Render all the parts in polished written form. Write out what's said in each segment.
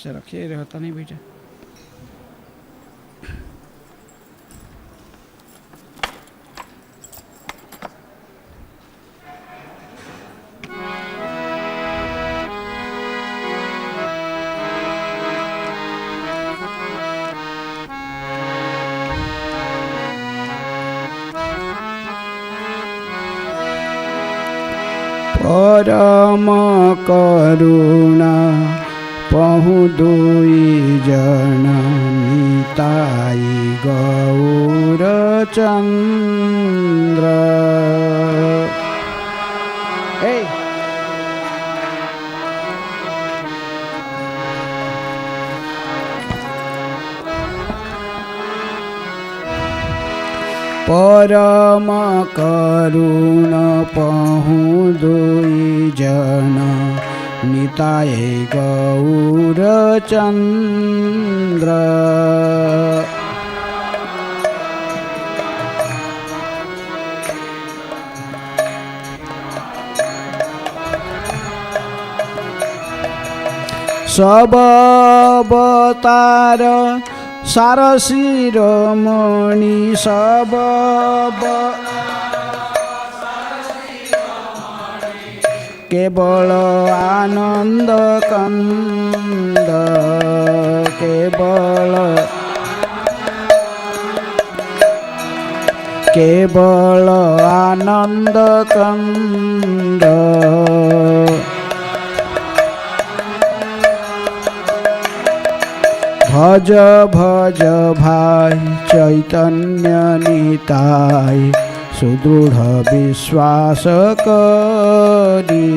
से रखिए, रहता नहीं बेटा। परम करुणा पहु दुई जन निताई गौर चंद्र। परम करुण पहु दुई जन निताय गौर चंद्र। सब अवतार सार शिरोमणि सब केवल आनंद कंद केवल आनंद कंद। भज भज भाई चैतन्य निताय सुदृढ़ विश्वास करी।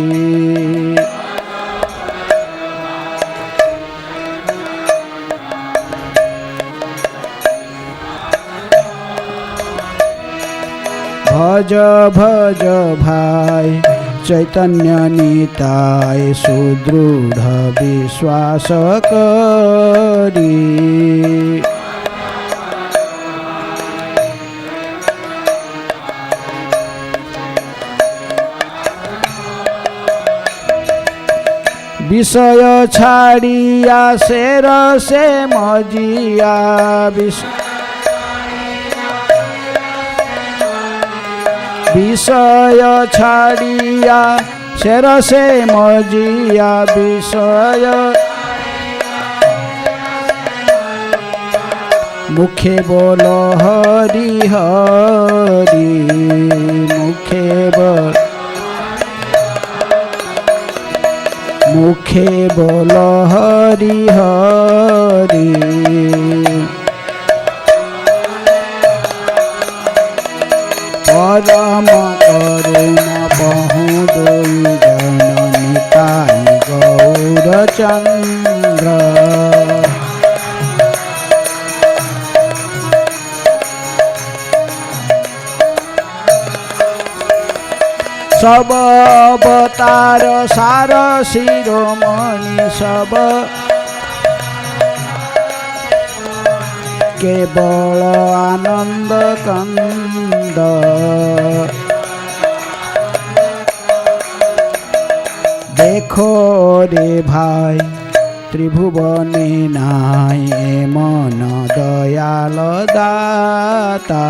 भज भज भाई चैतन्य निताय सुदृढ़ विश्वास करी। विषय छाड़िया शेर से मजिया विषय छाड़िया शेर से मजिया विषय मुखे बोलो हरि हरि मुखे बोलो हरि हरि। परम करुणा पहु दुई जन निताई गौर चंद्र। सब अवतार सार शिरोमणि सब केवल आनंद कंद। देखो रे भाई त्रिभुवने नाय मन दयाल दाता।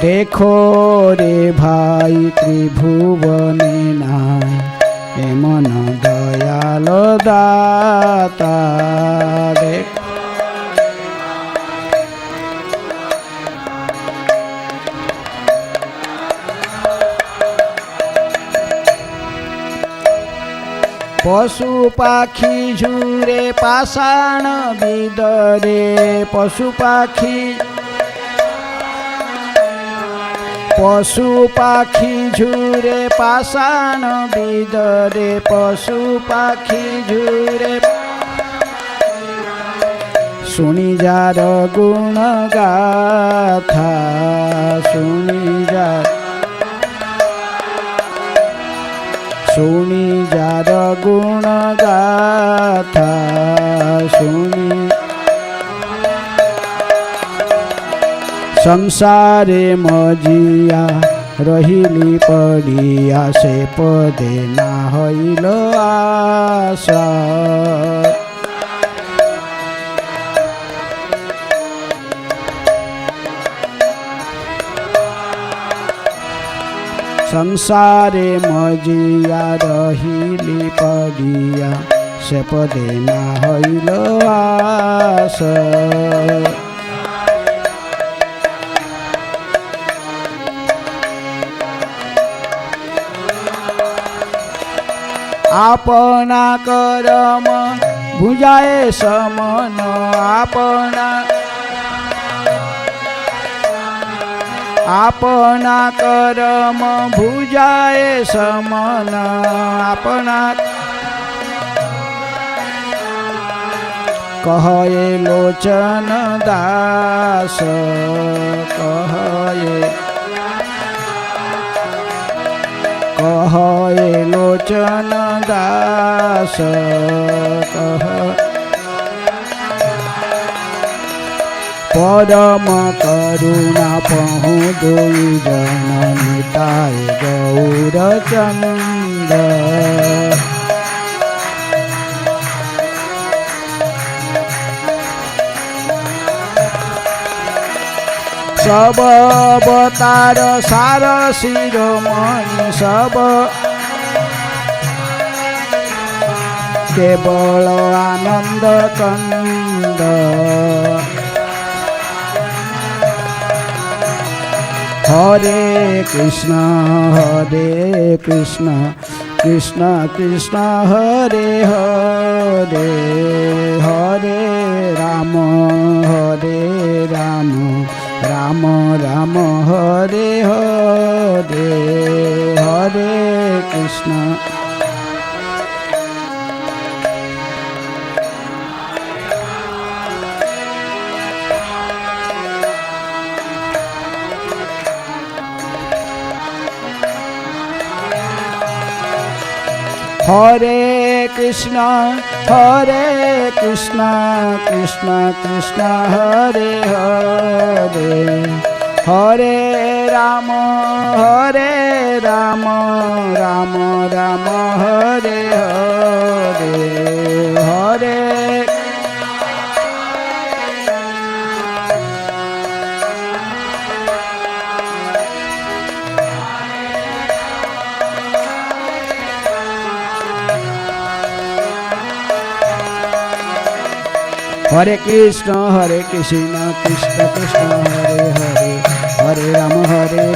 देखो रे भाई त्रिभुवने नाय मन दयाल दाता। पशु पाखी झूरे पाषाण बिदरे पशु पाखी झूरे पाषाण बिदरे पशु पाखी झूरे। सुनी जार गुण गाथा सुनी जार गुण गाथा संसारे मजिया रहिली पड़िया से पदे ना हईल आशा संसारे मजिया रहिली पड़िया से पदे ना हईल आशा आपना करम भुजाए समन आपना करम भुजाए समन आपना कहे लोचन दास कहे लोचन दास परम करुणा पहु दुई जन निताय गौरचंद सब अवतार सार शिरोमणि सब केवल आनंद कंद हरे कृष्ण कृष्ण कृष्ण हरे हरे हरे राम राम राम हरे हरे हरे कृष्ण हरे कृष्ण कृष्ण कृष्ण हरे हरे हरे राम राम राम हरे हरे हरे हरे कृष्ण कृष्ण कृष्ण हरे हरे हरे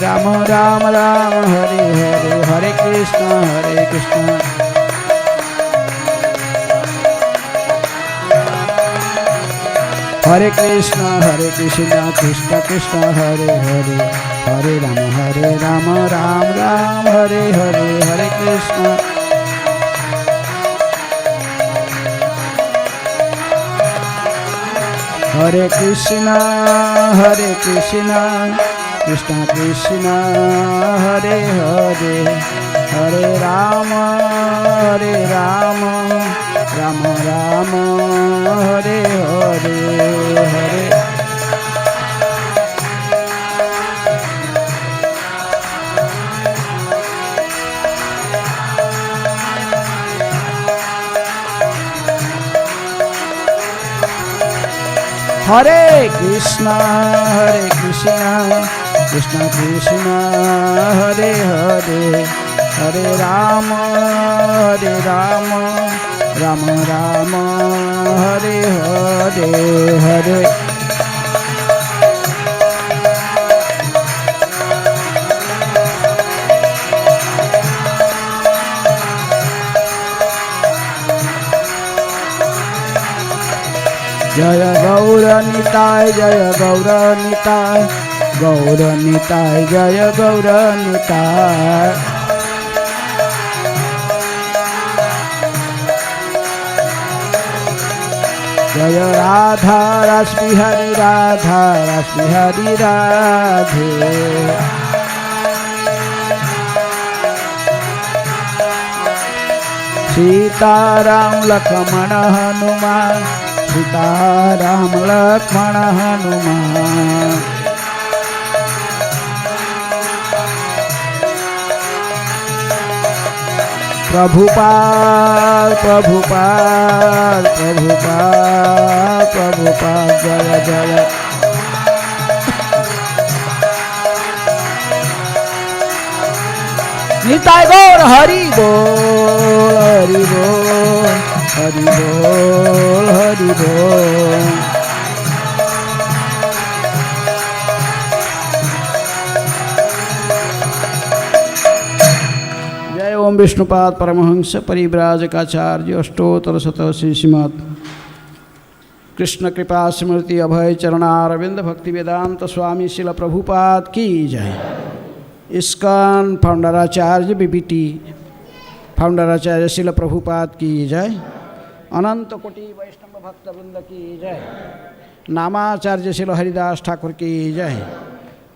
राम राम राम हरे हरे हरे कृष्ण हरे कृष्ण कृष्ण कृष्ण हरे हरे हरे राम राम राम हरे हरे हरे कृष्ण हरे कृष्ण कृष्ण कृष्ण हरे हरे हरे राम राम राम हरे हरे हरे हरे कृष्ण कृष्ण कृष्ण हरे हरे हरे राम राम राम हरे हरे हरे जय गौरनिताय जय गौरनिताय गौरनिताय जय गौरनिताय जय राधा रासबिहारी राधे सीताराम लक्ष्मण हनुमान सीताराम लक्ष्मण हनुमान प्रभुपाद प्रभुपाद प्रभुपाद प्रभुपाद जय जय। निताय गौर हरि बोल हरि बोल हरि बोल हरि बोल। जय ओम विष्णुपाद परमहंस परिव्राजकाचार्य अष्टोत्तर शतश्री श्रीमद् कृष्ण कृपा स्मृति अभय चरणारविंद भक्ति वेदांत स्वामी शिल प्रभुपाद की जय। इस्कॉन फाउंडराचार्य बीबीटी फाउंडराचार्य शिल प्रभुपाद की जय। अनंत कोटि वैष्णव भक्त वृंद की जय। नामाचार्य शिल हरिदास ठाकुर की जय।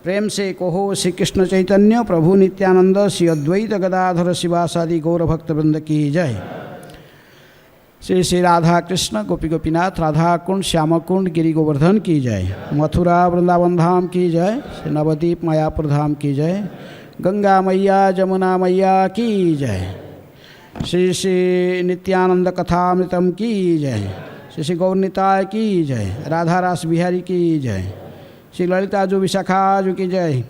प्रेम से कहो श्री कृष्ण चैतन्य प्रभु नित्यानंद श्री अद्वैत गदाधर शिवासादि गौर भक्त वृंद की जय। श्री श्री राधा कृष्ण गोपी गोपीनाथ राधा कुंड श्याम कुंड गिरि गोवर्धन की जय। मथुरा वृंदावन धाम की जय। श्री नवदीप मायापुर धाम की जय। गंगा मैया जमुना मैया की जय। श्री श्री नित्यानंद कथामृतम की जय। श्री श्री गौरनिताय की जय। राधा रास बिहारी की जय। श्री ललिता जो विशाखा जो की जय।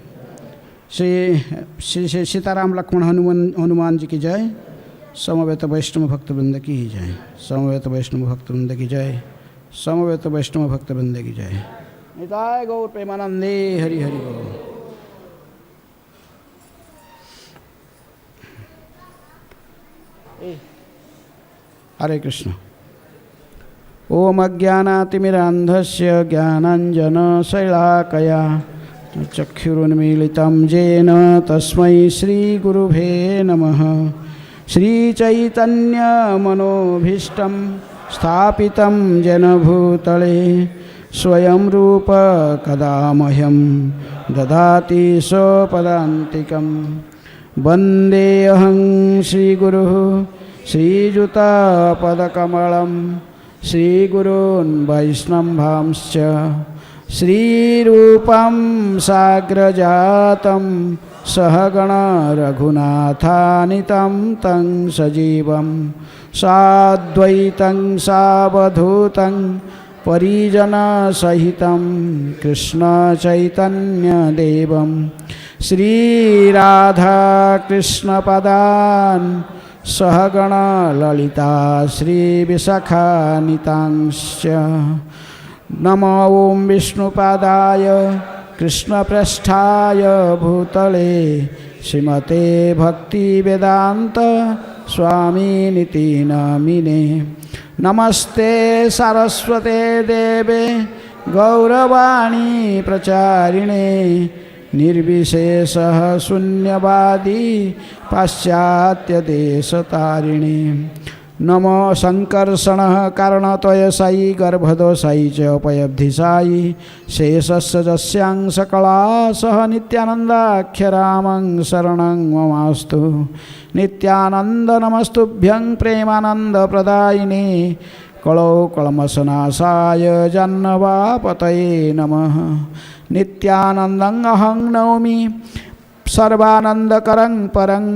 श्री श्री श्री सीताराम लक्ष्मण हनुमान जी की जय। समवेत वैष्णव भक्तवृंद की जय। समवेत वैष्णव भक्तवृंद की जय। समवेत वैष्णव भक्तवृंद की जय। निताय गौर प्रेमानंदे हरि हरि बोल। हरे कृष्ण। ओम अज्ञानातिमिरान्धस्य ज्ञानाञ्जनशैलाकया चक्षुरुन्मीलितं येन तस्मै श्रीगुरुभे नमः। श्रीचैतन्यमनोभीष्टं स्थापितं जनभूतले स्वयं रूप कदा मह्यं ददाति स्वपदान्तिकं। वन्देऽहं श्रीगुरुः श्रीयुतापदकमलं श्रीगुरून् वैष्णवांश्च श्रीरूपं साग्रजातं सहगण रघुनाथानितं तं सजीवं साद्वैतं सावधूतं परिजनसहितं कृष्णचैतन्यदेवं श्रीराधाकृष्णपदान् सहगण ललिता श्रीविशाखानितांश्च। नमो ओं विष्णुपादाय कृष्णप्रेष्ठाय भूतले श्रीमते भक्तिवेदान्त स्वामिनिति नामिने। नमस्ते सारस्वते देवे गौरवाणी प्रचारिणे निर्विशेषः शून्यवादी पाश्चात्यदेशतारिणे। नमो संकर्षणः कारणत्वयसायी गर्भदोषायी च उपलब्धिसायी शेषस्य जस्यां सकला सह नित्यानन्दाख्यरामं शरणं ममास्तु। नित्यानन्द नमस्तुभ्यं प्रेमानन्दप्रदायिने कलौ कल्मषनाशाय जाह्नवापतये नमः। नित्यानन्दं अहं नौमि सर्वानन्दकरं परं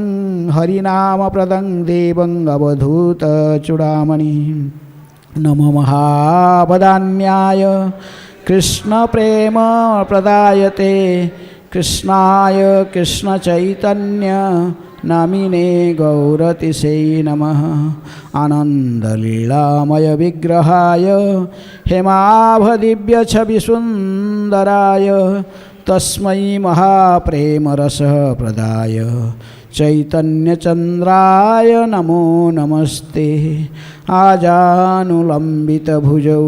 हरिनामप्रदं देवं अवधूतचूडामणि। नमो महावदान्याय कृष्णप्रेमप्रदायते कृष्णाय कृष्णचैतन्य नामिने गौरतिसे नमः। आनन्दलीलामय विग्रहाय हेमाभदिव्यछविसुन्दराय तस्मै महाप्रेमरसः प्रदाय चैतन्यचन्द्राय नमो नमस्ते। आजानुलम्बितभुजौ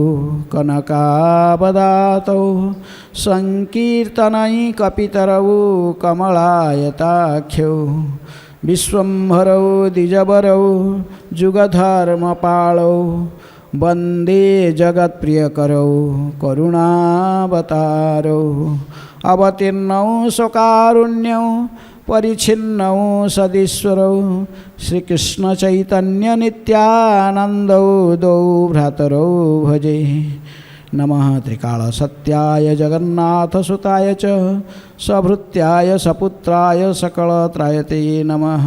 कनकावदातौ सङ्कीर्तनैकपितरौ कमलायताख्यौ विश्वम्भरौ द्विजवरौ जुगधर्मपालौ वन्दे जगत्प्रियकरौ करुणावतारौ। अवतीर्णौ स्वकारुण्यौ परिच्छिन्नौ सदीश्वरौ श्रीकृष्णचैतन्यनित्यानन्दौ द्वौ भ्रातरौ भजे। नमः त्रिकालसत्याय जगन्नाथसुताय च सभृत्याय सपुत्राय सकलत्रायते नमः।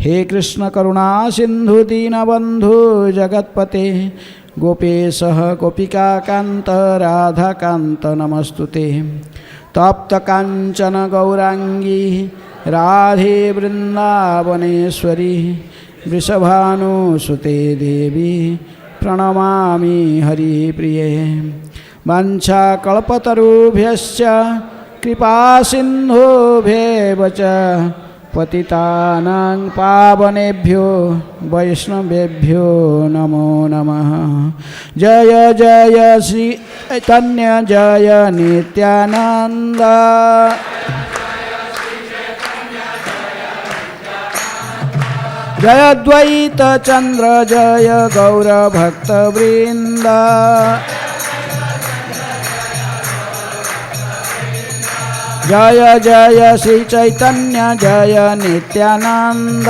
हे कृष्ण करुणा सिंधु दीनबंधु जगत्पते गोपेश गोपिकाकांत राधाकांत नमस्तुते। तप्त कांचन गौरांगी राधे वृंदावनेश्वरी वृषभानुसुते देवी प्रणमामि हरिप्रिये। वाञ्छाकल्पतरुभ्यश्च कृपा सिन्धुभ्येव च पतितानां पावनेभ्यो वैष्णवेभ्यो नमो नमः। जय जय श्री चैतन्य जय नित्यानंद। जय द्वैत चंद्र जय गौर भक्त वृंद। जय जय श्री चैतन्य जय नित्यानंद।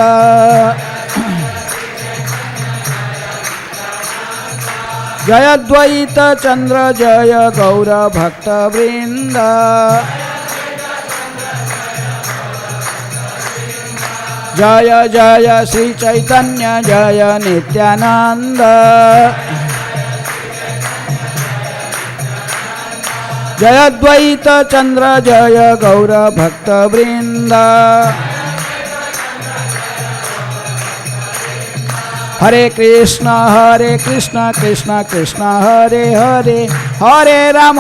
जय द्वैत चंद्र जय गौर भक्त वृंद। जय जय श्री चैतन्य जय नित्यानंद। जय द्वैत चंद्र जय गौर भक्त वृंद। हरे कृष्ण कृष्ण कृष्ण हरे हरे, हरे राम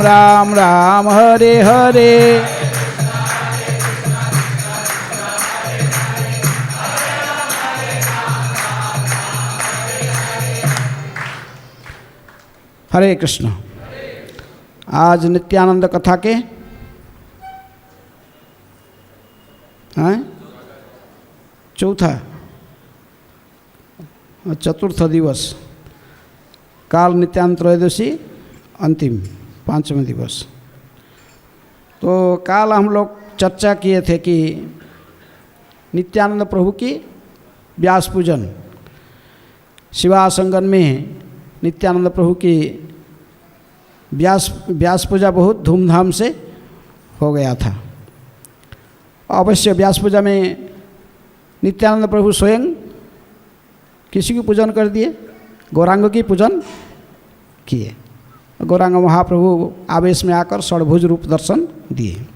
राम राम हरे हरे। हरे कृष्ण। आज नित्यानंद कथा के चौथा चतुर्थ दिवस, काल नित्यानंद त्रयोदशी अंतिम 5वें दिवस। तो काल हम लोग चर्चा किए थे कि नित्यानंद प्रभु की व्यास पूजन शिवासंगन में नित्यानंद प्रभु की व्यास पूजा बहुत धूमधाम से हो गया था। अवश्य व्यास पूजा में नित्यानंद प्रभु स्वयं किसी की पूजन कर दिए, गौरांग की पूजन किए। गौरांग महाप्रभु आवेश में आकर षड्भुज रूप दर्शन दिए।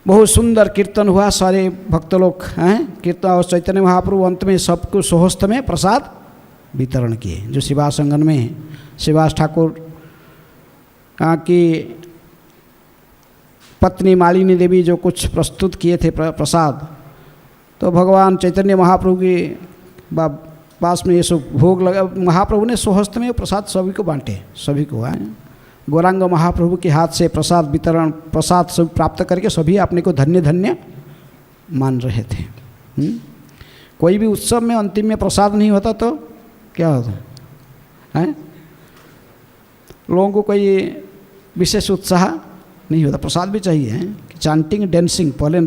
बहुत सुंदर कीर्तन हुआ, सारे भक्त लोग हैं कीर्तन, और चैतन्य महाप्रभु अंत में सबको स्वहस्त में प्रसाद वितरण किए। जो शिवासंगन में शिवास ठाकुर की पत्नी मालिनी देवी जो कुछ प्रस्तुत किए थे प्रसाद, तो भगवान चैतन्य महाप्रभु के पास में ये सब भोग लगा। महाप्रभु ने स्वहस्त में प्रसाद सभी को बांटे, सभी को आए। गौरांग महाप्रभु के हाथ से प्रसाद वितरण, प्रसाद सब प्राप्त करके सभी अपने को धन्य धन्य मान रहे थे। कोई भी उत्सव में अंतिम में प्रसाद नहीं होता तो क्या होता है? लोगों को कोई विशेष उत्साह नहीं होता, प्रसाद भी चाहिए। चांटिंग डेंसिंग, पहले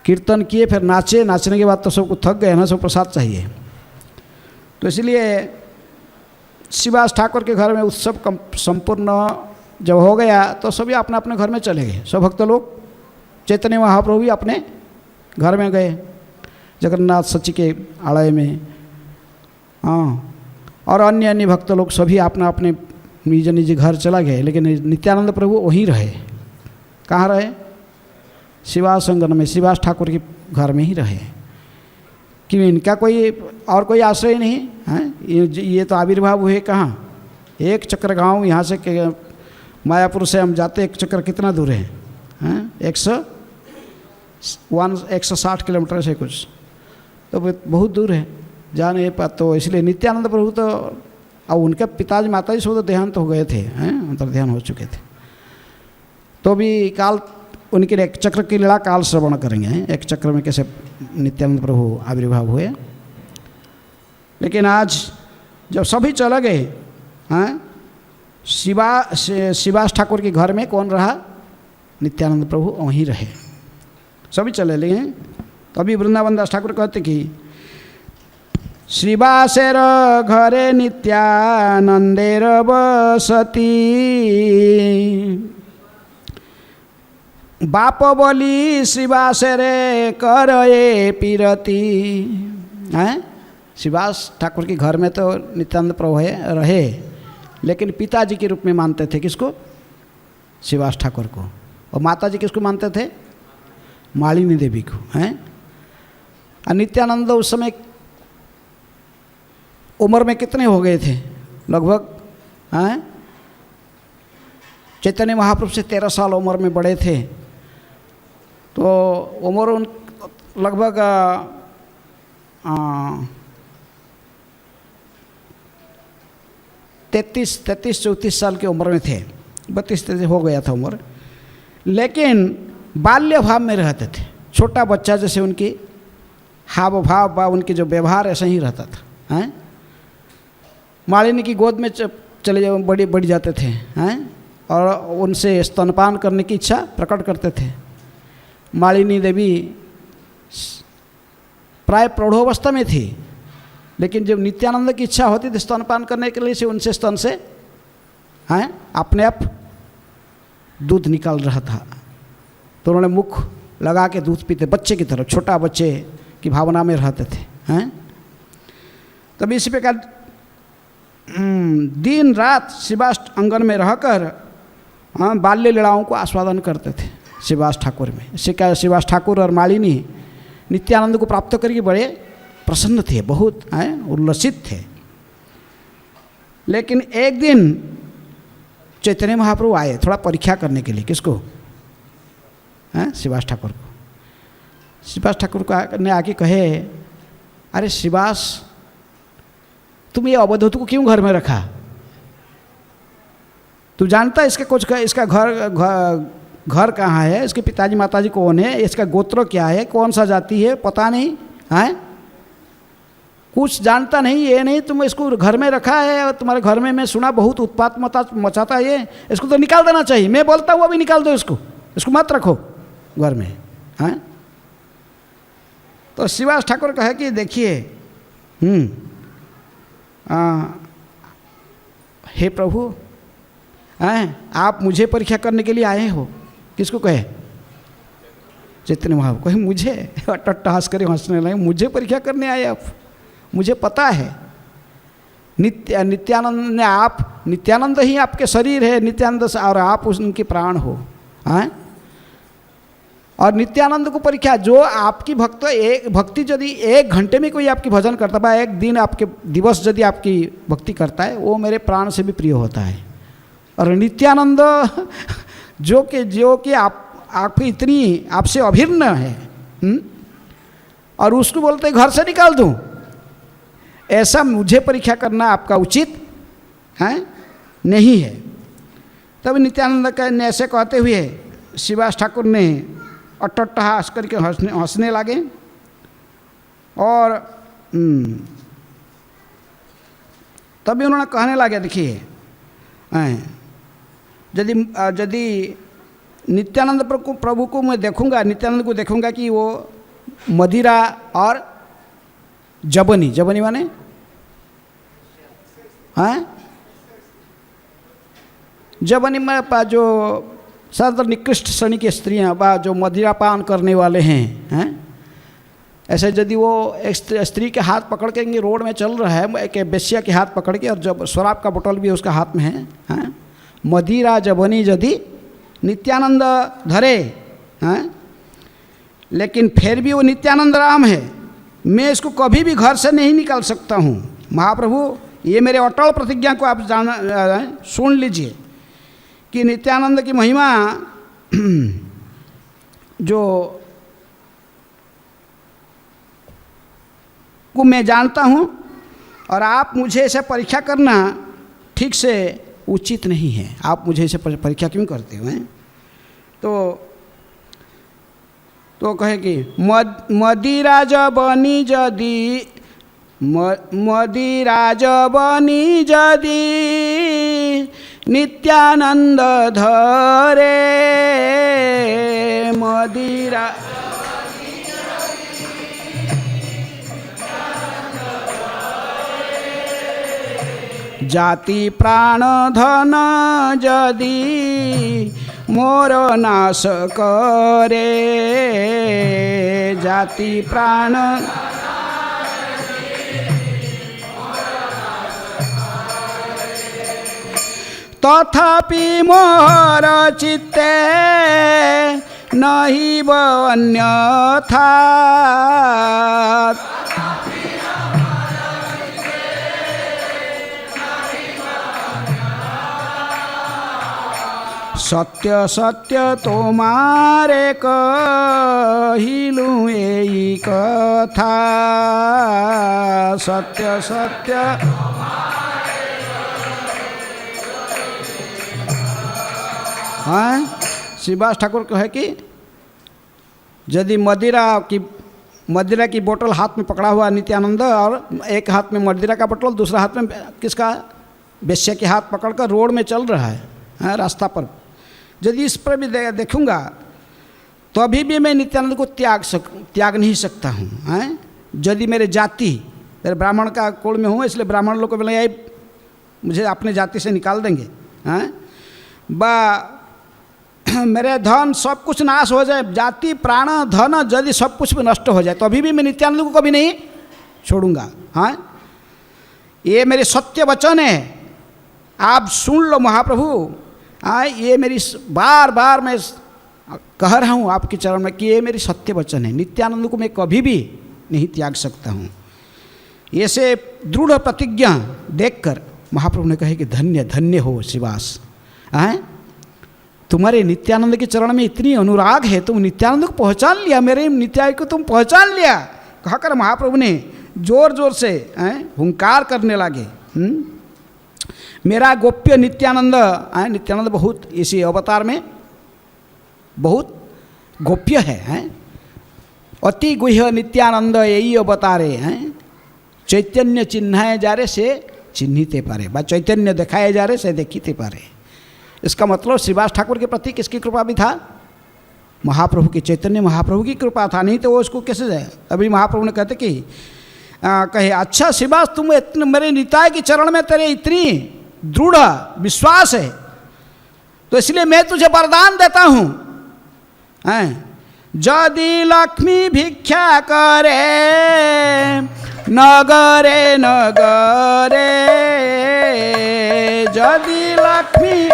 कीर्तन किए फिर नाचे, नाचने के बाद तो सबको थक गए ना, सब प्रसाद चाहिए। तो इसलिए शिवास ठाकुर के घर में उत्सव संपूर्ण जब हो गया तो सभी अपने अपने घर में चले गए। सब भक्त लोग चैतन्य महाप्रभु भी अपने घर में गए, जगन्नाथ सची के आलय में। हाँ, और अन्य अन्य भक्त लोग सभी अपना अपने निज निज घर चला गए, लेकिन नित्यानंद प्रभु वहीं रहे। कहाँ रहे? शिवासंगन में, शिवास ठाकुर के घर में ही रहे। क्यों? इनका कोई और कोई आश्रय नहीं है। ये तो आविर्भाव हुए कहाँ? एक चक्र गांव यहाँ से मायापुर से हम जाते, एक चक्र कितना दूर है? 160 किलोमीटर से कुछ, तो बहुत दूर है, जा नहीं पा। तो इसलिए नित्यानंद प्रभु तो, और उनके पिताजी माताजी सब तो देहांत हो गए थे, अंतर्ध्यान हो चुके थे। तो भी काल उनके एक चक्र की लीला काल श्रवण करेंगे, एक चक्र में कैसे नित्यानंद प्रभु आविर्भाव हुए। लेकिन आज जब सभी चले गए, शिवास ठाकुर के घर में कौन रहा? नित्यानंद प्रभु वहीं रहे। सभी चले गए। तभी वृंदावन दास ठाकुर कहते कि श्रीवासेर घरे नित्यानंदेर बसती, बाप बोली श्रीवास रे कर ये पीरती। हैं, श्रीवास ठाकुर के घर में तो नित्यानंद प्रभु रहे, लेकिन पिताजी के रूप में मानते थे किसको? श्रीवास ठाकुर को। और माताजी किसको मानते थे? मालिनी देवी को। हैं, और नित्यानंद उस समय उम्र में कितने हो गए थे? लगभग, हैं, चैतन्य महाप्रभु से 13 साल उम्र में बड़े थे, तो उम्र उन लगभग 33-34 साल की उम्र में थे, 32-33 हो गया था उम्र। लेकिन बाल्य भाव में रहते थे, छोटा बच्चा जैसे उनकी हाव भाव व उनकी जो व्यवहार ऐसा ही रहता था। हैं, मालिनी की गोद में चले बढ़ जाते थे। हैं, और उनसे स्तनपान करने की इच्छा प्रकट करते थे। मालिनी देवी प्राय प्रौढ़ावस्था में थी, लेकिन जब नित्यानंद की इच्छा होती थी स्तनपान करने के लिए, से उनसे स्तन से, हैं, अपने आप दूध निकल रहा था। तो उन्होंने मुख लगा के दूध पीते, बच्चे की तरह, छोटा बच्चे की भावना में रहते थे। हैं, तभी इसी प्रकार दिन रात श्रीवास आंगन में रहकर बाल्य लीलाओं को आस्वादन करते थे श्रीवास ठाकुर में। श्रीवास ठाकुर और मालिनी नित्यानंद को प्राप्त करके बड़े प्रसन्न थे, बहुत उल्लसित थे। लेकिन एक दिन चैतन्य महाप्रभु आए थोड़ा परीक्षा करने के लिए। किसको? हैं, श्रीवास ठाकुर को। श्रीवास ठाकुर को ने आके कहे, अरे श्रीवास, तुम ये अवधूत को क्यों घर में रखा? तू जानता है इसके कुछ, इसका घर कहाँ है, इसके पिताजी माताजी कौन है, इसका गोत्र क्या है, कौन सा जाति है, पता नहीं है, कुछ जानता नहीं। ये नहीं तुम इसको घर में रखा है, और तुम्हारे घर में मैं सुना बहुत उत्पात मचाता है ये, इसको तो निकाल देना चाहिए। मैं बोलता हूँ अभी निकाल दो इसको मत रखो घर में। हैं, तो श्रीवास ठाकुर कहे कि देखिए, हे प्रभु, हैं, आप मुझे परीक्षा करने के लिए आए हो। किसको कहे? चैतन्य महाप्रभु कहे मुझे, अट्टहास करे हंसने लगे, मुझे परीक्षा करने आए आप? मुझे पता है नित्यानंद ने, आप नित्यानंद ही आपके शरीर है, नित्यानंद और आप उनके प्राण हो। हैं, और नित्यानंद को परीक्षा, जो आपकी भक्ति यदि 1 घंटे में कोई आपकी भजन करता है, 1 दिन आपके दिवस यदि आपकी भक्ति करता है, वो मेरे प्राण से भी प्रिय होता है। और नित्यानंद जो कि आपकी इतनी आपसे अभिन्न है, और उसको बोलते घर से निकाल दूं, ऐसा मुझे परीक्षा करना आपका उचित है नहीं है। तब नित्यानंद ने ऐसे कहते हुए श्रीवास ठाकुर ने अट्टहास करके हंसने लगे। और तभी उन्होंने कहने लगे, देखिए, यदि नित्यानंद प्रभु को मैं देखूंगा, नित्यानंद को देखूंगा कि वो मदिरा और जबनी माने, हैं, जबनी में जो सर्वत्र निकृष्ट श्रेणी की स्त्रियाँ बा जो मदिरापान करने वाले हैं, ऐसे यदि वो एक स्त्री के हाथ पकड़ के रोड में चल रहा है, एक बेश्या के हाथ पकड़ के, और जब शराब का बोतल भी उसका हाथ में है, मदिरा जबनी यदि नित्यानंद धरे, हैं, लेकिन फिर भी वो नित्यानंद राम है, मैं इसको कभी भी घर से नहीं निकाल सकता हूँ। महाप्रभु, ये मेरे अटल प्रतिज्ञा को आप सुन लीजिए कि नित्यानंद की महिमा जो को मैं जानता हूँ, और आप मुझे ऐसे परीक्षा करना ठीक से उचित नहीं है। आप मुझे ऐसे परीक्षा क्यों करते हो? तो कहे कि मदिरा जबनी यदि, मदिरा जबनी यदि नित्यानंद धरे, मदिरा जाति प्राण धन यदि मोर नाश करे, जाति प्राण तथापि मोर चित्ते नहीं अन्यथा, सत्य सत्य तुम्हारे कहिलु यही कथा, सत्य सत्य हाँ। श्रीवास ठाकुर कहे कि यदि मदिरा की बोतल हाथ में पकड़ा हुआ नित्यानंद और एक हाथ में मदिरा का बोतल, दूसरा हाथ में किसका, वेश्या के हाथ पकड़कर रोड में चल रहा है रास्ता पर, यदि इस पर भी देखूंगा तो अभी भी मैं नित्यानंद को त्याग नहीं सकता हूँ। यदि मेरे ब्राह्मण का कुल में हूँ, इसलिए ब्राह्मण लोग को बोले ये मुझे अपने जाति से निकाल देंगे, मेरे धन सब कुछ नाश हो जाए, जाति प्राण धन यदि सब कुछ भी नष्ट हो जाए तो अभी भी मैं नित्यानंद को कभी नहीं छोड़ूंगा। ये मेरे सत्य वचन है, आप सुन लो महाप्रभु। ये मेरी बार बार मैं कह रहा हूँ आपके चरण में कि ये मेरी सत्य वचन है, नित्यानंद को मैं कभी भी नहीं त्याग सकता हूँ। ऐसे दृढ़ प्रतिज्ञा देखकर महाप्रभु ने कहे कि धन्य धन्य हो श्रीवास, तुम्हारे नित्यानंद के चरण में इतनी अनुराग है, तुम नित्यानंद को पहचान लिया, मेरे नित्याय को तुम पहचान लिया। कहकर महाप्रभु ने जोर जोर से हुंकार करने लगे। मेरा गोप्य नित्यानंद, नित्यानंद बहुत इसी अवतार में बहुत गोप्य है, अति गुह्य नित्यानंद यही अवतारे चैतन्य चिन्हाए जा रहे से चिन्हिते पारे, बा चैतन्य दिखाए जा रहे से देखिते पारे। इसका मतलब श्रीवास ठाकुर के प्रति किसकी कृपा भी था, महाप्रभु की, चैतन्य महाप्रभु की कृपा था, नहीं तो वो उसको कैसे जाए। अभी महाप्रभु ने कहते कि कहे अच्छा श्रीवास तुम इतने मेरे निताय के चरण में तेरे इतनी दृढ़ विश्वास है, तो इसलिए मैं तुझे वरदान देता हूँ, यदि लक्ष्मी भिक्षा करे नगरे नगरे, यदि लक्ष्मी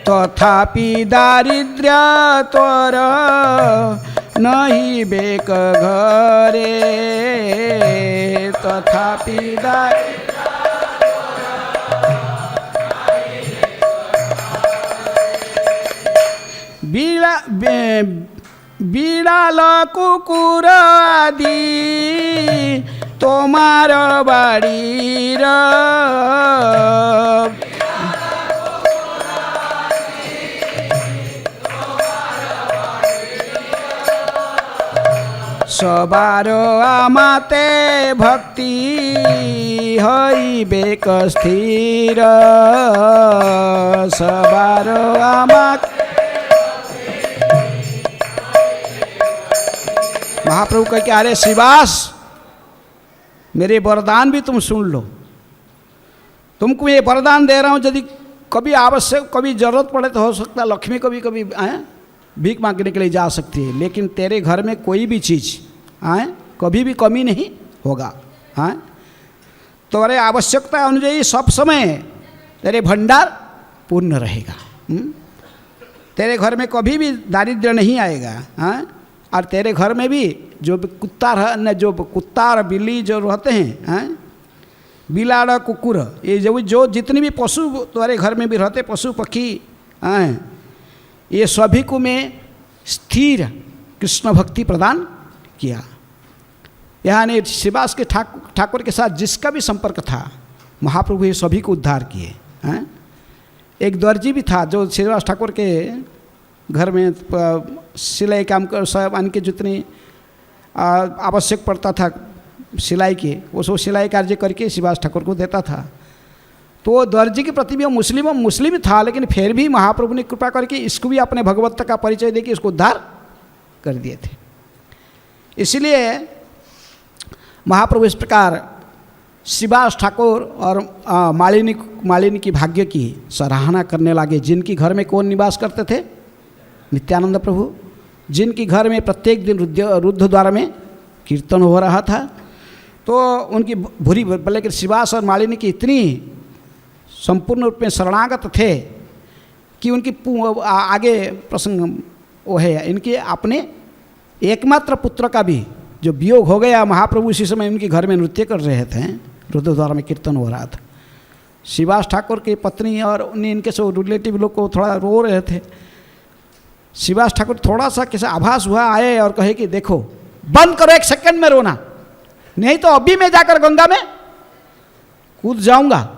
तथापि दारिद्र्य तोर नहीं बेक घरे, तथापि बिड़ाल कुकुर आदि तोमार बाड़ीर, सबार आमाते भक्ति हईबेक स्थिर, सबार आमा। महाप्रभु कह के अरे श्रीवास मेरे वरदान भी तुम सुन लो, तुमको ये वरदान दे रहा हूँ, यदि कभी आवश्यक कभी जरूरत पड़े तो हो सकता है लक्ष्मी कभी कभी भीख मांगने के लिए जा सकती है, लेकिन तेरे घर में कोई भी चीज़ कभी भी कमी नहीं होगा। तो अरे आवश्यकता अनुযাयी सब समय तेरे भंडार पूर्ण रहेगा, तेरे घर में कभी भी दारिद्र्य नहीं आएगा। और तेरे घर में भी जो कुत्ता और बिल्ली जो रहते हैं, बिलाड़ कुकुर, ये जो जितने भी पशु तुम्हारे घर में भी रहते, पशु पक्षी, ये सभी को मैं स्थिर कृष्ण भक्ति प्रदान किया। यानी श्रीवास के ठाकुर के साथ जिसका भी संपर्क था महाप्रभु ये सभी को उद्धार किए। एक दर्जी भी था जो श्रीवास ठाकुर के घर में सिलाई काम कर सब आन के जितनी आवश्यक पड़ता था सिलाई के, वो सब सिलाई कार्य करके श्रीवास ठाकुर को देता था। तो दर्जी के प्रति भी मुस्लिम था, लेकिन फिर भी महाप्रभु ने कृपा करके इसको भी अपने भगवत्ता का परिचय देके इसको उद्धार कर दिए थे। इसलिए महाप्रभु इस प्रकार शिवास ठाकुर और मालिनी की भाग्य की सराहना करने लगे, जिनकी घर में कौन निवास करते थे? नित्यानंद प्रभु, जिनकी घर में प्रत्येक दिन रुद्र द्वार में कीर्तन हो रहा था। तो उनकी भूरी बोले कि शिवास और मालिनी की इतनी संपूर्ण रूप में शरणागत थे कि उनकी आगे प्रसंग वो है, इनके अपने एकमात्र पुत्र का भी जो वियोग हो गया। महाप्रभु इसी समय उनके घर में नृत्य कर रहे थे, रुद्र द्वार में कीर्तन हो रहा था। शिवास ठाकुर की पत्नी और उन्हें इनके सब रिलेटिव लोग को थोड़ा रो रहे थे। शिवास ठाकुर थोड़ा सा कैसे आभास हुआ, आए और कहे कि देखो बंद करो, 1 सेकंड में रोना, नहीं तो अभी मैं जाकर गंगा में कूद जाऊंगा।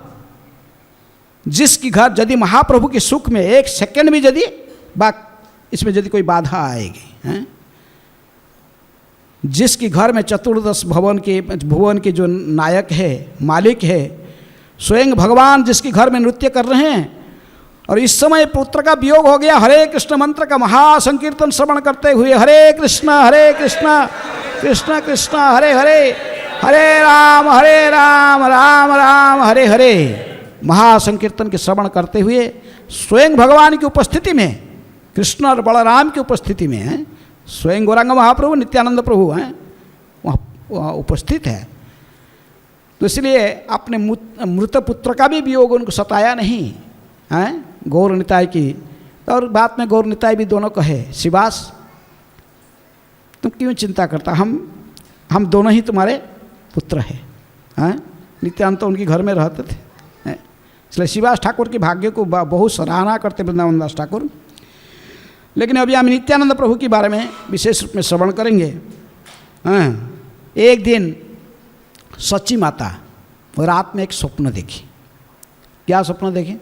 जिसकी घर यदि महाप्रभु के सुख में 1 सेकंड भी यदि इसमें यदि कोई बाधा आएगी, हैं? जिसकी घर में चतुर्दश भुवन के जो नायक है, मालिक है, स्वयं भगवान जिसके घर में नृत्य कर रहे हैं, और इस समय पुत्र का वियोग हो गया, हरे कृष्ण मंत्र का महासंकीर्तन श्रवण करते हुए हरे कृष्ण कृष्ण कृष्ण हरे हरे, हरे राम राम राम हरे हरे महासंकीर्तन के श्रवण करते हुए स्वयं भगवान की उपस्थिति में, कृष्ण और बलराम की उपस्थिति में स्वयं गौरांग महाप्रभु नित्यानंद प्रभु हैं वहाँ उपस्थित है। तो इसलिए अपने मृत पुत्र का भी वियोग उनको सताया नहीं हैं, गौर निताय की। और बात में गौर निताय भी दोनों कहे, शिवास तुम क्यों चिंता करता, हम दोनों ही तुम्हारे पुत्र हैं। नित्यानंद तो उनके घर में रहते थे, इसलिए शिवास ठाकुर के भाग्य को बहुत सराहना करते वृंदावन दास ठाकुर। लेकिन अभी हम नित्यानंद प्रभु के बारे में विशेष रूप में श्रवण करेंगे। एक दिन सच्ची माता रात में एक स्वप्न देखी। क्या स्वप्न देखे?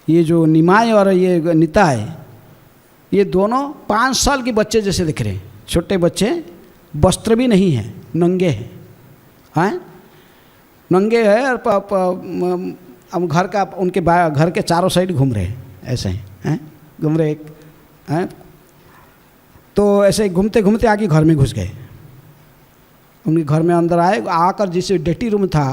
ये जो निमाय और ये निताय, ये दोनों 5 साल के बच्चे जैसे दिख रहे हैं, छोटे बच्चे, वस्त्र भी नहीं है, नंगे हैं, नंगे है और अब घर का उनके घर के चारों साइड घूम रहे हैं, ऐसे हैं घूम रहे हैं। तो ऐसे घूमते घूमते आके घर में घुस गए। उनके घर में अंदर आए, आकर जिसे डेटी रूम था,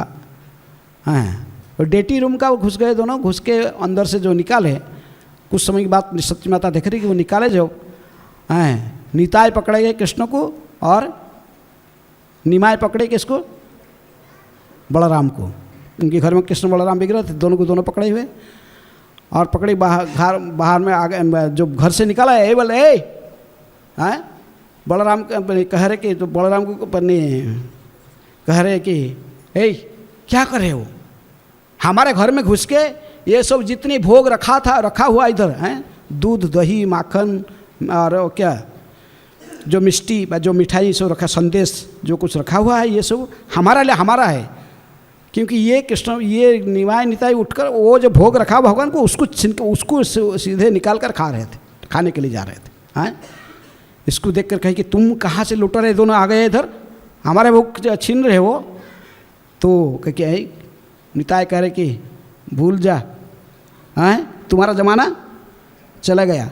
और डेटी रूम का वो घुस गए दोनों। घुस के अंदर से जो निकाले, कुछ समय के बाद सच्ची माता देख रही कि वो निकाले जो निताय पकड़े गए कृष्ण को, और निमाय पकड़े किसको? बलराम को। उनके घर में कृष्ण बलराम बिगड़े थे, दोनों को दोनों पकड़े हुए, और पकड़े बाहर में आगे जो घर से निकाला है, बोले हैं बलराम कह रहे कि, तो बलराम को कह रहे कि क्या कर रहे हो, हमारे घर में घुस के ये सब जितनी भोग रखा हुआ इधर हैं, दूध दही माखन और क्या जो मिष्टी जो मिठाई सब रखा, संदेश जो कुछ रखा हुआ है, ये सब हमारा है। क्योंकि ये कृष्ण ये निमाय निताई उठकर वो जो भोग रखा भगवान को उसको सीधे निकाल कर खा रहे थे, खाने के लिए जा रहे थे। हैं इसको देखकर कहे कि तुम कहाँ से लुट रहे, दोनों आ गए इधर, हमारे भोग छीन रहे हो। तो क्या है, निताय कह रहे कि भूल जा, हैं तुम्हारा जमाना चला गया,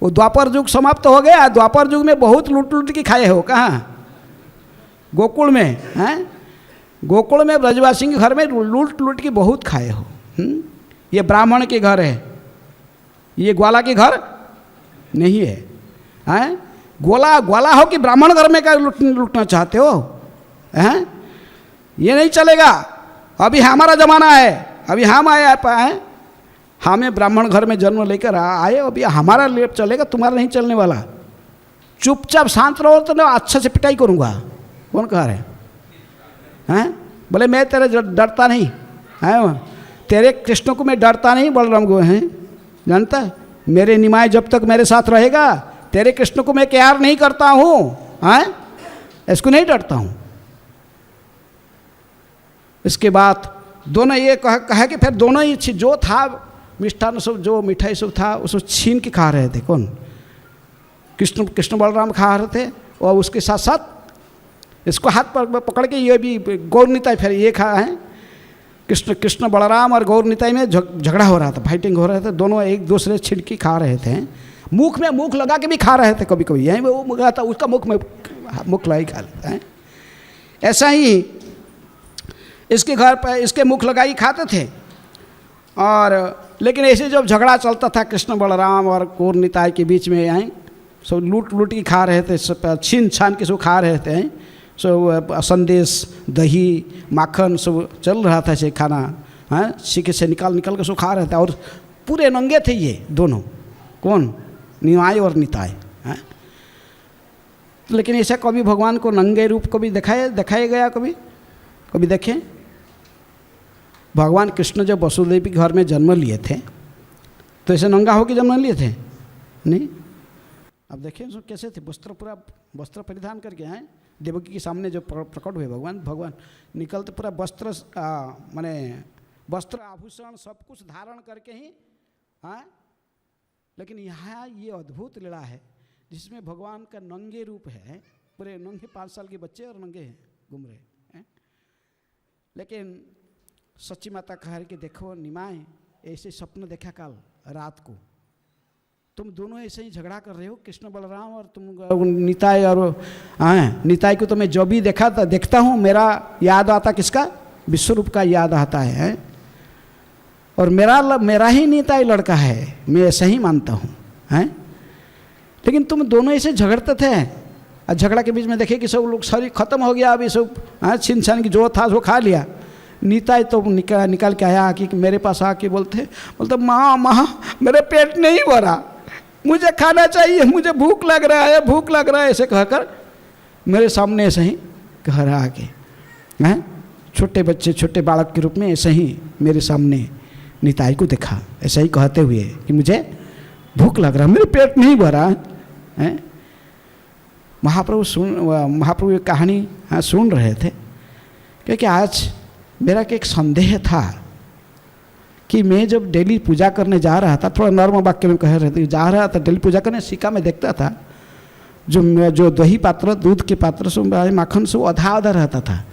वो द्वापर युग समाप्त हो गया। द्वापर युग में बहुत लूट के खाए हो, कहाँ? गोकुल में। हैं गोकुल में ब्रजवासी के घर में लूट के बहुत खाए हो। ये ब्राह्मण के घर है, ये ग्वाला के घर नहीं है। हैं ग्वाला हो कि ब्राह्मण घर में क्या लूटना चाहते हो? हैं ये नहीं चलेगा। अभी हमारा ज़माना है, अभी हम आए हैं, हमें ब्राह्मण घर में जन्म लेकर आए, अभी हमारा लेप चलेगा, तुम्हारा नहीं चलने वाला। चुपचाप शांत रहो तो ना अच्छे से पिटाई करूँगा। कौन कह रहे हैं? बोले मैं तेरे डरता नहीं है, तेरे कृष्ण को मैं डरता नहीं, बलराम को हैं जानता है, मेरे निमाय जब तक मेरे साथ रहेगा तेरे कृष्ण को मैं प्यार नहीं करता हूँ, हैं इसको नहीं डरता हूँ। इसके बाद दोनों ये कहा कि फिर दोनों ही जो था मिष्ठान सब, जो मिठाई सब था उसको छीन के खा रहे थे। कौन? कृष्ण बलराम खा रहे थे, और उसके साथ साथ इसको हाथ पर पकड़ के ये भी गौर निताई फिर ये खा है। कृष्ण बलराम और गौर निताई में झगड़ा हो रहा था, फाइटिंग हो रहे थे, दोनों एक दूसरे छिड़की खा रहे थे। मुख में मुख लगा के भी खा रहे थे, कभी कभी यहीं वो लगा था उसका मुख में मुख लगा खा लेता है। ऐसा ही इसके घर पर इसके मुख लगाई खाते थे। और लेकिन ऐसे जब झगड़ा चलता था कृष्ण बलराम और गौर निताई के बीच में, हैं सब लूट लूट के खा रहे थे, सब छीन छान के सब खा रहे थे, हैं सब संदेश दही माखन सब चल रहा था ऐसे खाना, हैं सीखे से निकाल निकाल के सब खा रहे थे। और पूरे नंगे थे ये दोनों, कौन, निमाय और निताय, हैं। लेकिन ऐसा कभी भगवान को नंगे रूप कभी दिखाया गया, कभी देखें? भगवान कृष्ण जब वसुदेव के घर में जन्म लिए थे तो ऐसे नंगा होकर जन्म लिए थे? नहीं। अब देखें तो कैसे थे, पूरा वस्त्र परिधान करके, हैं देवकी के सामने जो प्रकट हुए भगवान निकलते पूरा वस्त्र माने वस्त्र आभूषण सब कुछ धारण करके ही, हाँ। लेकिन यहाँ ये अद्भुत लीला है जिसमें भगवान का नंगे रूप है, पूरे नंगे 5 साल के बच्चे और नंगे हैं, घूम रहे हैं। लेकिन सच्ची माता कह रही कि देखो निमाय, ऐसे स्वप्न देखा कल रात को, तुम दोनों ऐसे ही झगड़ा कर रहे हो, कृष्ण बलराम और तुम निताय, और निताय को तो मैं जो भी देखता हूँ मेरा याद आता, किसका? विश्वरूप का याद आता है। और मेरा ही निताय लड़का है, मैं ऐसा ही मानता हूँ, हैं। लेकिन तुम दोनों ऐसे झगड़ते थे, और झगड़ा के बीच में देखे कि सब लोग शरीर खत्म हो गया, अभी सब छीन छान की जो था वो खा लिया। निताय तो निकाल के आया कि मेरे पास आके बोलते माँ मेरे पेट नहीं भरा, मुझे खाना चाहिए, मुझे भूख लग रहा है, ऐसे कहकर मेरे सामने ऐसे ही कह रहा आके, हैं छोटे बच्चे छोटे बालक के रूप में ऐसे ही मेरे सामने निताई को देखा, ऐसा ही कहते हुए कि मुझे भूख लग रहा, मेरे पेट नहीं भरा है। महाप्रभु ये कहानी सुन रहे थे, क्योंकि आज मेरा एक संदेह था कि मैं जब डेली पूजा करने जा रहा था, थोड़ा नर्म वाक्य में कह रहे थे, जा रहा था डेली पूजा करने, सिक्का में देखता था जो दही पात्र, दूध के पात्र से माखन से वो आधा रहता था,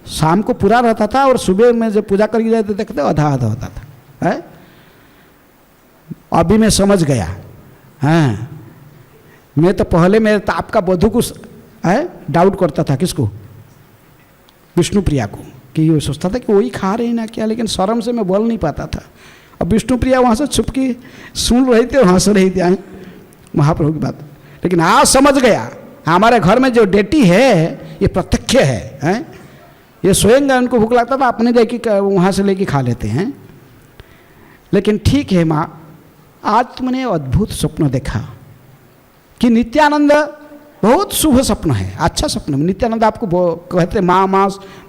शाम को पूरा रहता था, और सुबह में जब पूजा करके जाते देखते आधा होता था, है। अभी मैं समझ गया, हाँ। मैं तो पहले मेरे आपका बधू को डाउट करता था, किसको? विष्णुप्रिया को, कि ये सोचता था कि वही खा रहे ना क्या, लेकिन शर्म से मैं बोल नहीं पाता था। अब विष्णुप्रिया वहाँ से छुप के सुन रही थी और हंस रही थी महाप्रभु की बात। लेकिन आज समझ गया, हमारे घर में जो डेटी है ये प्रत्यक्ष है, ये स्वयं उनको भूख लगता था, अपने लेके वहाँ से लेके खा लेते हैं। लेकिन ठीक है माँ, आज तुमने अद्भुत स्वप्न देखा कि नित्यानंद, बहुत शुभ स्वप्न है, अच्छा स्वप्न। नित्यानंद आपको कहते माँ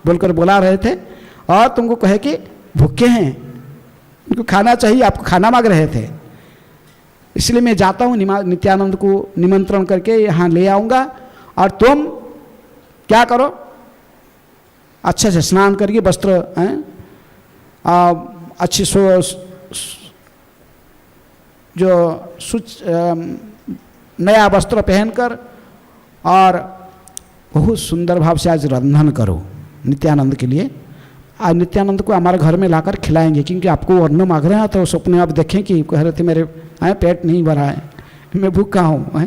बोलकर बुला रहे थे, और तुमको कहे कि भूखे हैं, उनको खाना चाहिए, आपको खाना मांग रहे थे। इसलिए मैं जाता हूँ, नित्यानंद को निमंत्रण करके यहाँ ले आऊँगा, और तुम क्या करो, अच्छे से स्नान करके वस्त्र अच्छी नया वस्त्र पहनकर, और बहुत सुंदर भाव से आज रंधन करो नित्यानंद के लिए। आज नित्यानंद को हमारे घर में लाकर खिलाएंगे, क्योंकि आपको अन्न मांग रहे हैं, तो सपने आप देखें कि कह रहे थे मेरे पेट नहीं भरा है, मैं भूखा हूँ।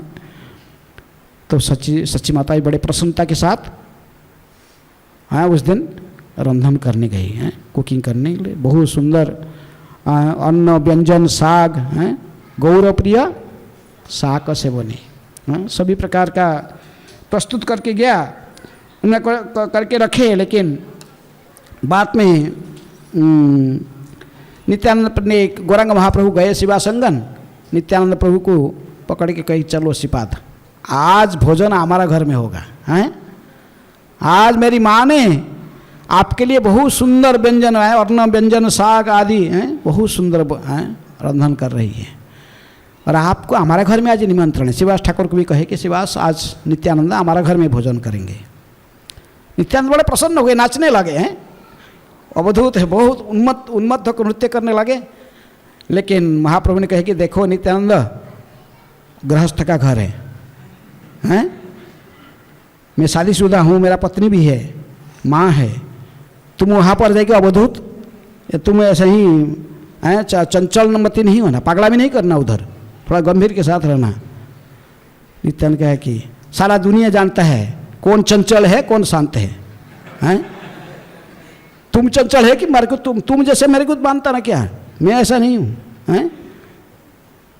तो सच्ची माता बड़े प्रसन्नता के साथ उस दिन रंधन करने गई हैं, कुकिंग करने के लिए। बहुत सुंदर अन्न व्यंजन साग, गौरप्रिय साग से बने, सभी प्रकार का प्रस्तुत करके गया, उन्हें करके रखे। लेकिन बाद में नित्यानंद ने गौरांग महाप्रभु गए शिवासंगन, नित्यानंद प्रभु को पकड़ के कही चलो श्रीपाद, आज भोजन हमारा घर में होगा, हैं। आज मेरी माँ ने आपके लिए बहुत सुंदर व्यंजन है, अन्न व्यंजन साग आदि हैं, बहुत सुंदर रंधन कर रही है, और आपको हमारे घर में आज निमंत्रण है। शिवास ठाकुर को भी कहे कि शिवास आज नित्यानंद हमारा घर में भोजन करेंगे। नित्यानंद बड़े प्रसन्न हो गए, नाचने लगे, हैं अवधूत है, बहुत उन्मत्त होकर नृत्य करने लगे। लेकिन महाप्रभु ने कहे कि देखो नित्यानंद, गृहस्थ का घर है, हैं मैं शादीशुदा हूँ, मेरा पत्नी भी है, माँ है, तुम वहाँ पर जाके अवधूत, तुम ऐसे ही चंचल मती नहीं होना, पागला भी नहीं करना, उधर थोड़ा गंभीर के साथ रहना। नित्यानंद कहे कि सारा दुनिया जानता है कौन चंचल है कौन शांत है, हैं तुम चंचल है कि मेरे को तुम जैसे मेरे को मानता ना क्या? मैं ऐसा नहीं हूँ, हैं?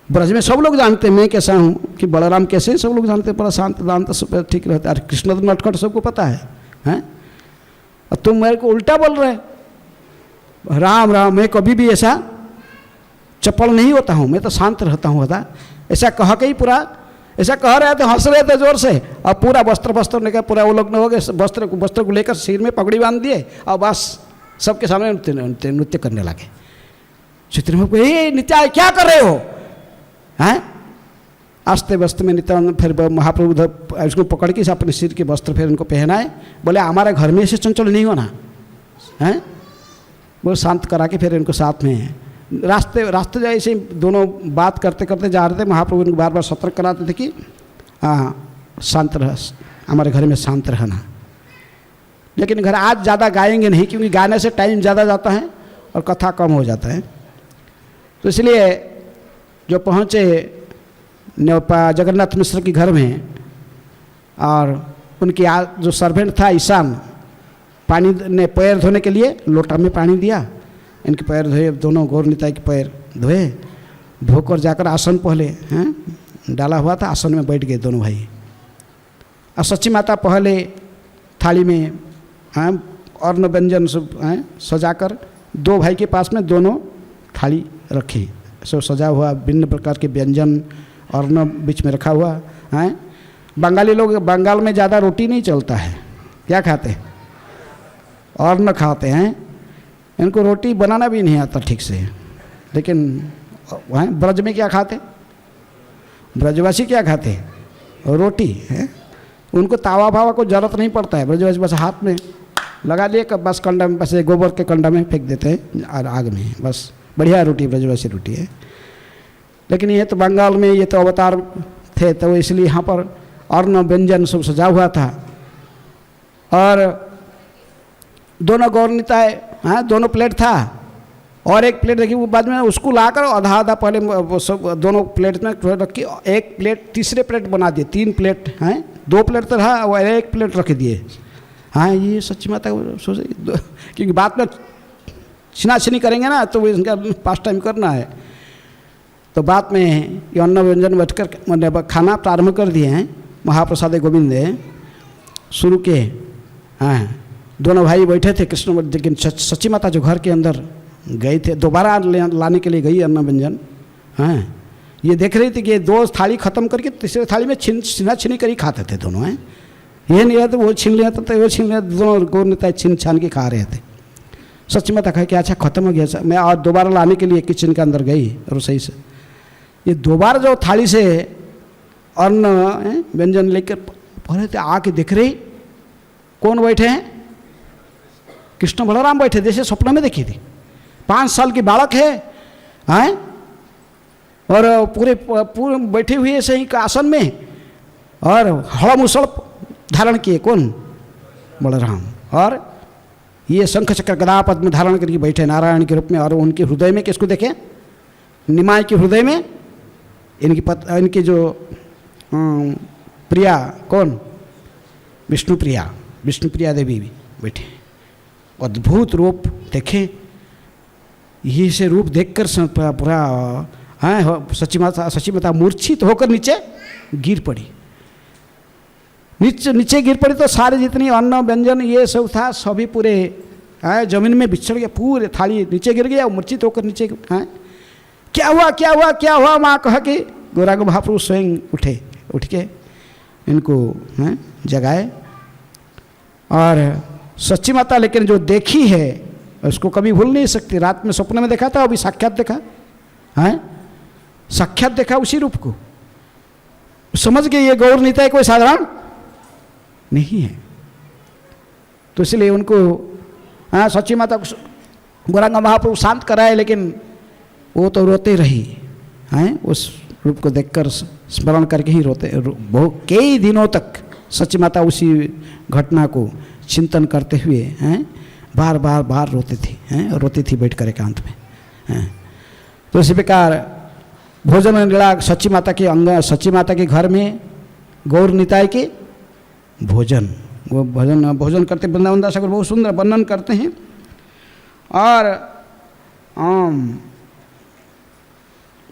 ब्रज में सब लोग जानते हैं मैं कैसा हूँ, कि बलराम कैसे हैं सब लोग जानते हैं, बड़ा शांत दांत सब ठीक रहता है। कृष्ण तो नटखट सबको पता है, हैं? और तुम मेरे को उल्टा बोल रहे, राम राम, मैं कभी भी ऐसा चपल नहीं होता हूँ, मैं तो शांत रहता हूँ होता। ऐसा कह के ही पूरा ऐसा कह रहे थे, हंस रहे थे जोर से, और पूरा वस्त्र लेकर पूरा वो लोग हो गए, वस्त्र को लेकर सिर में पगड़ी बांध दिए और बस सबके सामने नृत्य करने लगे। चित्रमुख को, ये नित्याय क्या कर रहे हो, हैं? आस्ते वस्त्र में नित्यानंद फिर महाप्रभु उसको पकड़ के अपने सिर के वस्त्र फिर उनको पहनाए, बोले हमारे घर में ऐसे चंचल नहीं होना, हैं? वो शांत करा के फिर इनको साथ में रास्ते ऐसे दोनों बात करते करते जा रहे थे। महाप्रभु इनको बार बार सतर्क कराते थे कि हाँ शांत रह, हमारे घर में शांत रहना। लेकिन घर आज ज़्यादा गाएंगे नहीं, क्योंकि गाने से टाइम ज़्यादा जाता है और कथा कम हो जाता है। तो इसलिए जो पहुँचे जगन्नाथ मिश्र के घर में, और उनकी जो सर्वेंट था ईशान, पानी ने पैर धोने के लिए लोटा में पानी दिया, इनके पैर धोए, दोनों गौर निताई के पैर धोए, धोकर जाकर आसन पहले, हैं, डाला हुआ था, आसन में बैठ गए दोनों भाई। और सच्ची माता पहले थाली में, हैं, अन्न व्यंजन सब, हैं, सजाकर दो भाई के पास में दोनों थाली रखी, सब सजा हुआ, भिन्न प्रकार के व्यंजन अन्न बीच में रखा हुआ, हैं। बंगाली लोग, बंगाल में ज़्यादा रोटी नहीं चलता है, क्या खाते हैं? अन्न खाते हैं। इनको रोटी बनाना भी नहीं आता ठीक से। लेकिन वहाँ ब्रज में क्या खाते, ब्रजवासी क्या खाते हैं? रोटी है। उनको तावा फावा को जरूरत नहीं पड़ता है, ब्रजवासी बस हाथ में लगा लिए, बस कंडा में, बस गोबर के कंडा में फेंक देते हैं और आग में, बस बढ़िया रोटी ब्रजवासी रोटी है। लेकिन ये तो बंगाल में, ये तो अवतार थे, तो इसलिए यहाँ पर अन्न व्यंजन सब सजा हुआ था। और दोनों गौर निताय, हाँ, दोनों प्लेट था, और एक प्लेट देखिए वो बाद में उसको लाकर आधा आधा पहले वो सब दोनों प्लेट में रखी, एक प्लेट तीसरे प्लेट बना दिए, 3 प्लेट हैं, 2 प्लेट तो रहा और 1 प्लेट रख दिए। हाँ, ये सच्ची माता सोचे, क्योंकि बाद में छिनाछिनी करेंगे ना, तो इनका पास टाइम करना है। तो बाद में ये अन्न व्यंजन बैठकर खाना प्रारंभ कर दिए हैं, महाप्रसाद गोविंद शुरू के। हाँ, दोनों भाई बैठे थे कृष्ण, लेकिन सच्ची माता जो घर के अंदर गए थे, दोबारा लाने के लिए गई अन्न व्यंजन। हाँ, ये देख रही थी कि 2 थाली खत्म करके तीसरे थाली में छिना कर ही खाते थे दोनों, हैं। ये नहीं है तो वो छीन लिया, तो वो छीन लिया, दोनों गौर नेता छीन छान के खा रहे थे। सच्ची माता कहा कि अच्छा खत्म हो गया, मैं और दोबारा लाने के लिए किचन के अंदर गई रसोई से। ये दोबारा जो थाली से अन्न व्यंजन लेकर पहले थे, आके देख रही कौन बैठे हैं? कृष्ण बलराम बैठे, जैसे सपने में देखी थी। 5 साल की बालक है, हैं, और पूरे बैठे हुए सही आसन में, और हड़मुसड़ धारण किए, कौन? बलराम। और ये शंख चक्र गदा पद्म धारण करके बैठे नारायण के रूप में। और उनके हृदय में किसको देखें? निमाय के हृदय में इनकी जो प्रिया, कौन? विष्णुप्रिया देवी भी बैठे। अद्भुत रूप देखे, ये से रूप देखकर पूरा, हाँ, सच्ची माता मूर्छित होकर नीचे गिर पड़ी। नीचे गिर पड़ी तो सारे जितनी अन्न व्यंजन ये सब था सभी पूरे, हाँ, जमीन में बिछड़ गया, पूरे थाली नीचे गिर गया, मूर्छित होकर नीचे, हाँ, क्या हुआ माँ कह के गौरांग महाप्रभु स्वयं उठ के इनको, हाँ, जगाए। और सच्ची माता लेकिन जो देखी है उसको कभी भूल नहीं सकती। रात में सपने में देखा था, अभी साक्षात देखा, हैं, साक्षात देखा उसी रूप को, समझ गए ये गौर निताय कोई साधारण नहीं है। तो इसलिए उनको, हाँ, सच्ची माता को गौरांग महाप्रभु शांत कराए, लेकिन वो तो रोते रही, हैं, उस रूप को देखकर स्मरण करके ही रोते, बहुत कई दिनों तक सच्ची माता उसी घटना को चिंतन करते हुए, हैं, बार रोती थी, हैं, रोती थी बैठ कर एकांत में, हैं। तो इसी प्रकार भोजन लीला सच्ची माता के अंग, सच्ची माता के घर में गौर निताय के भोजन, वो भोजन करते, वृंदावन दास बहुत सुंदर वर्णन करते हैं और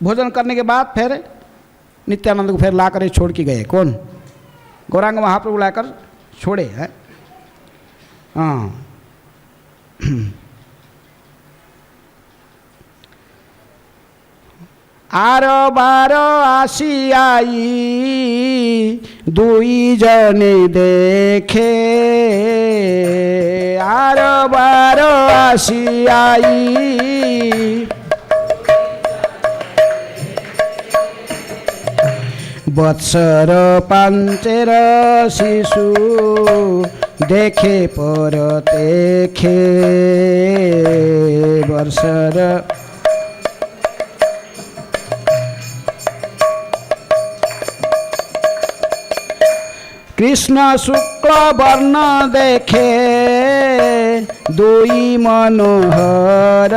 भोजन करने के बाद फिर नित्यानंद को फिर ला कर छोड़ के गए। कौन? गौरांग महाप्रभु लाकर छोड़े हैं। हाँ, आरो बारो आसी आई दुई जने देखे, आरो बारो आसी आई वत्सर पांचेर शिशु देखे पर देखे वर्षर कृष्ण शुक्ल वर्ण देखे दुई मनोहर,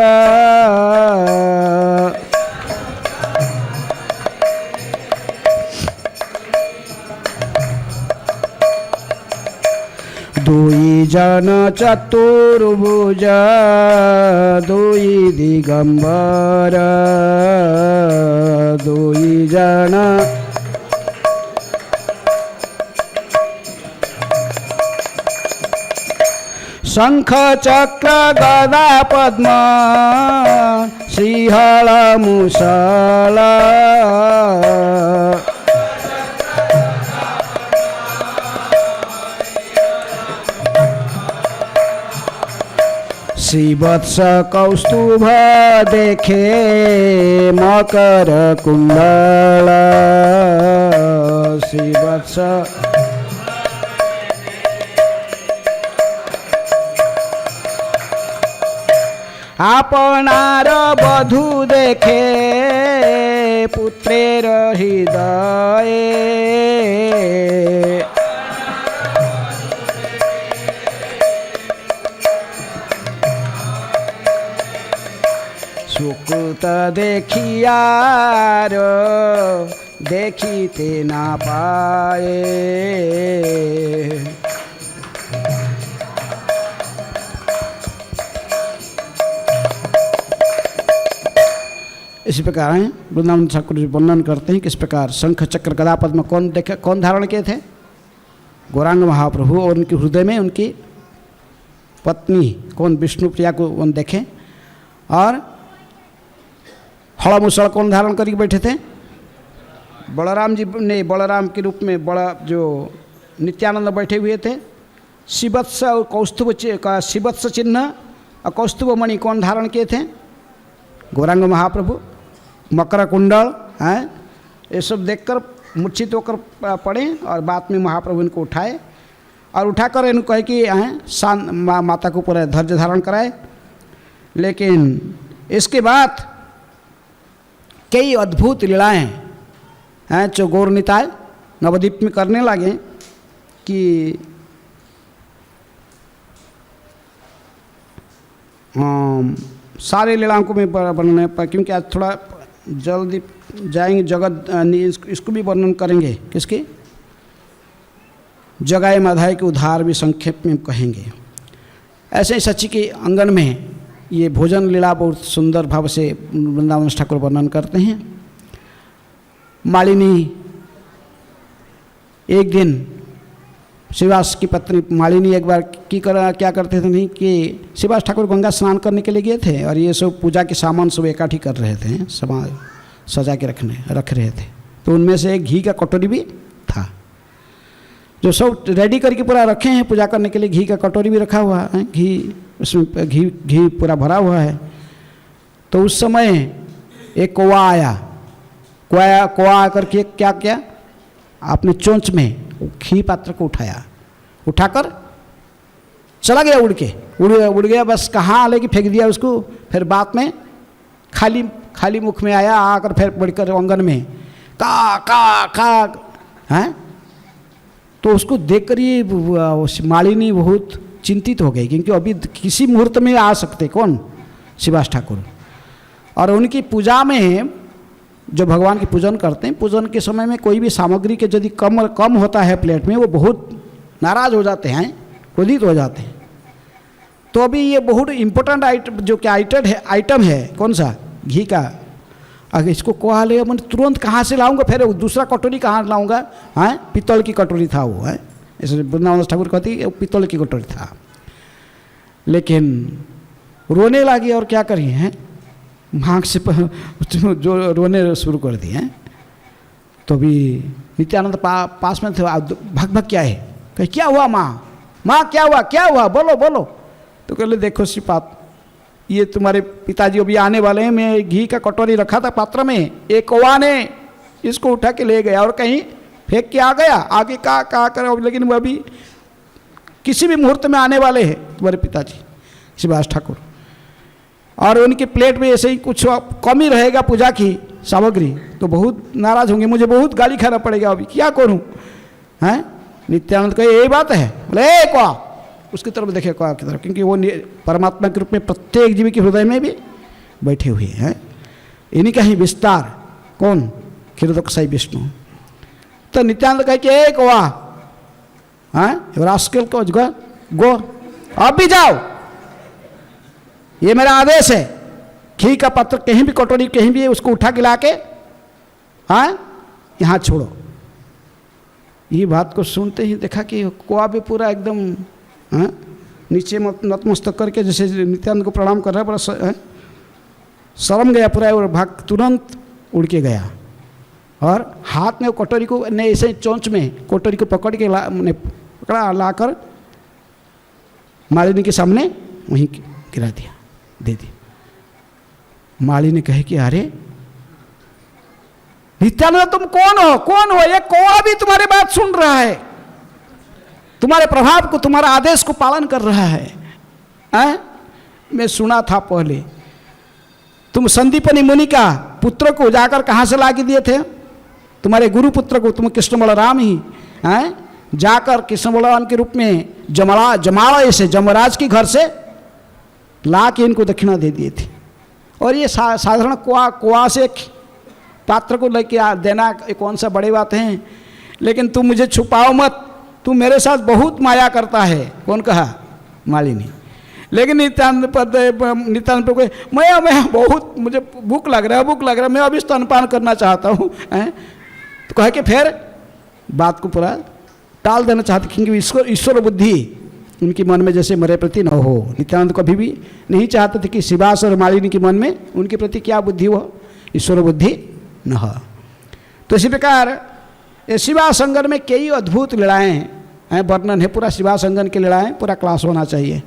दुई जन चतुर्भुज दुई दिगंबर, दुई जन शंख चक्र गदा पद्म श्रीहल मुसल, श्रीवत्स कौस्तुभ देखे मकर कुंडल, श्रीवत्स आपनार बधू देखे पुत्रेर हृदय, सुकृत देखियार देखिते ना पाए, इसी प्रकार हैं वृंदावन ठाकुर जी वर्णन करते हैं किस प्रकार शंख चक्र गदा पद्म कौन देखे, कौन धारण किए थे? गौरांग महाप्रभु, और उनके हृदय में उनकी पत्नी कौन? विष्णु प्रिया को उन देखे। और हड़ मुसड़ कौन धारण करके बैठे थे? बलराम जी ने, बलराम के रूप में बड़ा जो नित्यानंद बैठे हुए थे। शिवत्स और कौस्तुभ का शिवत्स चिन्ह और कौस्तुभ मणि कौन धारण किए थे? गौरांग महाप्रभु। मकर कुंडल हैं, ये सब देखकर मूर्छित होकर पड़े और बाद में महाप्रभु इनको उठाए और उठाकर इनको कहे कि शांत माता को पूरा धैर्य धारण कराए। लेकिन इसके बाद कई अद्भुत लीलाएँ हैं जो गौर निताय नवद्वीप में करने लगे कि सारे लीलाओं को मैं वर्णन पर, क्योंकि आज थोड़ा जल्दी जाएंगे जगत इसको भी वर्णन करेंगे। किसकी? जगाए माधाय के उद्धार भी संक्षेप में कहेंगे। ऐसे ही सच्ची के आंगन में ये भोजन लीला बहुत सुंदर भाव से वृंदावन ठाकुर वर्णन करते हैं। मालिनी एक दिन, शिवास की पत्नी मालिनी एक बार क्या करते थे नहीं कि शिवास ठाकुर गंगा स्नान करने के लिए गए थे और ये सब पूजा के सामान सब इकट्ठी कर रहे थे, सामान सजा के रख रहे थे। तो उनमें से एक घी का कटोरी भी था जो सब रेडी करके पूरा रखे हैं पूजा करने के लिए। घी का कटोरी भी रखा हुआ है, घी उसमें घी पूरा भरा हुआ है। तो उस समय एक कौवा आया, कौवा आकर के क्या किया, आपने चोंच में घी पात्र को उठाया, उठाकर चला गया उड़ गया बस कहाँ लेके फेंक दिया उसको। फिर बाद में खाली मुख में आया, आकर फिर बढ़कर आंगन में का हैं। तो उसको देखकर ये मालिनी बहुत चिंतित हो गई, क्योंकि अभी किसी मुहूर्त में आ सकते कौन? शिवास ठाकुर। और उनकी पूजा में जो भगवान की पूजन करते हैं, पूजन के समय में कोई भी सामग्री के यदि कम होता है प्लेट में, वो बहुत नाराज हो जाते हैं, क्रोधित हो जाते हैं। तो अभी ये बहुत इम्पोर्टेंट आइटम, जो कि आइटम है कौन सा, घी का, अगर इसको कोहा ले मैं तुरंत कहाँ से लाऊंगा, फिर दूसरा कटोरी कहाँ लाऊंगा, हाँ पीतल की कटोरी था वो, है ऐसे वृंदावन ठाकुर कहती पीतल की कटोरी था। लेकिन रोने लगी और क्या करी हैं, आँख से जो रोने शुरू कर दिए हैं। तो भी नित्यानंद पास में थे, भग भग क्या है, कहे क्या हुआ माँ, माँ क्या हुआ बोलो बोलो। तो कह ले देखो श्रीपाद, ये तुम्हारे पिताजी अभी आने वाले हैं, मैं घी का कटोरी रखा था पात्र में, एक कौवा ने इसको उठा के ले गया और कहीं फेंक के आ गया, आगे क्या करो, लेकिन वो अभी किसी भी मुहूर्त में आने वाले हैं तुम्हारे पिताजी शिवास ठाकुर, और उनके प्लेट में ऐसे ही कुछ कमी रहेगा पूजा की सामग्री, तो बहुत नाराज होंगे, मुझे बहुत गाली खाना पड़ेगा, अभी क्या करूं, हैं। नित्यानंद कहे यही बात है, बोले कौवा, उसकी तरफ देखे कौवा की तरफ, क्योंकि वो परमात्मा के रूप में प्रत्येक जीव के हृदय में भी बैठे हुए हैं। इन्हीं का ही विस्तार कौन, क्षीरोदकसाई विष्णु। तो नित्यानंद कहे कि ए कौवा, हाँ रास्केल को गो अब भी जाओ, ये मेरा आदेश है, घी का पात्र कहीं भी कटोरी कहीं भी उसको उठा के लाके हाँ यहाँ छोड़ो। ये बात को सुनते ही देखा कि कौवा भी पूरा एकदम हाँ नीचे नतमस्तक करके जैसे नित्यानंद को प्रणाम कर रहा है, बड़ा शर्म गया पूरा, और भाग तुरंत उड़ के गया और हाथ में वो कटोरी को ने ऐसे चोंच में कटोरी को पकड़ के पकड़ा लाकर मालिनी के सामने वहीं गिरा दिया, दे दी। मालिनी कहे कि अरे नित्यानंद तुम कौन हो, ये कौवा भी तुम्हारी बात सुन रहा है, तुम्हारे प्रभाव को, तुम्हारा आदेश को पालन कर रहा है। मैं सुना था पहले तुम संदीपनी मुनि का पुत्र को जाकर कहाँ से ला के दिए थे, तुम्हारे गुरु पुत्र को, तुम कृष्ण बलराम ही हैं, जाकर कृष्ण बलराम के रूप में जमालय से जमराज के घर से ला के इनको दक्षिणा दे दिए थे। और ये साधारण कुआ से पात्र को लेके देना कौन सा बड़ी बात है, लेकिन तुम मुझे छुपाओ मत, तू मेरे साथ बहुत माया करता है। कौन कहा, मालिनी। लेकिन नित्यानंद पर कोई मैं बहुत मुझे भूख लग रहा है, मैं अभी स्तनपान करना चाहता हूँ, तो कह के फिर बात को पूरा टाल देना चाहते, क्योंकि ईश्वर बुद्धि उनके मन में जैसे मेरे प्रति न हो। नित्यानंद कभी भी नहीं चाहते थे कि शिवास और मालिनी के मन में उनके प्रति क्या बुद्धि हो, ईश्वर बुद्धि न हो। तो इसी प्रकार शिवा संगन में कई अद्भुत लीलाएँ हैं, वर्णन है पूरा शिवा संगन की लीलाएँ, पूरा क्लास होना चाहिए।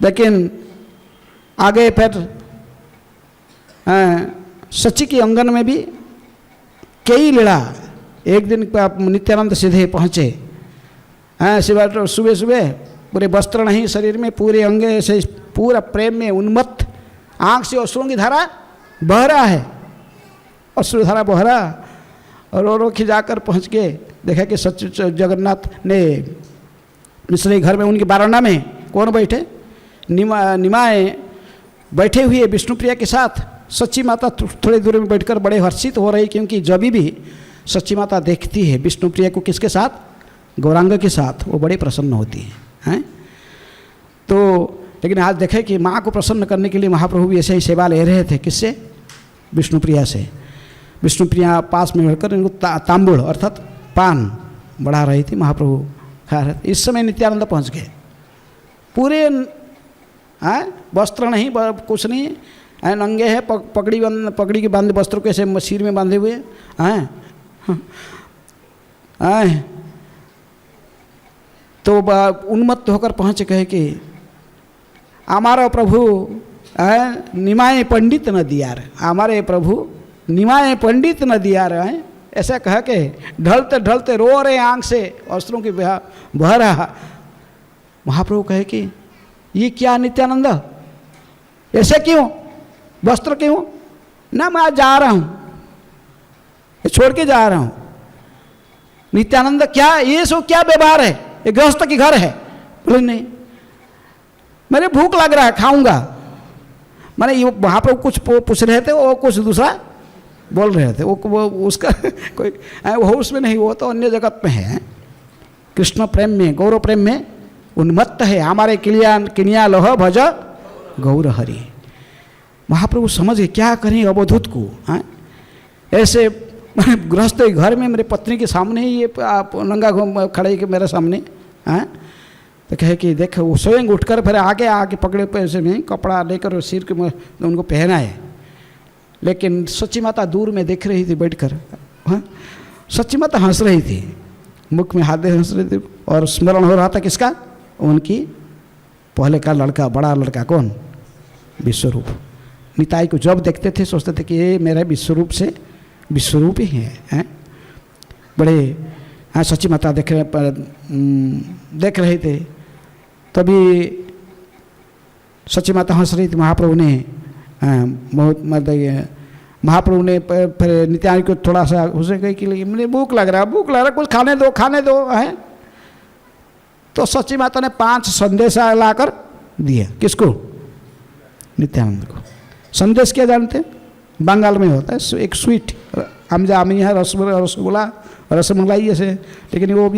लेकिन आगे फिर सची के अंगन में भी कई लीला। एक दिन नित्यानंद सीधे पहुँचे, शिवा तो सुबह सुबह पूरे वस्त्र नहीं शरीर में, पूरे अंग से पूरा प्रेम में उन्मत्त, आँख से अश्रुओं की धारा बह रहा है, अश्रु धारा बह रहा, और रो खिजाकर पहुँच के देखा कि सच जगन्नाथ ने मिश्री घर में उनके बारांडा में कौन बैठे, निमाए बैठे हुए विष्णुप्रिया के साथ। सच्ची माता थोड़ी दूर में बैठकर बड़े हर्षित हो रही, क्योंकि जब भी सच्ची माता देखती है विष्णुप्रिया को किसके साथ, गौरांग के साथ, वो बड़ी प्रसन्न होती हैं। तो लेकिन आज देखें कि माँ को प्रसन्न करने के लिए महाप्रभु भी ऐसे ही सेवा ले रहे थे, किससे, विष्णुप्रिया से। विष्णुप्रिया पास में बैठकर इनको तांबुल अर्थात पान बढ़ा रही थी, महाप्रभु खा रहे थे। इस समय नित्यानंद पहुँच गए, पूरे वस्त्र नहीं कुछ नहीं, नंगे हैं, पगड़ी के बांधे वस्त्र को ऐसे सिर में बांधे हुए हैं। तो उन्मत्त होकर पहुँचे, कहे कि हमारा प्रभु निमाए पंडित न दियार, हमारे प्रभु निमाए पंडित न दियार हैं, ऐसा कह के ढलते ढलते रो रहे आँख से अस्त्रों की बह रहा। महाप्रभु कहे कि ये क्या नित्यानंद, ऐसे क्यों, वस्त्र क्यों, ना मैं जा रहा हूँ, छोड़ के जा रहा हूँ। नित्यानंद क्या ये सो क्या व्यवहार है, ये गृहस्थ की घर है। बोले नहीं, मेरे भूख लग रहा है, खाऊंगा। मैंने ये वहाँ पर कुछ पूछ रहे थे, वो कुछ दूसरा बोल रहे थे, वो उसका कोई वो उसमें नहीं, वो तो अन्य जगत में है। कृष्ण प्रेम में, गौरव प्रेम में उन्मत्त है, हमारे किनिया लोह भज गौर हरि। महाप्रभु समझ गए क्या करें अवधूत को। हाँ, ऐसे गृहस्थ घर में मेरे पत्नी के सामने ही ये आप नंगा घूम खड़े के मेरे सामने। हाँ, तो कहे कि देख, वो स्वयं उठकर फिर आके पकड़े पैसे में कपड़ा लेकर सिर के उनको पहनाए। लेकिन सच्ची माता दूर में देख रही थी बैठकर। हाँ, सच्ची माता हंस रही थी, मुख में हाथ हंस रही थी, और स्मरण हो रहा था किसका? उनकी पहले का लड़का, बड़ा लड़का कौन? विश्वरूप। निताई को जब देखते थे सोचते थे कि ये मेरा विश्वरूप से विश्वरूप ही है। बड़े हाँ, सच्ची माता देख रहे थे। तभी सच्ची माता हंस रही थी। महाप्रभु ने महाप्रभु ने फिर नित्यानंद को थोड़ा सा उसे कही कि मुझे भूख लग रहा है, कुछ खाने दो है। तो सच्ची माता ने 5 संदेशा लाकर दिया। किसको? नित्यानंद को। संदेश क्या जानते? बंगाल में होता है एक स्वीट, आमी है, रसगुल्ला, रसमलाई ऐसे, लेकिन वो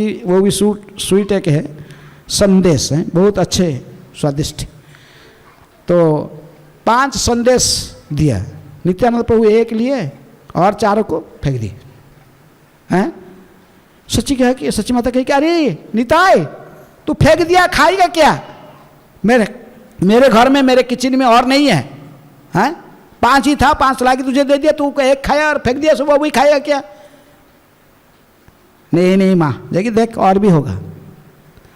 भी स्वीट एक है, संदेश है, बहुत अच्छे स्वादिष्ट। तो 5 संदेश दिया। नित्यानंद प्रभु एक लिए और 4 को फेंक दिए। हैं? सच्ची माता कही कि अरे निताई, तू फेंक दिया, खाएगा क्या? मेरे घर में, मेरे किचन में और नहीं है। हैं? 5 ही था, 5 लाके तुझे दे दिया, तू एक खाया और फेंक दिया, सुबह वही खाएगा क्या? नहीं माँ, जाके देख और भी होगा।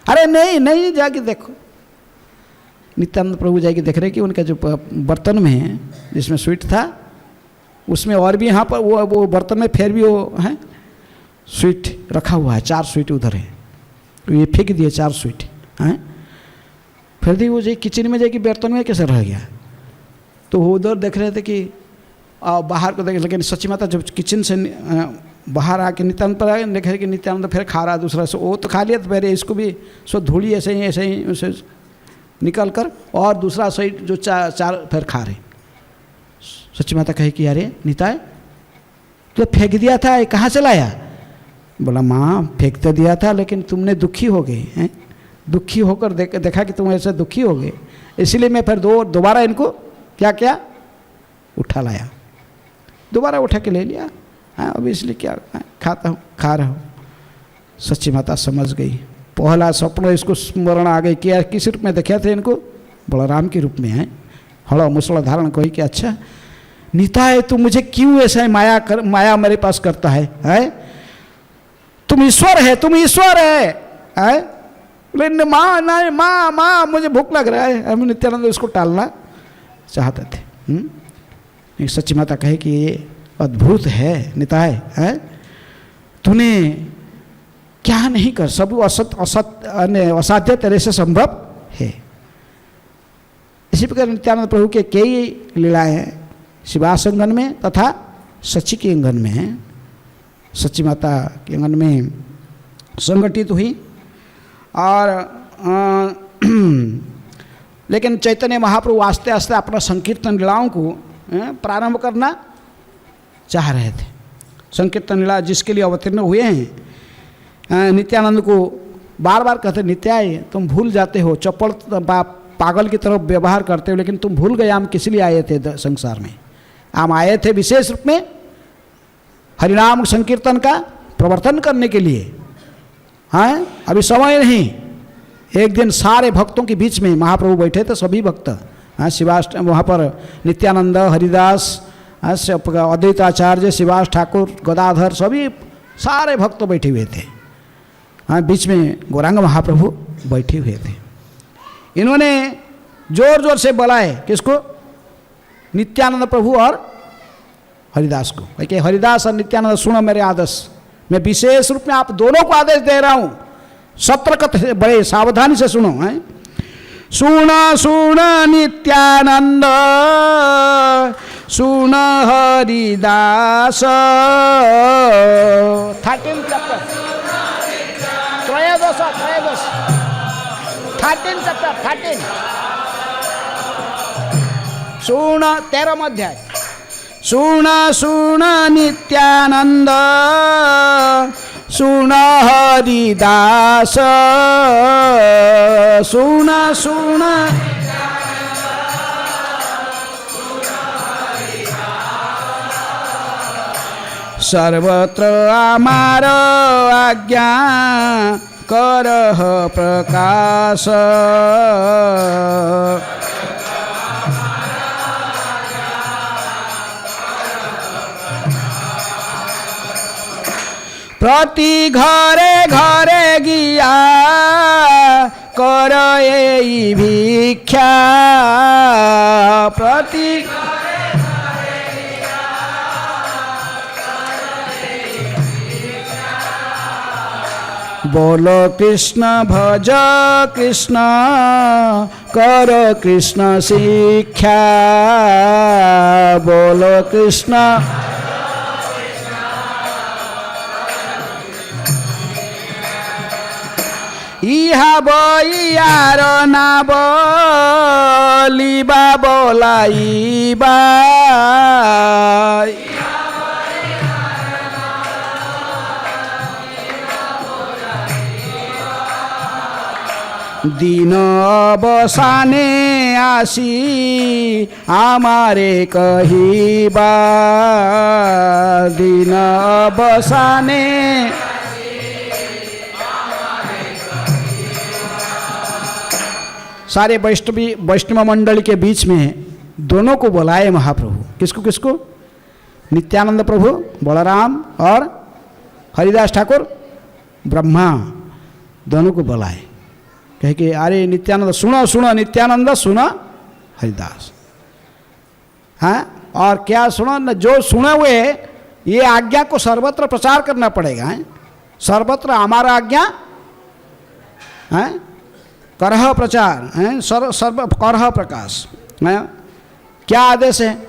अरे नहीं जाके देखो। नित्यानंद प्रभु जाके देख रहे कि उनका जो बर्तन में है जिसमें स्वीट था, उसमें और भी यहाँ पर वो बर्तन में फिर भी वो है स्वीट रखा हुआ है। 4 स्वीट उधर है, तो ये फेंक दिए 4 स्वीट। हैं? फिर भी वो जो किचन में जाके बर्तन में कैसे रह गया? तो वो उधर देख रहे थे कि बाहर को देख, लेकिन सच्ची माता जब किचन से बाहर आके नित्यानंद पर आए, देख रहे कि नित्यानंद फिर खा रहा दूसरा से। वो तो खा लिया, तो पहले इसको भी सो धूली ऐसे ही उसे निकल कर, और दूसरा सही जो 4 फिर खा रहे। सच्ची माता कहे कि अरे निताई, तो फेंक दिया था, ये कहाँ से लाया? बोला माँ, फेंक तो दिया था, लेकिन तुमने दुखी हो गए हैं। दुखी होकर देखा कि तुम ऐसे दुखी हो गए, इसलिए मैं फिर दोबारा इनको क्या उठा लाया, दोबारा उठा के ले लिया। हाँ, अब इसलिए क्या खा रहा हूँ। सच्ची माता समझ गई। पहला स्वप्न इसको स्मरण आ गई कि किस रूप में देखे थे इनको? बलराम के रूप में है। हड़ा मुसला धारण कही कि अच्छा निताई, तू मुझे क्यों ऐसा माया मेरे पास करता है? तुम ईश्वर है? लेकिन माँ मुझे भूख लग रहा है। हम नित्यानंद इसको टालना चाहते थे। सच्ची माता कहे कि ये अद्भुत है निताई, है? तूने क्या नहीं कर, सब असाध्य तेरे से संभव है। इसी प्रकार नित्यानंद प्रभु के कई लीलाएं हैं, शिवास अंगन में तथा सच्ची के अंगन में है। सच्ची माता के अंगन में संगठित हुई। और लेकिन चैतन्य महाप्रभु आस्ते आस्ते अपना संकीर्तन लीलाओं को प्रारंभ करना चाह रहे थे। संकीर्तन लीला जिसके लिए अवतीर्ण हुए हैं, नित्यानंद को बार बार कहते, नित्याय तुम भूल जाते हो, चप्पल पागल की तरफ व्यवहार करते हो, लेकिन तुम भूल गए हम किस लिए आए थे संसार में। हम आए थे विशेष रूप में हरिनाम संकीर्तन का प्रवर्तन करने के लिए। हाँ, अभी समय नहीं। एक दिन सारे भक्तों के बीच में महाप्रभु बैठे थे, सभी भक्त। हाँ, शिवास वहाँ पर नित्यानंद, हरिदास, अद्वैताचार्य, शिवास ठाकुर, गदाधर, सभी सारे भक्त बैठे हुए थे। हाँ, बीच में गौरांग महाप्रभु बैठे हुए थे। इन्होंने जोर जोर से बुलाए किसको? नित्यानंद प्रभु और हरिदास को। कि हरिदास और नित्यानंद सुनो मेरे आदेश, मैं विशेष रूप में आप दोनों को आदेश दे रहा हूँ, सतर्क बड़े सावधानी से सुनो। है सुन नित्यानंद, सुन हरिदास। 13 चैप्टर, 13 चैप्टर 13 सुन 13 अध्याय। सुन नित्यानंद, सुन हरिदास सुन सुन सर्वत्र आमार आज्ञा करह प्रकाश प्रति घरे घरे गिया कर एई भिक्षा प्रति बोलो कृष्ण भज कृष्ण कर कृष्ण शिक्षा बोलो कृष्ण इहा बइयार ना बोलिबा बोलाइबा दिन अवसाने आसी आमारे कहिबा दिन अवसाने सारे वैष्णव मंडल के बीच में दोनों को बुलाए महाप्रभु। किसको किसको? नित्यानंद प्रभु बलराम और हरिदास ठाकुर ब्रह्मा, दोनों को बुलाए। कहे कि अरे नित्यानंद सुनो सुनो, नित्यानंद सुनो हरिदास। हाँ, और क्या सुनो न, जो सुने हुए ये आज्ञा को सर्वत्र प्रचार करना पड़ेगा। सर्वत्र हमारा आज्ञा है, करह प्रचार है, सर्व करह प्रकाश है। क्या आदेश है?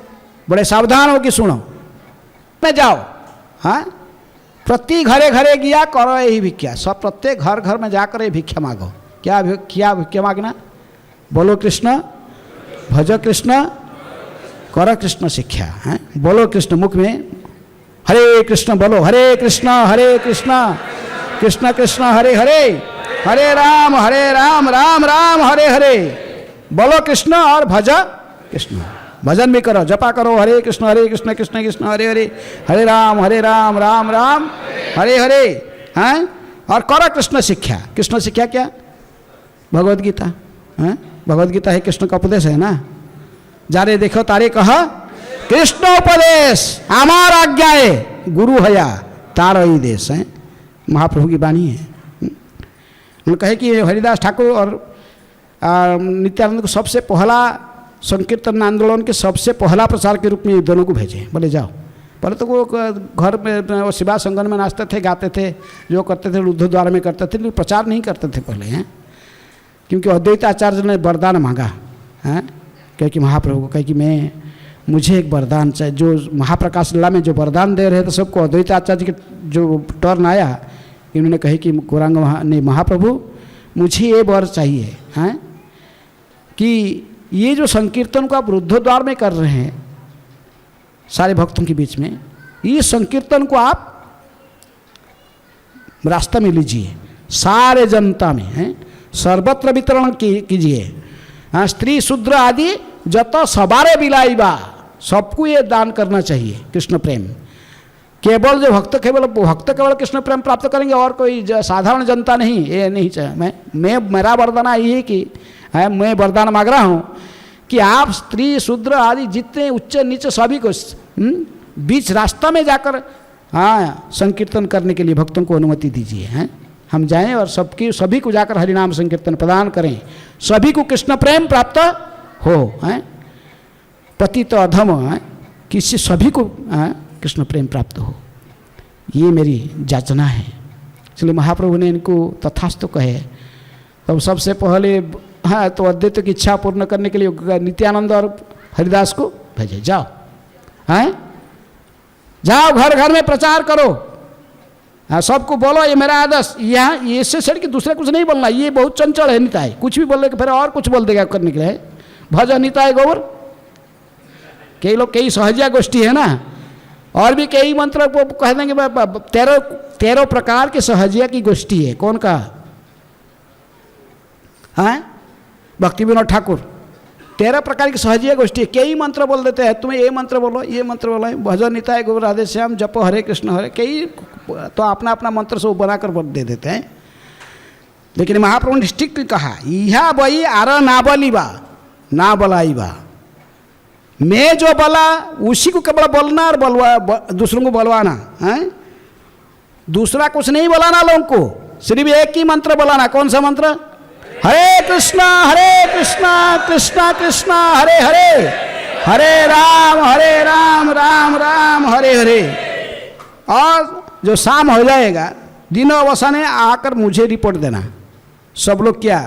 बड़े सावधान हो कि सुनो। में जाओ, हाँ, प्रति घरे घरे गया करो यही भिक्षा। सब प्रत्येक घर घर में जाकर ये भिक्षा मांगो। क्या भिक्षा मांगना? बोलो कृष्ण भज कृष्ण कर कृष्ण शिक्षा है। बोलो कृष्ण मुख में हरे कृष्ण बोलो, हरे कृष्ण कृष्ण कृष्ण हरे हरे, हरे राम राम राम हरे हरे। बोलो कृष्ण और भज कृष्ण, भजन भी करो, जपा करो, हरे कृष्ण कृष्ण कृष्ण हरे हरे, हरे राम राम राम हरे हरे हैं। और करो कृष्ण शिक्षा। कृष्ण शिक्षा क्या? भगवद गीता है। भगवद गीता है कृष्ण का उपदेश है ना। जारे देखो तारे कह कृष्ण उपदेश आमार आज्ञा है, गुरु हया तार ही देश है। महाप्रभु की वाणी है। उन्होंने कहे कि हरिदास ठाकुर और नित्यानंद को सबसे पहला संकीर्तन आंदोलन के सबसे पहला प्रचार के रूप में दोनों को भेजे। बोले जाओ। पहले तो वो घर में वो शिवा संगन में नाचते थे, गाते थे, जो करते थे रुद्ध द्वार में करते थे, लेकिन प्रचार नहीं करते थे पहले हैं। क्योंकि अद्वैत आचार्य ने वरदान मांगा है, क्योंकि महाप्रभु को कहे कि मुझे एक वरदान चाहिए। जो महाप्रकाश लीला में जो वरदान दे रहे थे सबको, अद्वैत आचार्य के जो टर्न आया, इन्होंने कहे कि गौरांग ने महाप्रभु मुझे ये वर चाहिए हैं कि ये जो संकीर्तन को आप रुद्ध द्वार में कर रहे हैं सारे भक्तों के बीच में, इस संकीर्तन को आप रास्ता में लीजिए, सारे जनता में हैं, सर्वत्र वितरण कीजिए। हाँ, स्त्री शूद्र आदि जत सबारे बिलाइबा, सबको ये दान करना चाहिए। कृष्ण प्रेम केवल जो भक्त केवल कृष्ण प्रेम प्राप्त करेंगे, और कोई साधारण जनता नहीं। ये नहीं चाहिए। मेरा वरदान यही कि मैं वरदान मांग रहा हूँ कि आप स्त्री शूद्र आदि जितने उच्च नीचे सभी को बीच रास्ता में जाकर संकीर्तन करने के लिए भक्तों को अनुमति दीजिए। हैं, हम जाएं और सभी को जाकर हरिनाम संकीर्तन प्रदान करें, सभी को कृष्ण प्रेम प्राप्त हो। हैं, पतित अधम किसी सभी को कृष्ण प्रेम प्राप्त हो, ये मेरी याचना है। इसलिए महाप्रभु ने इनको तथास्तु कहे। तब सबसे पहले तो अद्वैत की इच्छा पूर्ण करने के लिए नित्यानंद और हरिदास को भेजे। जाओ, जाओ घर घर में प्रचार करो, सबको बोलो ये मेरा आदर्श। यहाँ इससे सर कि दूसरा कुछ नहीं बोलना, ये बहुत चंचल है निताय, कुछ भी बोलने के फिर और कुछ बोल देगा करने के लिए। भज निताय गौर, कई लोग कई सहजिया गोष्ठी है ना, और भी कई मंत्र को कह देंगे 13 प्रकार के सहजिया की गोष्ठी है। कौन कहा? हाँ, भक्ति विनोद ठाकुर 13 प्रकार की सहजिया गोष्ठी है। कई मंत्र बोल देते हैं, तुम्हें ये मंत्र बोलो, ये मंत्र बोलो, भजन निताय गौर राधे श्याम, जपो हरे कृष्ण हरे, कई तो अपना अपना मंत्र सब बनाकर दे देते हैं। लेकिन महाप्रभु ने स्ट्रिक्टली कहा, यहा बई आर ना बलीबा ना बलाईबा, मैं जो बोला उसी को केवल बोलना और दूसरों को बोलवाना है। दूसरा कुछ नहीं बोलाना लोगों को, सिर्फ एक ही मंत्र बोलाना। कौन सा मंत्र? हरे कृष्णा कृष्णा कृष्णा हरे हरे, हरे राम राम राम हरे हरे। और जो शाम हो जाएगा दिनों अवसाने आकर मुझे रिपोर्ट देना। सब लोग क्या,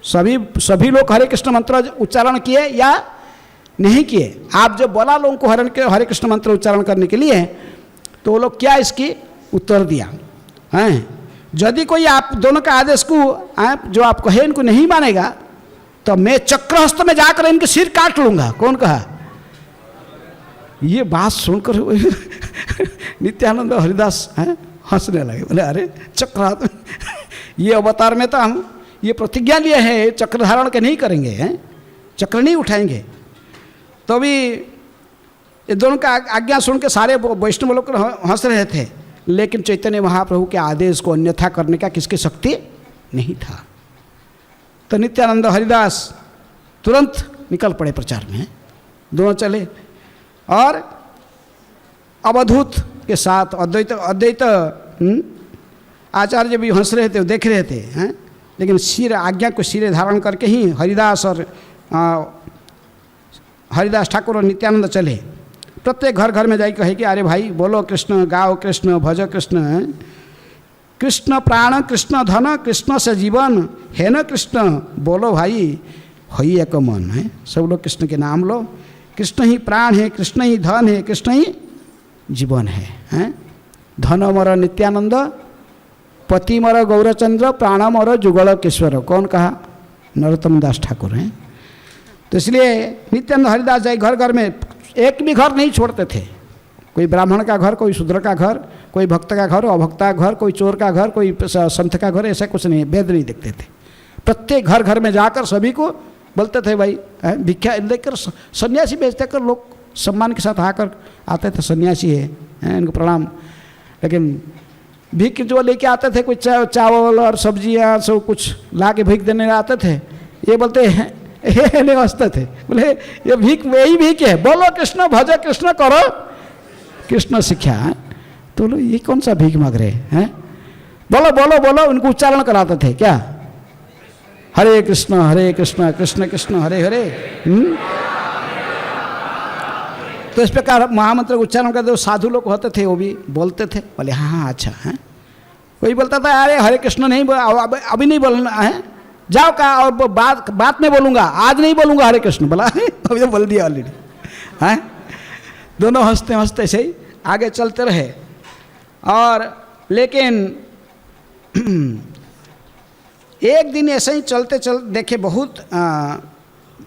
सभी लोग हरे कृष्ण मंत्र उच्चारण किए या नहीं किए? आप जब बोला लोगों को हरे कृष्ण मंत्र उच्चारण करने के लिए, तो वो लोग क्या इसकी उत्तर दिया हैं? यदि कोई आप दोनों का आदेश को जो आप कहे इनको नहीं मानेगा, तो मैं चक्रहस्त में जाकर इनके सिर काट लूंगा। कौन कहा? ये बात सुनकर नित्यानंद हरिदास हंसने लगे, बोले अरे चक्रहस्त ये अवतार में तो हम ये प्रतिज्ञा लिए हैं चक्र धारण के नहीं करेंगे, हैं चक्र नहीं उठाएंगे। तो अभी ये दोनों का आज्ञा सुन के सारे वैष्णव लोग हंस रहे थे, लेकिन चैतन्य महाप्रभु के आदेश को अन्यथा करने का किसकी शक्ति नहीं था। तो नित्यानंद हरिदास तुरंत निकल पड़े प्रचार में। दोनों चले और अवधूत के साथ अद्वैत आचार्य भी हंस रहे थे, देख रहे थे, हैं। लेकिन सिर आज्ञा को सिरे धारण करके ही हरिदास और हरिदास ठाकुर और नित्यानंद चले। प्रत्येक घर घर में जाकर कहे कि अरे भाई बोलो कृष्ण, गाओ कृष्ण, भज कृष्ण, कृष्ण प्राण कृष्ण धन कृष्ण से जीवन है न कृष्ण, बोलो भाई हई एक मन है। सब लोग कृष्ण के नाम लो, कृष्ण ही प्राण है, कृष्ण ही धन है, कृष्ण ही जीवन है, हैं। धन मर नित्यानंद, पति मर गौरचंद्र, प्राण मर जुगल केश्वर। कौन कहा? नरोत्तम दास ठाकुर हैं। तो इसलिए नित्यानंद हरिदास जाए घर घर में, एक भी घर नहीं छोड़ते थे। कोई ब्राह्मण का घर, कोई शूद्र का घर, कोई भक्त का घर, अभक्त का घर, कोई चोर का घर, कोई संत का घर, ऐसा कुछ नहीं, भेद नहीं देखते थे। प्रत्येक घर घर में जाकर सभी को बोलते थे भाई भिक्षा लेकर, सन्यासी बेचते कर लोग सम्मान के साथ आकर आते थे, सन्यासी है इनको प्रणाम। लेकिन भीख जो लेके आते थे, कोई चावल और सब्जियाँ सब कुछ ला के भीख देने आते थे, ये बोलते हैं नहीं हंसते थे, बोले ये भीख वही भीख है, बोलो कृष्ण भज कृष्ण करो कृष्ण शिक्षा। तो लो ये कौन सा भीख मांग रहे हैं? बोलो बोलो बोलो, उनको उच्चारण कराते थे क्या? हरे कृष्ण कृष्ण कृष्ण हरे हरे। तो इस प्रकार महामंत्र उच्चारण करते वो साधु लोग होते थे, वो भी बोलते थे। बोले हाँ हाँ अच्छा है। कोई बोलता था अरे हरे कृष्ण नहीं, अभी नहीं बोलना है, जाओ का और बात में बोलूँगा, आज नहीं बोलूँगा हरे कृष्ण। बोला अभी तो बोल दिया ऑलरेडी, हैं। दोनों हंसते हंसते से ही आगे चलते रहे। और लेकिन एक दिन ऐसे ही चलते देखे बहुत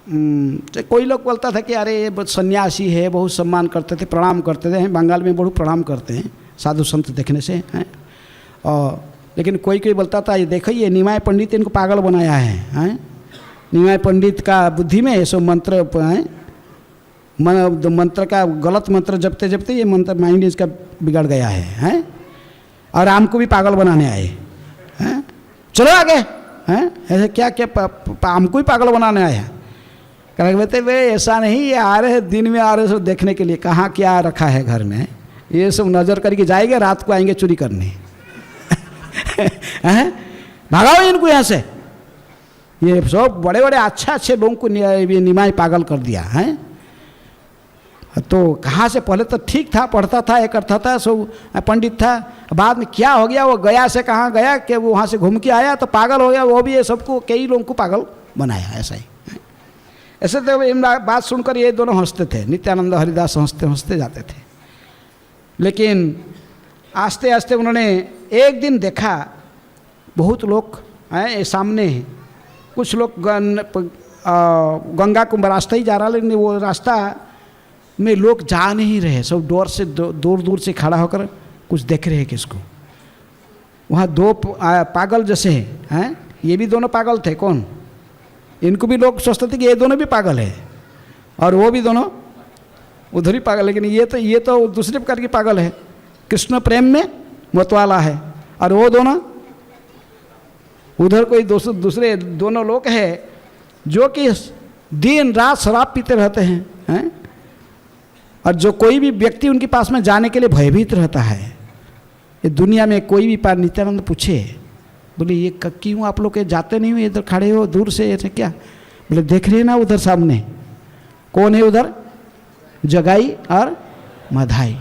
कोई लोग बोलता था कि अरे ये सन्यासी है, बहुत सम्मान करते थे, प्रणाम करते थे। बंगाल में बहुत प्रणाम करते हैं साधु संत देखने से, हैं। और लेकिन कोई कोई बोलता था ये देखो ये निमाय पंडित इनको पागल बनाया है, हैं। निमाय पंडित का बुद्धि में ऐसे मंत्र मंत्र का गलत मंत्र जपते जपते ये मंत्र माइंड इसका बिगड़ गया है, हैं। और हमको भी पागल बनाने आए, हैं। चलो आगे, हैं। ऐसे क्या क्या हमको भी पागल बनाने आया? कह कहते वे ऐसा नहीं, ये आ रहे दिन में आ रहे सब देखने के लिए, कहाँ क्या रखा है घर में, ये सब नज़र करके जाएंगे, रात को आएंगे चोरी करने। भगाओ इनको यहाँ से। ये सब बड़े बड़े अच्छे लोगों को निमाई पागल कर दिया है। तो कहाँ से, पहले तो ठीक था, पढ़ता था, ये करता था, सब पंडित था, बाद में क्या हो गया, वो गया से कहाँ गया कि वो वहाँ से घूम के आया तो पागल हो गया। वो भी ये सबको कई लोगों को पागल बनाया। ऐसा ही ऐसे तो इन बात सुनकर ये दोनों हंसते थे, नित्यानंद हरिदास हंसते हंसते जाते थे। लेकिन आस्ते आस्ते उन्होंने एक दिन देखा बहुत लोग हैं सामने, कुछ लोग गंगा को रास्ता ही जा रहा, लेकिन वो रास्ता में लोग जा नहीं रहे, सब डर से दूर दूर से खड़ा होकर कुछ देख रहे हैं किसको। वहाँ दो पागल जैसे हैं, ये भी दोनों पागल थे। कौन? इनको भी लोग सोचते थे कि ये दोनों भी पागल है, और वो भी दोनों उधर ही पागल। लेकिन ये तो दूसरे प्रकार की पागल है, कृष्ण प्रेम में मतवाला है। और वो दोनों उधर कोई दूसरे दोनों लोग हैं जो कि दिन रात शराब पीते रहते हैं, और जो कोई भी व्यक्ति उनके पास में जाने के लिए भयभीत रहता है। ये दुनिया में कोई भी पार नित्यानंद पूछे, बोले ये क्यों आप लोग जाते नहीं हो, इधर खड़े हो दूर से ऐसे क्या? बोले देख रहे ना उधर सामने कौन है, उधर जगाई और मधाई।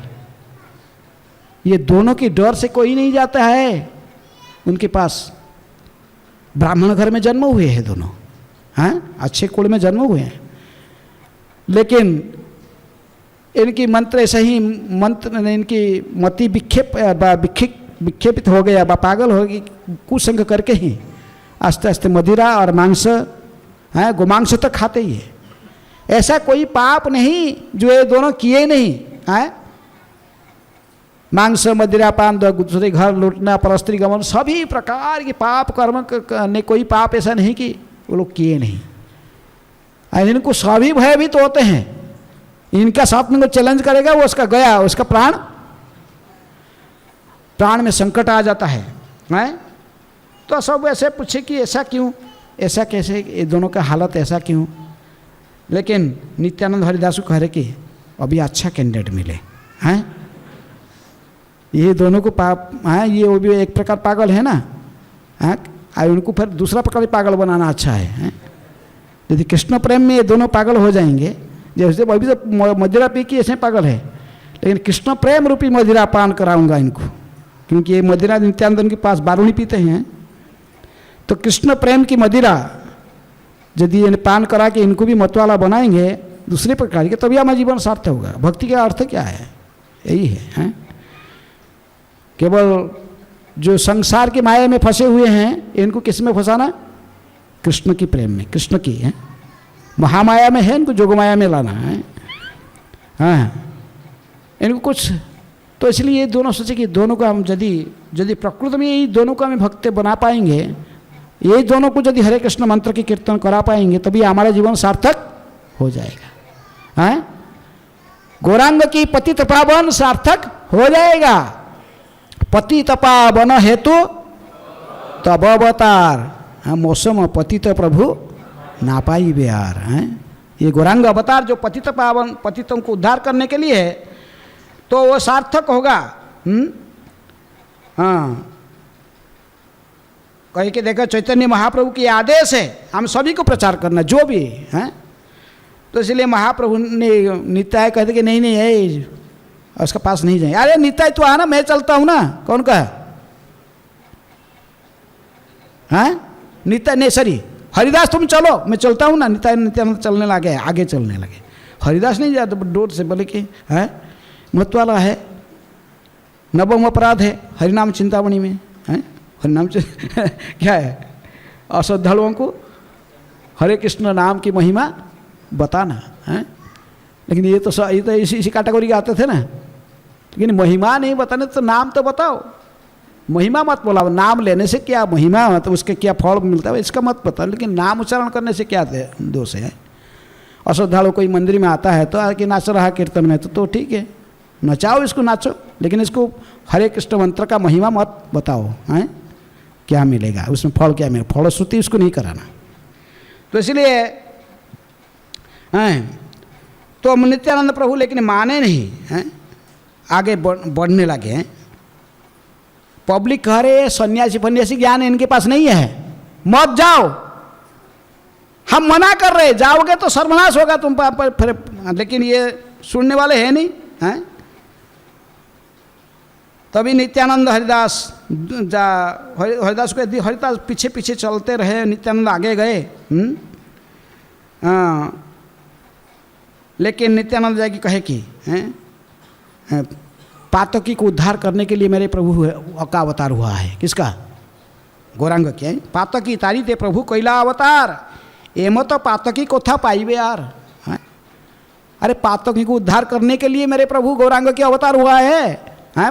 ये दोनों की डर से कोई नहीं जाता है उनके पास। ब्राह्मण घर में जन्म हुए हैं दोनों, हैं, अच्छे कुल में जन्म हुए हैं, लेकिन इनकी मंत्र ऐसा ही मंत्र इनकी मति विक्षेपित हो गया, पागल हो गई कुसंग करके ही आस्ते आस्ते मदिरा और मांस, हैं, गोमांस तक खाते ही है। ऐसा कोई पाप नहीं जो ये दोनों किए नहीं हैं। मांस, मदिरा पान, दूसरे घर लूटना, परस्त्री गमन, सभी प्रकार के पाप कर्म ने कोई पाप ऐसा नहीं कि वो लोग किए नहीं। और इनको सभी भयभीत होते हैं। इनका साथ में चैलेंज करेगा वो उसका गया, उसका प्राण में संकट आ जाता है। तो सब ऐसे पूछे कि ऐसा क्यों, ऐसा कैसे, ये दोनों का हालत ऐसा क्यों? लेकिन नित्यानंद हरिदास को कह रहे कि अभी अच्छा कैंडिडेट मिले हैं। ये दोनों को पाप हैं, ये वो भी एक प्रकार पागल है ना, हैं, और उनको फिर दूसरा प्रकार पागल बनाना अच्छा है। यदि कृष्ण प्रेम में ये दोनों पागल हो जाएंगे, जैसे अभी तो मदिरा पी के ऐसे पागल है, लेकिन कृष्ण प्रेम रूपी मदिरा पान कराऊंगा इनको, क्योंकि ये मदिरा नित्यानंद उनके पास बारूणी पीते हैं। तो कृष्ण प्रेम की मदिरा यदि ये पान करा के इनको भी मतवाला बनाएंगे दूसरे प्रकार के, तभी हमारा जीवन सार्थक होगा। भक्ति का अर्थ क्या है? यही है। केवल जो संसार की माया में फंसे हुए हैं, इनको किस में फंसाना? कृष्ण की प्रेम में, कृष्ण की है महामाया में है, इनको जोगमाया में लाना है। हाँ, इनको कुछ तो इसलिए ये दोनों सोचे कि दोनों को हम यदि प्रकृति में यही दोनों को हम भक्त बना पाएंगे, यही दोनों को यदि हरे कृष्ण मंत्र की कीर्तन करा पाएंगे, तभी हमारा जीवन सार्थक हो जाएगा। हाँ, गौरांग की पतित पावन सार्थक हो जाएगा। पतित पावन हेतु तब अवतार, हाँ, मौसम पतित प्रभु ना पाई बिहार। हैं, ये गौरांग अवतार जो पतित पावन पतितों को उद्धार करने के लिए है, तो वो सार्थक होगा। हाँ, कहीं के देखो चैतन्य महाप्रभु की आदेश है हम सभी को प्रचार करना, जो भी हैं। तो इसलिए महाप्रभु ने नित्याय कहते कि नहीं है उसके पास नहीं जाए। अरे नित्याय तू आना, मैं चलता हूँ ना। कौन का? हाँ, नित्याय नहीं, सॉरी हरिदास तुम चलो, मैं चलता हूँ ना। नित्यानंद चलने लगे, आगे चलने लगे। हरिदास नहीं जाते डोर से, बोले कि है मतवाला है, नवम अपराध है हरिनाम चिंतामणि में। है हरिनाम क्या है? अश्रद्धालुओं को हरे कृष्ण नाम की महिमा बताना है। लेकिन ये तो इसी कैटेगरी के आते थे ना। लेकिन महिमा नहीं बताने तो नाम तो बताओ, महिमा मत बोलाओ। नाम लेने से क्या महिमा, मतलब उसके क्या फल मिलता है इसका मत पता, लेकिन नाम उच्चारण करने से क्या दोष है? अश्रद्धालु कोई मंदिर में आता है तो आके नाच रहा कीर्तन में, तो ठीक है, नचाओ इसको, नाचो, लेकिन इसको हरे कृष्ण मंत्र का महिमा मत बताओ। हैं, क्या मिलेगा उसमें, फल क्या मिलेगा? फलश्रुति उसको नहीं कराना। तो इसलिए हैं, तो नित्यानंद प्रभु लेकिन माने नहीं हैं, आगे बढ़ने लगे हैं। पब्लिक कह रहे सन्यासी ज्ञान इनके पास नहीं है, मत जाओ, हम मना कर रहे, जाओगे तो सर्वनाश होगा तुम पर फिर। लेकिन ये सुनने वाले हैं नहीं हैं। तभी नित्यानंद हरिदास हरिदास को हरिदास पीछे पीछे चलते रहे, नित्यानंद आगे गए। लेकिन नित्यानंद जाके कहे कि हैं, पातकी को उद्धार करने के लिए मेरे प्रभु का अवतार हुआ है। किसका? गौरांग के। पातकी तारी ते प्रभु कैला अवतार, एम तो पातकी कोथा पाइबे यार। अरे पातकों को उद्धार करने के लिए मेरे प्रभु गौरांग के अवतार हुआ है,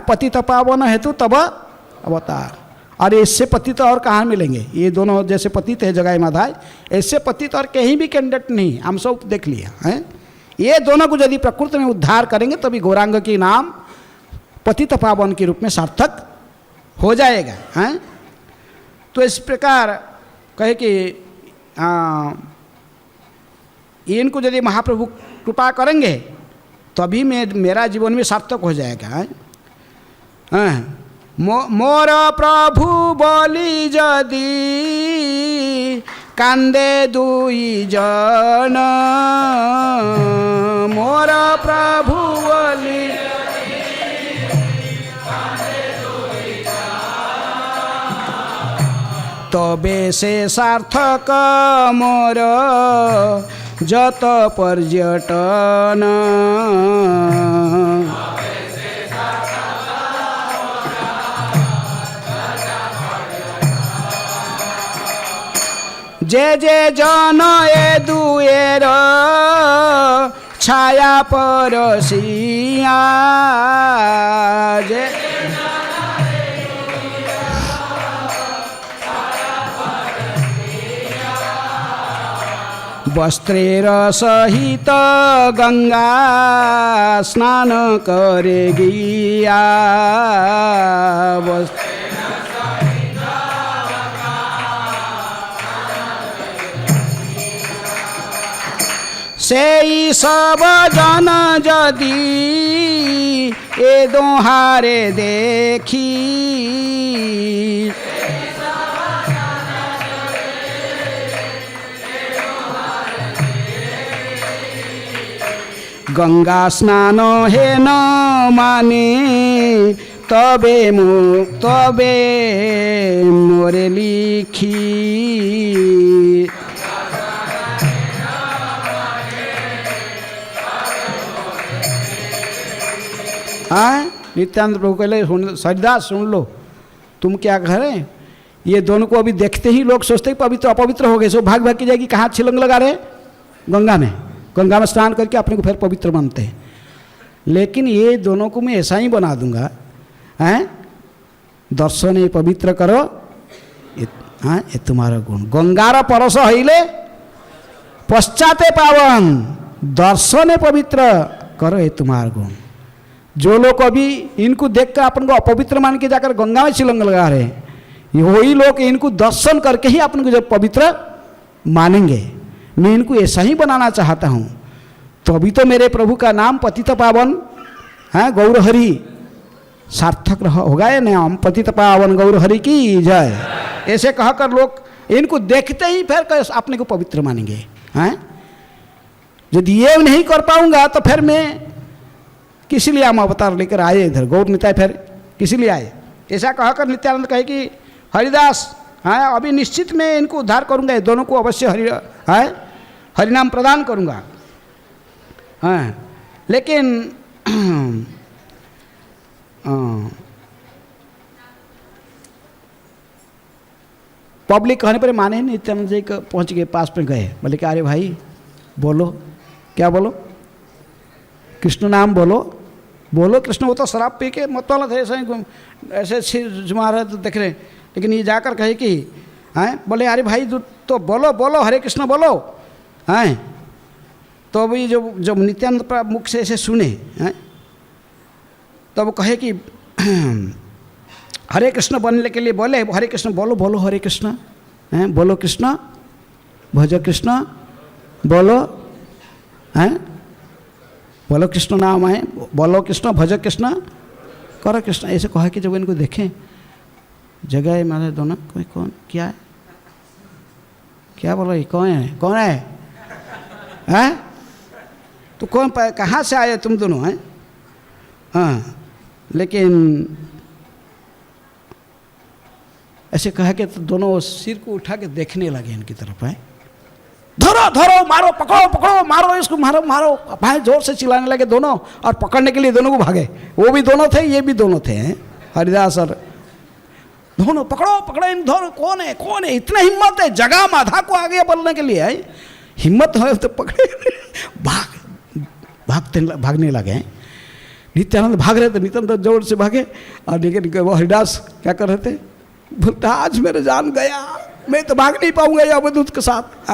पतित पावन हेतु तब अवतार। और इससे पतित और कहाँ मिलेंगे? ये दोनों जैसे पतित है जगाई माधाय, ऐसे पतित और कहीं भी कैंडिडेट नहीं, हम सब देख लिया है। ये दोनों को यदि प्रकृति में उद्धार करेंगे तभी गौरांग की नाम पतित पावन के रूप में सार्थक हो जाएगा है। तो इस प्रकार कहे कि इनको यदि महाप्रभु कृपा करेंगे तभी मेरा जीवन में सार्थक हो जाएगा है। मोर प्रभु बोली जदि कांदे दुई जन, मोर प्रभु बोली तबे से सार्थक मोर जत पर्यटन। जे जे जन ए दुएर छाया परसिया, जे वस्त्रेर सहित गंगा स्नान करेगिया, सेई सब जन जदि ए दोहारे देखी, गंगा स्नान हे न माने तबे मोरे लिखी। नित्यानंद प्रभु कहले सरिदास सुन लो, तुम क्या कह रहे? ये दोनों को अभी देखते ही लोग सोचते हैं पवित्र अपवित्र हो गए, सो भाग भाग की जाएगी। कहाँ छिलंग लगा रहे? गंगा में। गंगा में स्नान करके अपने को फिर पवित्र मानते हैं। लेकिन ये दोनों को मैं ऐसा ही बना दूंगा, हैं? दर्शन ये पवित्र करो, ये तुम्हारा गुण। गंगार परस हईले पश्चाते पावन, दर्शन पवित्र करो, ये तुम्हारा गुण। जो लोग अभी इनको देखकर अपन को अपवित्र मान के जाकर गंगा में छिलंग लगा रहे हैं, वही लोग इनको दर्शन करके ही अपन को जब पवित्र मानेंगे। मैं इनको ऐसा ही बनाना चाहता हूँ, तो अभी तो मेरे प्रभु का नाम पतित पावन है गौरहरि सार्थक होगा या नहीं? पतित पावन गौरहरि की जय। ऐसे कहकर लोग इनको देखते ही फिर अपने को पवित्र मानेंगे हैं। यदि ये नहीं कर पाऊंगा तो फिर मैं किस लिए हम अवतार लेकर आए इधर? गौर निताय फिर किस लिए आए? ऐसा कहकर नित्यानंद कहे कि हरिदास हाँ अभी निश्चित मैं इनको उद्धार करूंगा, ये दोनों को अवश्य हरिनाम प्रदान करूंगा। हाँ लेकिन पब्लिक कहने पर माने नहीं। नित्यानंद जी पहुँच गए, पास में गए, बोले कि अरे भाई बोलो, क्या बोलो? कृष्ण नाम बोलो, बोलो कृष्ण। वो तो शराब पी के मत वाला थे, ऐसे जुमा रहे तो देख रहे। लेकिन ये जाकर कहे कि हैं, बोले अरे भाई तो बोलो बोलो हरे कृष्ण बोलो हैं। तो अभी जब नित्यानंद मुख से ऐसे सुने हैं, तब कहे कि हरे कृष्ण बनने के लिए बोले हरे कृष्ण बोलो, बोलो हरे कृष्ण हैं, बोलो कृष्ण भज कृष्ण बोलो हैं, बोलो कृष्ण नाम है, बोलो कृष्ण भज कृष्ण करो कृष्ण। ऐसे कहा कि जब इनको देखें जगह मारे दोनों, कोई कौन क्या है, क्या बोल रही, कौन है, कौन है हैं? तो कौन कहाँ से आए तुम दोनों हैं? हाँ लेकिन ऐसे कहा कि तो दोनों सिर को उठा के देखने लगे इनकी तरफ है। धरो धरो मारो, पकड़ो पकड़ो, मारो इसको, मारो मारो, भाई जोर से चिल्लाने लगे दोनों। और पकड़ने के लिए दोनों को भागे, वो भी दोनों थे ये भी दोनों थे हैं, हरिदास और दोनों। पकड़ो पकड़ो इन दोनों, कौन है कौन है? इतना हिम्मत है जगह माधा को आगे बोलने के लिए है, हिम्मत हो तो पकड़े। भाग भागने लगे। नित्यानंद भाग रहे थे, नित्यानंद जोर से भागे और लेकिन वो हरिदास क्या कर रहे थे, बोलता आज मेरा जान गया, मैं तो भाग नहीं पाऊंगा ये अवधूत के साथ।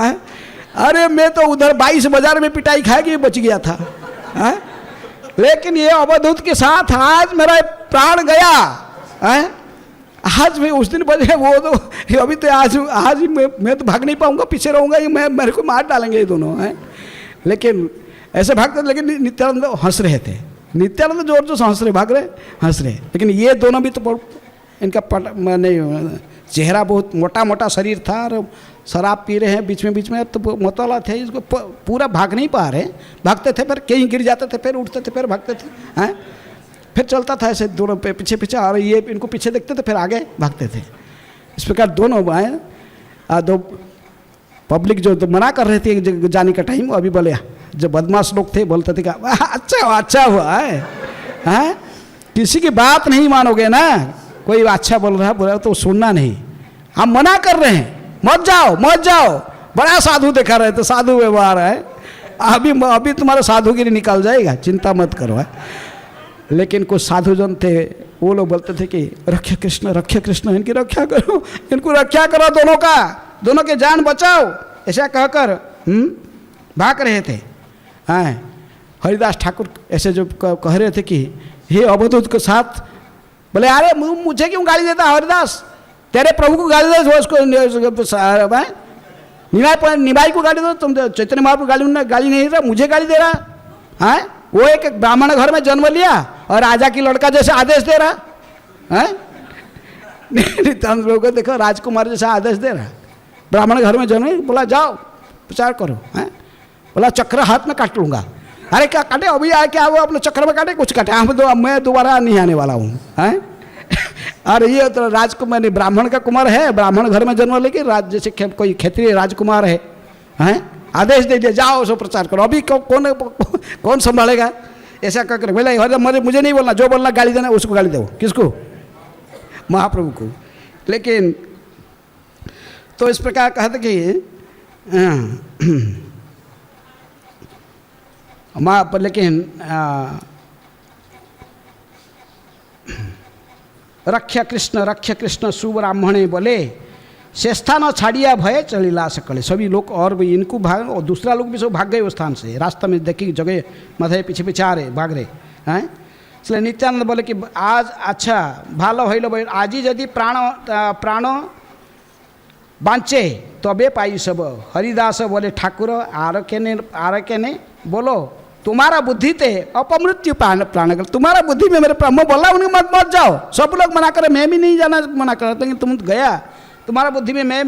अरे मैं तो उधर 22 बाजार में पिटाई खाएगी बच गया था, लेकिन ये अवधूत के साथ आज मेरा प्राण गया। आज मैं उस दिन बजे वो तो अभी तो आज मैं तो भाग नहीं पाऊंगा, पीछे रहूंगा, ये मैं मेरे को मार डालेंगे ये दोनों। लेकिन ऐसे भागते, लेकिन नित्यानंद हंस रहे थे, नित्यानंद जोर जोर से हंस रहे, लेकिन ये दोनों भी तो इनका नहीं, चेहरा बहुत मोटा मोटा शरीर था और शराब पी रहे हैं बीच में तो मतवाला थे, इसको पूरा भाग नहीं पा रहे, भागते थे फिर कहीं गिर जाते थे, फिर उठते थे, फिर भागते थे, फिर चलता था ऐसे दोनों पे पीछे और ये इनको पीछे देखते थे, फिर आगे भागते थे। इस प्रकार दोनों आए, दो पब्लिक जो तो मना कर रहे थे जाने का टाइम, अभी बोले जो बदमाश लोग थे बोलते थे क्या अच्छा हुआ है, किसी की बात नहीं मानोगे ना, कोई अच्छा बोल रहा तो सुनना नहीं, हम मना कर रहे हैं, मत जाओ। बड़ा साधु देखा रहे थे, साधु व्यवहार है, अभी तुम्हारा साधुगिरी निकल जाएगा, चिंता मत करो। लेकिन कुछ साधु जन थे, वो लोग बोलते थे कि रक्षा कृष्ण इनकी रक्षा करो, इनको रक्षा करो, दोनों के जान बचाओ, ऐसा कहकर भाग रहे थे। हरिदास ठाकुर ऐसे जो कह रहे थे कि हे अवधूत के साथ, बोले अरे मुझे क्यों गाली देता हरिदास, तेरे प्रभु को गाली दे, उसको निभाई को गाली दो, तुम चैतन्य महाप्रभु गाली नहीं दे रहा, मुझे गाली दे रहा है। वो एक ब्राह्मण घर में जन्म लिया और राजा की लड़का जैसे आदेश दे रहा है, नित्यानंद प्रभु को देखो राजकुमार जैसा आदेश दे रहा, ब्राह्मण घर में जन्म, बोला जाओ प्रचार करो, बोला चक्र हाथ में काट लूंगा। अरे क्या काटे, अभी आए क्या वो अपने चक्र में काटे, कुछ काटे, मैं दोबारा नहीं आने वाला हूँ। और ये तो राजकुमार ब्राह्मण का कुमार है, ब्राह्मण घर में जन्म लेके जैसे कोई क्षेत्रीय राजकुमार है, आदेश दे दिया जाओ सो प्रचार करो, अभी कौन संभालेगा, ऐसा कहकर बोले मुझे नहीं बोलना, जो बोलना गाली देना उसको गाली दो, किसको, महाप्रभु को। लेकिन तो इस प्रकार कहते कि लेकिन रक्षा कृष्ण सुब्राह्मणे बोले श्रेष्ठा न छाड़िया भय चलिला सकले। सभी लोग और भी इनको भाग, और दूसरा लोग भी सब भाग गए उस स्थान से, रास्ता में देखी जगह माथे पीछे आ रहे, भाग रहे हैं। इसलिए नित्यानंद बोले कि आज अच्छा भालो हईलो भाई, आज ही यदि प्राण बांचे तबे पाई सब। हरिदास बोले ठाकुर आरके ने बोलो तुम्हारा बुद्धि थे अपमृत्यु प्राण कर, तुम्हारा बुद्धि में मेरे मैं बोला उन्हें मत जाओ, सब लोग मना करे, मैं भी नहीं जाना मना कर, लेकिन तुम गया, तुम्हारा बुद्धि में मैं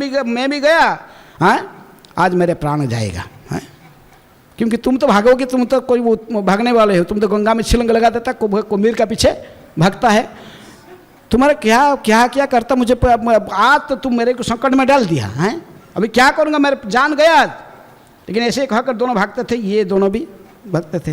भी गया, आज मेरे प्राण जाएगा, क्योंकि तुम तो भागोगे, तुम तो कोई भागने वाले हो, तुम तो गंगा में छिलंग लगा देता, कुम्भीर का पीछे भागता है, तुम्हारा क्या करता मुझे, आज तो तुम मेरे को संकट में डाल दिया है, अभी क्या करूँगा, मेरे जान गया। लेकिन ऐसे कहकर दोनों भागते थे, ये दोनों भी भागते थे।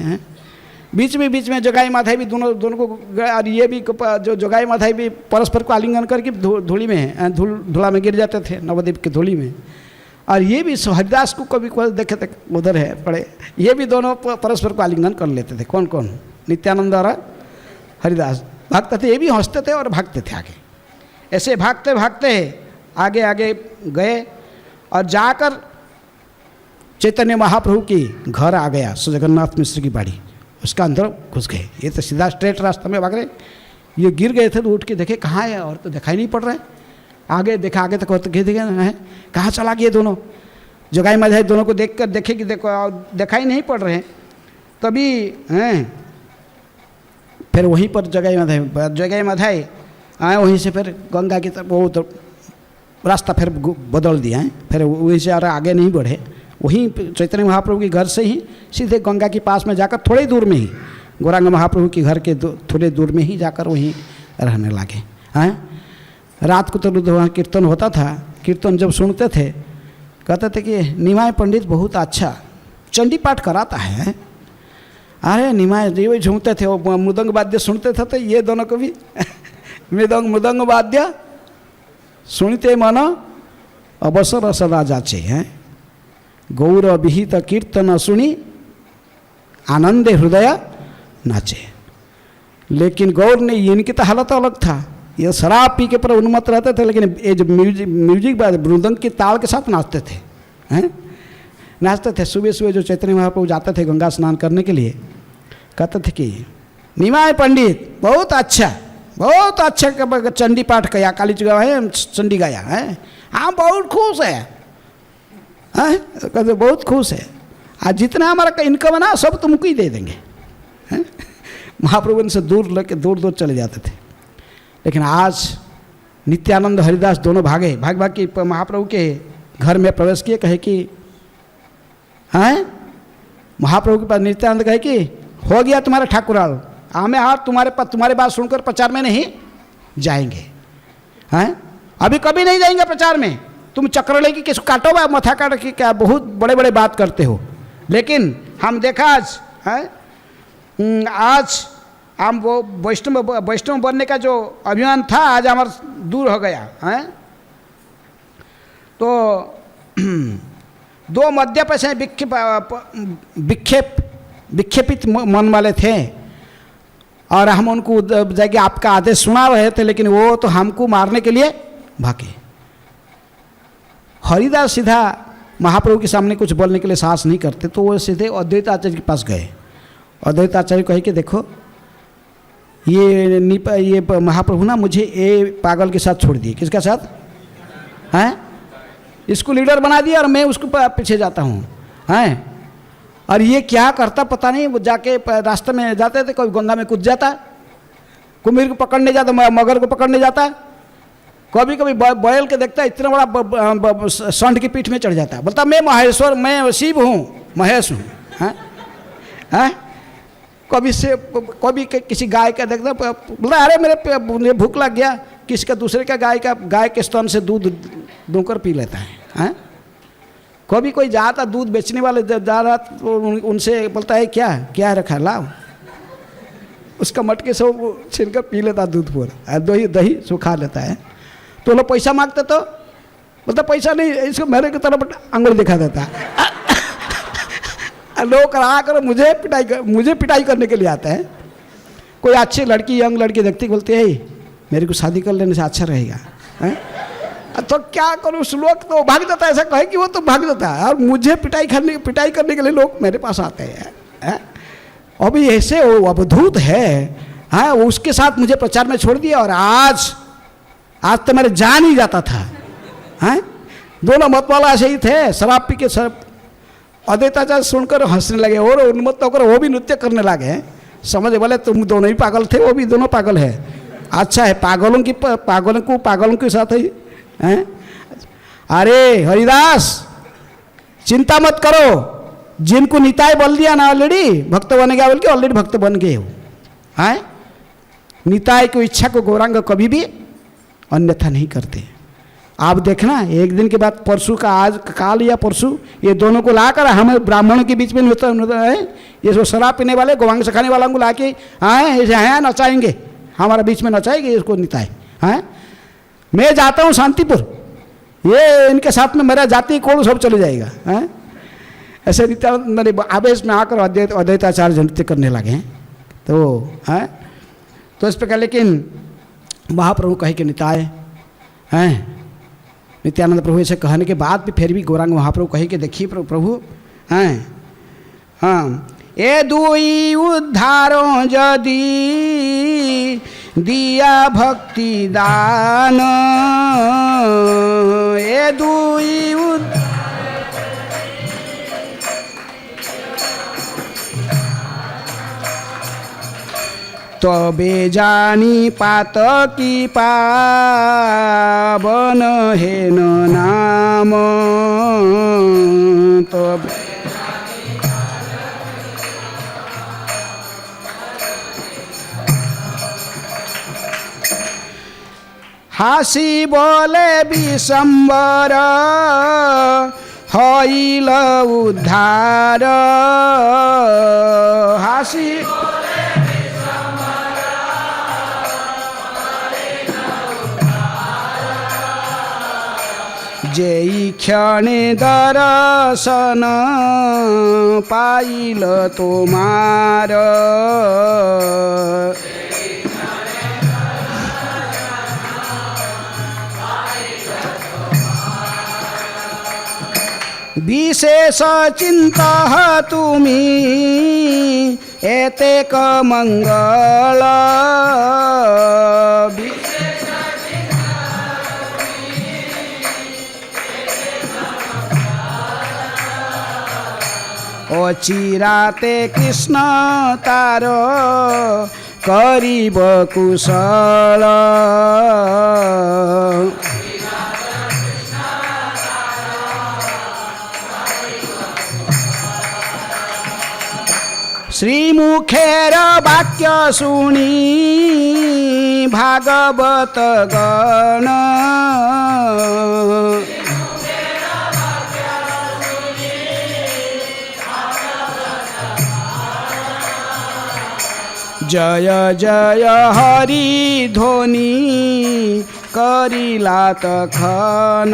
बीच में जोगाई माधाई भी दोनों को, और ये भी जो जोगाई माधाई भी परस्पर को आलिंगन करके धूली में धूला में गिर जाते थे, नवद्वीप की धूली में। और ये भी हरिदास को कभी देखे थे, उधर है पड़े, ये भी दोनों परस्पर को आलिंगन कर लेते थे। कौन नित्यानंद और हरिदास भागते थे, ये भी हंसते थे और भागते थे आगे। ऐसे भागते भागते आगे गए और जाकर चैतन्य महाप्रभु की घर आ गया, जगन्नाथ मिश्र की बाड़ी, उसका अंदर घुस गए। ये तो सीधा स्ट्रेट रास्ता में भाग रहे, ये गिर गए थे तो उठ के देखे कहाँ है, और तो दिखाई नहीं पड़ रहे। आगे देखा, आगे तक दिखे है, कहाँ चला गए दोनों। जोगाई माधाई दोनों को देख कर देखे कि देखो दिखाई नहीं पड़ रहे। तभी फिर वहीं पर जोगाई माधाई आए, वहीं से फिर गंगा की तरफ वो तो रास्ता फिर बदल दिया है, फिर वहीं से और आगे नहीं बढ़े, वहीं चैतन्य महाप्रभु के घर से ही सीधे गंगा के पास में जाकर थोड़े दूर में ही, गौरांग महाप्रभु के घर के थोड़े दूर में ही जाकर वहीं रहने लगे। रात को तो वहाँ कीर्तन होता था, कीर्तन जब सुनते थे कहते थे कि निमाय पंडित बहुत अच्छा चंडी पाठ कराता है। अरे निमाय ये झूमते थे, वो मृदंग वाद्य सुनते थे, तो ये दोनों को भी मृदंग वाद्य सुनते मन अवसर सदा जाचे हैं। गौर विहित कीर्तन सुनी आनंदे हृदय नाचे। लेकिन गौर ने, इनकी तो हालत अलग था, ये शराब पी के पर उन्मत्त रहते थे, लेकिन ये जो म्यूजिक मृदंग की ताल के साथ नाचते थे, हैं नाचते थे। सुबह सुबह जो चैतन्य महाप्रभु जाते थे गंगा स्नान करने के लिए, कहते थे कि निमाय पंडित बहुत अच्छा चंडी पाठ किया, काली जी है चंडी गाया है, हाँ बहुत खुश है, कहते बहुत खुश है, आज जितना हमारा इनकम है ना सब तुमको ही दे देंगे। महाप्रभु इनसे दूर लेके दूर चले जाते थे। लेकिन आज नित्यानंद हरिदास दोनों भाग के महाप्रभु के घर में प्रवेश किए, कहे कि हैं महाप्रभु के पास नित्यानंद कहे कि हो गया तुम्हारा ठाकुराल, हमें हाथ तुम्हारे बात सुनकर प्रचार में नहीं जाएंगे, हैं अभी कभी नहीं जाएंगे प्रचार में, तुम चक्र लेके किसको काटो बा मथा काट के, क्या बहुत बड़े बड़े बात करते हो। लेकिन हम देखा आज हैं आज हम वो वैष्णव बनने का जो अभियान था आज हमारा दूर हो गया हैं। तो दो मध्य से विक्षेपित मन वाले थे और हम उनको जाके आपका आदेश सुना रहे थे, लेकिन वो तो हमको मारने के लिए भागे। हरिदास सीधा महाप्रभु के सामने कुछ बोलने के लिए साहस नहीं करते, तो वो सीधे अद्वैत आचार्य के पास गए। अद्वैत आचार्य कहे कि देखो ये महाप्रभु ना मुझे ये पागल के साथ छोड़ दिए। किसके साथ हैं? इसको लीडर बना दिया और मैं उसको पीछे जाता हूँ हैं। और ये क्या करता पता नहीं, वो जाके रास्ते में जाते थे, कोई गंगा में कूद जाता, कुम्भीर को पकड़ने जाता, मगर को पकड़ने जाता, कभी कभी बैल के देखता इतना बड़ा सांड की पीठ में चढ़ जाता है, बोलता मैं महेश्वर, मैं शिव हूँ, महेश हूँ हैं। कभी किसी गाय का देखता, बोलता अरे मुझे भूख लग गया, किसी का दूसरे का गाय के स्तन से दूध दूकर पी लेता है। कभी कोई जाता दूध बेचने वाले जा रहा तो उनसे बोलता है क्या रखा लाओ, उसका मटके से वो छीनकर पी लेता दूध पूरा, दही सुखा लेता है। तो लोग पैसा मांगते तो बोलता पैसा नहीं, इसको मेरे की तरफ अंगुल दिखा देता है। लोग आकर मुझे पिटाई करने के लिए आता है। कोई अच्छी लड़की, यंग लड़की देखती बोलती है मेरे को शादी कर लेने से अच्छा रहेगा है? तो क्या करूँ, उस लोग तो भाग देता है, ऐसा कहे कि वो तो भाग देता है, और मुझे पिटाई करने के लिए लोग मेरे पास आते हैं। अभी ऐसे वो अवधूत है, हाँ उसके साथ मुझे प्रचार में छोड़ दिया, और आज तो मेरे जान ही जाता था। हैं दोनों मत वाला ऐसे ही थे, शराब पी के सब अद्वैताचार्य सुनकर हंसने लगे और उन्मत्त होकर वो भी नृत्य करने लगे। समझ बोले तुम दोनों ही पागल थे, वो भी दोनों पागल है। अच्छा है पागलों के साथ ही हैं। अरे हरिदास चिंता मत करो, जिनको निताय बोल दिया ना ऑलरेडी भक्त बन गया, बोल के ऑलरेडी भक्त बन गए हो। हैं निताय की इच्छा को गौरांग कभी भी अन्यथा नहीं करते। आप देखना एक दिन के बाद परसों का, आज काल या परसों, ये दोनों को लाकर हमें ब्राह्मणों के बीच में है, ये जो शराब पीने वाले गौवांग से खाने वालों को ला के आए ऐसे हैं नचाएंगे, हमारे बीच में नचाएंगे इसको निताय। हैं मैं जाता हूँ शांतिपुर, ये इनके साथ में मेरा जाति कोड़ सब चले जाएगा। हैं ऐसे नित्यानंद आवेश में आकर अद्वैताचार्य नृत्य करने लगे। तो हैं तो इस प्रकार, लेकिन महाप्रभु कहे कि निताय हैं। नित्यानंद प्रभु ऐसे कहने के बाद भी फिर भी गौरांग महाप्रभु कहे कि देखिए प्रभु हैं, हाँ ए दुई उद्धारो यदि दिया भक्ति दान, ए दुई तबे जानी पातकी पावन हेन नाम, तबे हासी बोले विशंबर हईल उद्धार, हासी जेई क्षणे दर्शन पाइल तोमार विशेष चिंता तुमी एतेक मंगल चिराते कृष्ण तार करीब कुशल श्रीमुखेर वाक्य सुनी भागवत गण जय जय हरि ध्वनि करिला तखन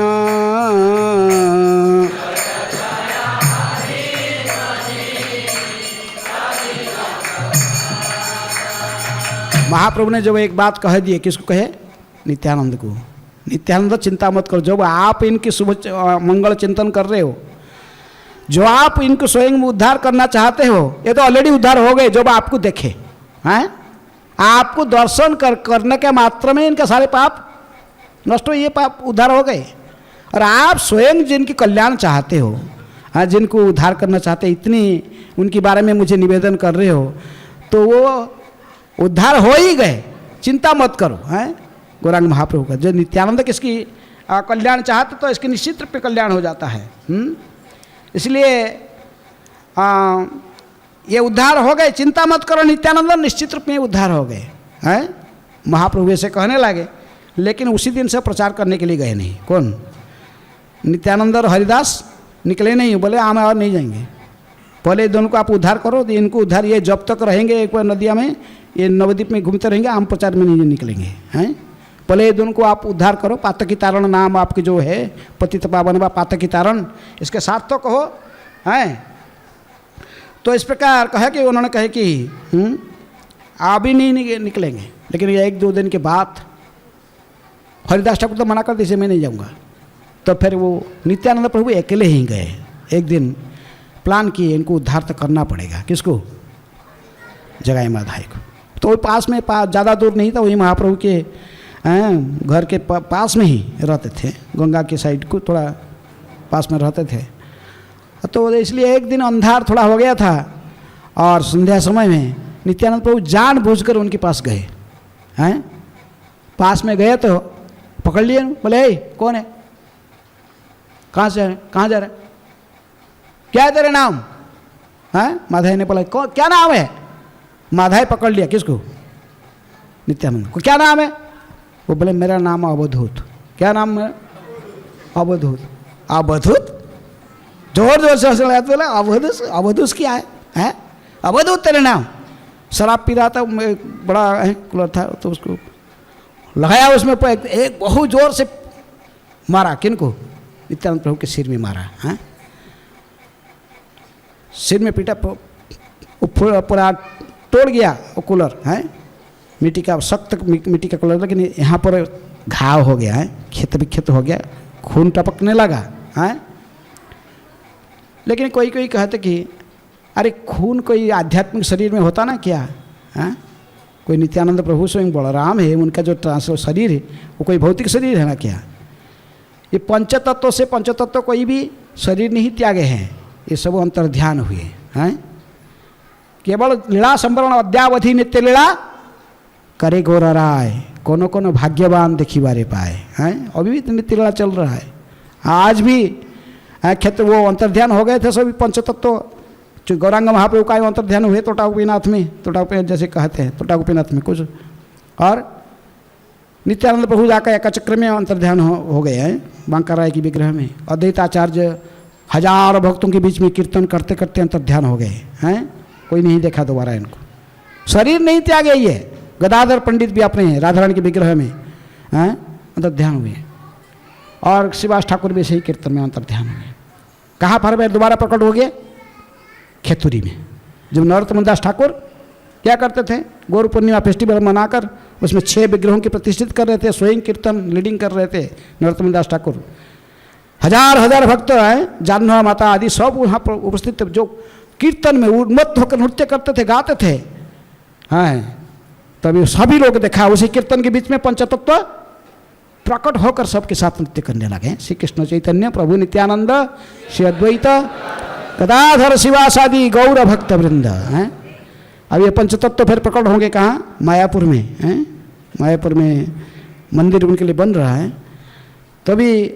महाप्रभु ने जब एक बात कह दी, किसको कहे? नित्यानंद को। नित्यानंद चिंता मत करो, जब आप इनकी शुभ मंगल चिंतन कर रहे हो, जो आप इनको स्वयं उद्धार करना चाहते हो, ये तो ऑलरेडी उद्धार हो गए जब आपको देखे हैं। आपको दर्शन करने के मात्र में इनके सारे पाप नष्ट हो, ये पाप उद्धार हो गए। और आप स्वयं जिनकी कल्याण चाहते हो, हाँ, जिनको उद्धार करना चाहते, इतनी उनके बारे में मुझे निवेदन कर रहे हो, तो वो उद्धार हो ही गए, चिंता मत करो। हैं गौरांग महाप्रभु का जो नित्यानंद किसकी कल्याण चाहते, तो इसके निश्चित रूप में कल्याण हो जाता है। इसलिए ये उद्धार हो गए, चिंता मत करो, नित्यानंद निश्चित रूप में उद्धार हो गए। हैं महाप्रभु ऐसे कहने लगे, लेकिन उसी दिन से प्रचार करने के लिए गए नहीं। कौन? नित्यानंद और हरिदास निकले नहीं, बोले हम और नहीं जाएंगे, पहले दोनों को आप उद्धार करो, तो इनको उद्धार, ये जब तक रहेंगे एक बार नदिया में, ये नवद्वीप में घूमते रहेंगे, हम प्रचार में नहीं निकलेंगे। हैं पहले ये दोनों को आप उद्धार करो, पातकी तारण नाम आपकी जो है, पतित पावन व पातकी तारण, इसके साथ तो कहो। हैं तो इस प्रकार कहे कि उन्होंने कहे कि आप भी नहीं निकलेंगे। लेकिन ये एक दो दिन के बाद हरिदास ठाकुर तो मना कर दी, मैं नहीं जाऊँगा। तो फिर वो नित्यानंद प्रभु अकेले ही गए। एक दिन प्लान किए, इनको उद्धार तो करना पड़ेगा। किसको? जगाई माधाई को। तो वो पास में, ज़्यादा दूर नहीं था, वही महाप्रभु के घर के पास में ही रहते थे, गंगा के साइड को थोड़ा पास में रहते थे। तो इसलिए एक दिन अंधार थोड़ा हो गया था, और संध्या समय में नित्यानंद प्रभु जानबूझकर उनके पास गए। हैं पास में गए तो पकड़ लिए, बोले हे कौन है, कहाँ से है, कहाँ जा रहे, क्या है तेरे नाम? हैं माधाई ने बोला कौन, क्या नाम है? माधाई पकड़ लिया, किसको? नित्यानंद को। क्या नाम है? वो बोले मेरा नाम अवधूत। क्या नाम है? अवधूत। अवधूत? जोर जोर से हंसने लगा, बोला अवधूत? अवधूत क्या है? हैं अवधूत तेरे नाम? शराब पी रहा था, बड़ा कूलर था, तो उसको लगाया, उसमें एक बहुत जोर से मारा। किनको? नित्यानंद प्रभु के सिर में मारा। हैं सिर में पीटा, पूरा तोड़ गया वो कूलर। हैं मिट्टी का, सख्त मिट्टी का कूलर, लेकिन यहाँ पर घाव हो गया है, खेत विक्षत हो गया, खून टपकने लगा। हैं लेकिन कोई कोई कहते कि अरे खून कोई आध्यात्मिक शरीर में होता ना क्या? हैं कोई नित्यानंद प्रभु स्वयं बलराम है, उनका जो शरीर है वो कोई भौतिक शरीर है ना क्या? ये पंचतत्व से पंचतत्व कोई भी शरीर नहीं त्यागे हैं, ये सब अंतर्ध्यान हुए हैं। केवल लीला संवरण अद्यावधि नित्य लीला करे गौर राय, कोनो कोनो भाग्यवान देखी बारे पाए। हैं अभी भी नित्य लीला चल रहा है, आज भी क्षेत्र वो अंतर्ध्यान हो गए थे सभी पंचतत्व। जो गौरांग महाप्रभु का अंतर्ध्यान हुए तोटा गोपीनाथ में, तोटा गोपीनाथ जैसे कहते हैं, तोटा गोपीनाथ में कुछ, और नित्यानंद प्रभु जाकर एकचक्र में अंतर्ध्यान हो गए हैं, बांका राय की विग्रह में। अद्वैताचार्य हजारों भक्तों के बीच में कीर्तन करते करते अंतर्ध्यान हो गए हैं, कोई नहीं देखा दोबारा इनको। शरीर नहीं त्यागे ये, गदाधर पंडित भी अपने राधारानी के विग्रह में हैं अंतर्ध्यान हुए। और शिवास ठाकुर भी सही कीर्तन में अंतर ध्यान हो गए। कहाँ पर वे दोबारा प्रकट हो गए? खेतुरी में। जब नरोत्तम दास ठाकुर क्या करते थे, गौर पूर्णिमा फेस्टिवल मनाकर उसमें 6 विग्रहों की प्रतिष्ठित कर रहे थे, स्वयं कीर्तन लीडिंग कर रहे थे नरोत्तम दास ठाकुर। हजार भक्त हैं, जानवा माता आदि सब वहाँ पर उपस्थित थे, जो कीर्तन में उन्मत्त होकर नृत्य करते थे, गाते थे। हाँ, तभी सभी लोग देखा उसी कीर्तन के बीच में पंचतत्व प्रकट होकर सबके साथ नृत्य करने लगे। श्री कृष्ण चैतन्य प्रभु नित्यानंद श्री अद्वैत गदाधर शिवासादि गौर भक्त वृंद हैं। अब ये पंचतत्व फिर प्रकट होंगे कहाँ? मायापुर में हैं। मायापुर में मंदिर उनके लिए बन रहा है। तभी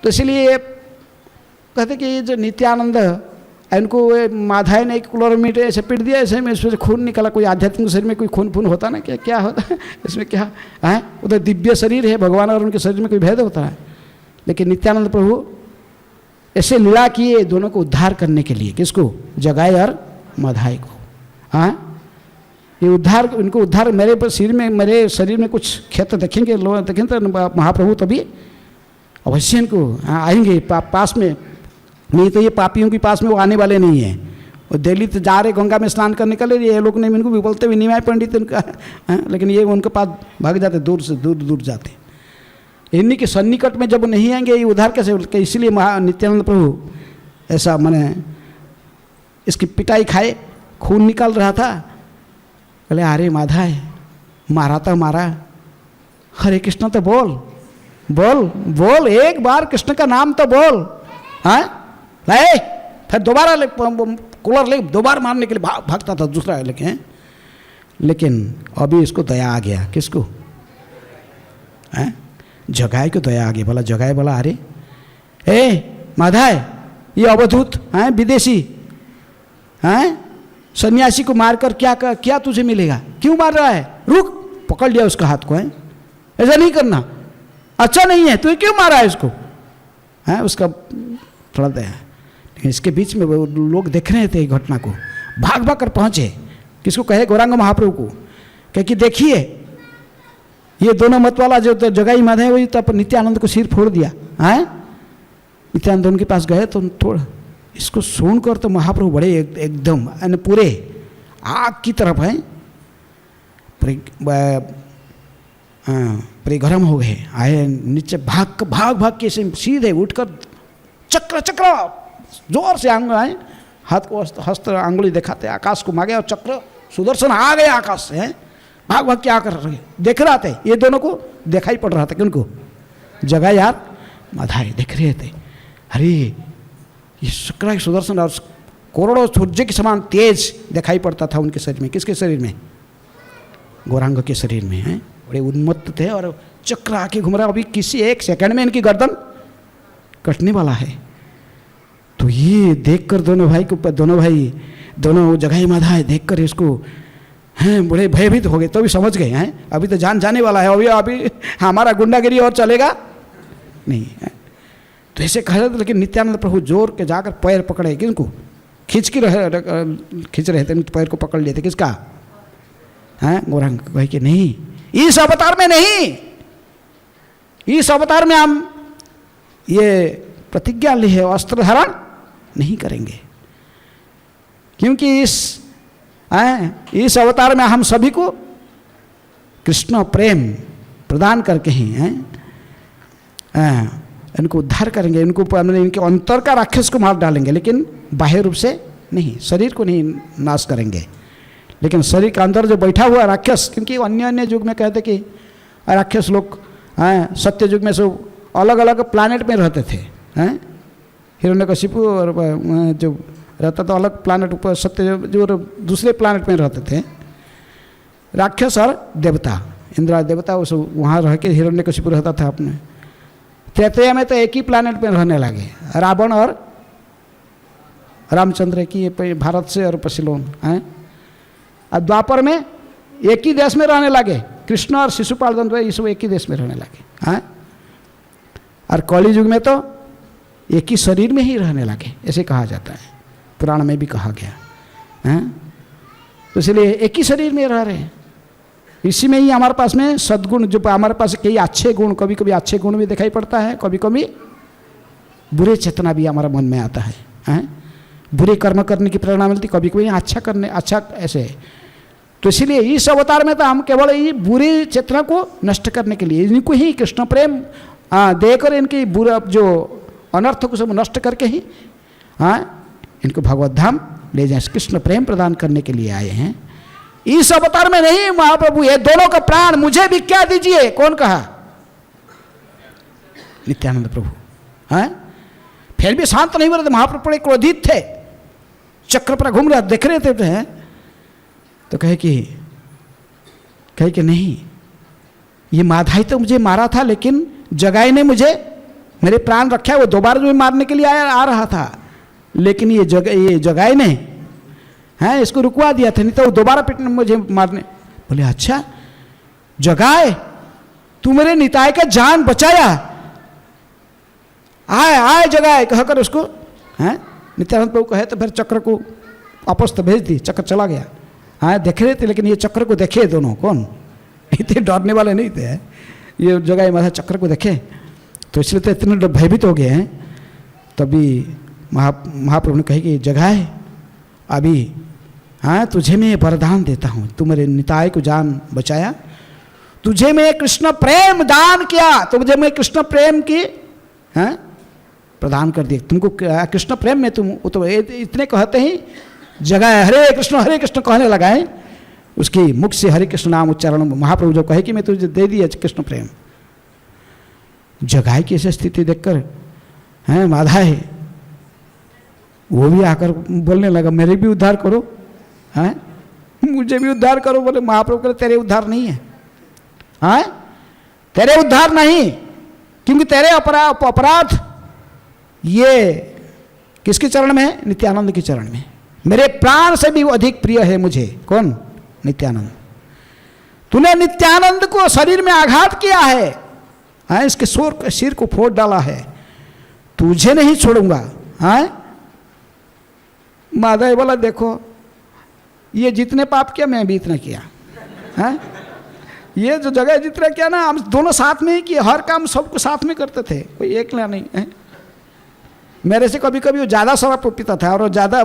तो इसलिए कहते कि जो नित्यानंद इनको माधाई ने एक क्लोरोमीटर ऐसे पीट दिया, ऐसे में इसमें से खून निकला। कोई आध्यात्मिक शरीर में कोई खून होता ना, क्या क्या होता है इसमें? क्या है? उधर दिव्य शरीर है भगवान और उनके शरीर में कोई भेद होता है? लेकिन नित्यानंद प्रभु ऐसे लीला किए दोनों को उद्धार करने के लिए। किसको? जगाई और माधाई को। हाँ, ये उद्धार, इनको उद्धार। मेरे शरीर में कुछ क्षेत्र देखेंगे लोग, देखेंगे तो महाप्रभु तभी अवश्य इनको आएंगे पास में। नहीं तो ये पापियों के पास में वो आने वाले नहीं है। वो दिल्ली तो जा रहे गंगा में स्नान करने के लिए, ये लोग ने इनको भी बोलते भी निमाय पंडित इनका, लेकिन ये उनके पास भाग जाते, दूर से दूर जाते। इन्हीं के सन्निकट में जब नहीं आएंगे ये उद्धार कैसे? इसलिए नित्यानंद प्रभु ऐसा माने इसकी पिटाई खाए, खून निकल रहा था। बोले अरे माधाई, मारा तो मारा, हरे कृष्ण तो बोल बोल बोल, एक बार कृष्ण का नाम तो बोल। हाँ, नहीं फिर दोबारा कूलर ले दोबारा मारने के लिए भागता था दूसरा लेकिन अभी इसको दया आ गया। किसको? जगाई को दया आ गया। बोला जगाई, बोला अरे माधाई, ये अवधूत हैं, विदेशी हैं, सन्यासी को मारकर क्या तुझे मिलेगा? क्यों मार रहा है? रुक, पकड़ लिया उसका हाथ को। ऐसा नहीं करना, अच्छा नहीं है, तू क्यों मारा है इसको? है उसका थोड़ा दया। लेकिन इसके बीच में वो लोग देख रहे थे घटना को, भाग कर पहुंचे। किसको कहे? गौरांग महाप्रभु को। कहे कि देखिए ये दोनों मत वाला जो तो जगाई माधे वही तो नित्यानंद को सिर फोड़ दिया है। नित्यानंद उनके पास गए तो थोड़ा इसको सुनकर तो महाप्रभु बड़े एकदम पूरे आग की तरफ है, पूरे गर्म हो गए। आए नीचे भाग के सीधे उठकर चक्र जोर से आए, हाथ को हस्त आंगुली दिखाते आकाश को मांगे और चक्र सुदर्शन आ गए आकाश से। भाग क्या कर रहे? देख रहा थे ये दोनों को, दिखाई पड़ रहा था कि उनको जगह यार माधाई देख रहे थे। अरे ये शुक्र सुदर्शन और करोड़ों सूर्य के समान तेज दिखाई पड़ता था उनके शरीर में। किसके शरीर में? गौरांग के शरीर में है। बड़े उन्मत्त थे और चक्र आके घूम रहा। अभी किसी एक सेकंड में इनकी गर्दन कटने वाला है। तो ये देखकर दोनों जगाई माधाई देखकर इसको हैं बड़े भयभीत हो गए। तो भी समझ गए हैं अभी तो जान जाने वाला है, अभी हमारा गुंडागिरी और चलेगा नहीं है। तो ऐसे कह रहे थे। लेकिन नित्यानंद प्रभु जोर के जाकर पैर पकड़े। किनको? खींच रहे थे, पैर को पकड़ लिए थे। किसका? हैं? गौरांग। कहे कि नहीं, इस अवतार में नहीं, इस अवतार में हम ये प्रतिज्ञा ली है, अस्त्र धारण नहीं करेंगे, क्योंकि इस अवतार में हम सभी को कृष्ण प्रेम प्रदान करके ही इनको उद्धार करेंगे। इनके अंतर का राक्षस को मार डालेंगे, लेकिन बाह्य रूप से नहीं, शरीर को नहीं नाश करेंगे। लेकिन शरीर के अंदर जो बैठा हुआ राक्षस, क्योंकि अन्य युग में कहते कि राक्षस लोग सत्य युग में सब अलग अलग प्लानेट में रहते थे। हिरण्यकशिपु और जो रहता था अलग प्लानेट ऊपर, सत्य जो दूसरे प्लानेट में रहते थे। राक्षस और देवता, इंद्र देवता उस वहाँ रह के हिरण्यकशिपु रहता था अपने। त्रेतया में तो एक ही प्लानेट में रहने लगे, रावण और रामचंद्र की, भारत से और पसिलोन हैं। और द्वापर में एक ही देश में रहने लगे, कृष्ण और शिशुपाल दंड ये सब एक ही देश में रहने लगे हैं। और कलि युग में तो एक ही शरीर में ही रहने लगे, ऐसे कहा जाता है, पुराण में भी कहा गया है। तो इसलिए एक ही शरीर में रह रहे हैं। इसी में ही हमारे पास में सद्गुण, जो हमारे पास कई अच्छे गुण, कभी कभी अच्छे गुण भी दिखाई पड़ता है, कभी कभी बुरे चेतना भी हमारे मन में आता है, हैं? बुरे कर्म करने की प्रेरणा मिलती, कभी कभी अच्छा करने, अच्छा ऐसे। तो इसलिए इस अवतार में तो हम केवल ये बुरी चेतना को नष्ट करने के लिए, इनको ही कृष्ण प्रेम देकर इनकी बुरा जो अनर्थ को सब नष्ट करके ही इनको भगवत धाम ले जाए, कृष्ण प्रेम प्रदान करने के लिए आए हैं। इस अवतार में नहीं महाप्रभु, ये दोनों का प्राण मुझे भी क्या दीजिए, कौन कहा? नित्यानंद प्रभु। हैं? फिर भी शांत नहीं हो रहे थे महाप्रभु, बड़े क्रोधित थे, चक्र पर घूम रहे, देख रहे थे हैं? तो कहे कि नहीं, ये माधाई तो मुझे मारा था, लेकिन जगाई ने मुझे मेरे प्राण रखा है। वो दोबारा जो मारने के लिए आ रहा था, लेकिन ये जगाई ने हैं इसको रुकवा दिया था, नहीं तो वो दोबारा पिटने मुझे मारने। बोले अच्छा जगाए, तू मेरे निताय का जान बचाया, आए जगाए कहकर उसको, हैं? नित्यानंद प्रभु कहे तो फिर चक्र को वापस तो भेज दी, चक्र चला गया। हाँ देख रहे थे, लेकिन ये चक्र को देखे दोनों, कौन? इतने डरने वाले नहीं थे। ये जगह माथा चक्र को देखे तो इसलिए तो इतने भयभीत हो गए हैं। तभी महाप्रभु ने कहे कि जगाए, अभी हाँ तुझे मैं वरदान देता हूँ, तू मेरे निताय को जान बचाया, तुझे मैं कृष्ण प्रेम दान किया, तो मुझे मैं कृष्ण प्रेम की हाँ प्रदान कर दिया तुमको, कृष्ण प्रेम में तुम तो इतने कहते ही जगाए, हरे कृष्ण कहने लगाए, उसकी मुख से हरे कृष्ण नाम उच्चारण महाप्रभु जो कहे कि मैं तुझे दे दिया कृष्ण प्रेम। जगाए की ऐसी स्थिति देखकर हैं माधाए वो भी आकर बोलने लगा, मेरे भी उद्धार करो, हैं मुझे भी उद्धार करो। बोले महाप्रभु करे तेरे उद्धार नहीं है, हैं तेरे उद्धार नहीं, क्योंकि तेरे अपराध ये किसके चरण में है? नित्यानंद के चरण में। मेरे प्राण से भी अधिक प्रिय है मुझे, कौन? नित्यानंद। तूने नित्यानंद को शरीर में आघात किया है, हाँ इसके सिर को फोड़ डाला है, तुझे नहीं छोड़ूंगा। हाँ माधव बोला देखो ये जितने पाप किया मैं भी इतना किया, हाँ ये जो जगह जितना किया ना हम दोनों साथ में ही किए, हर काम सबको साथ में करते थे, कोई एक ना नहीं है। मेरे से कभी कभी वो ज़्यादा शराब पीता था और ज़्यादा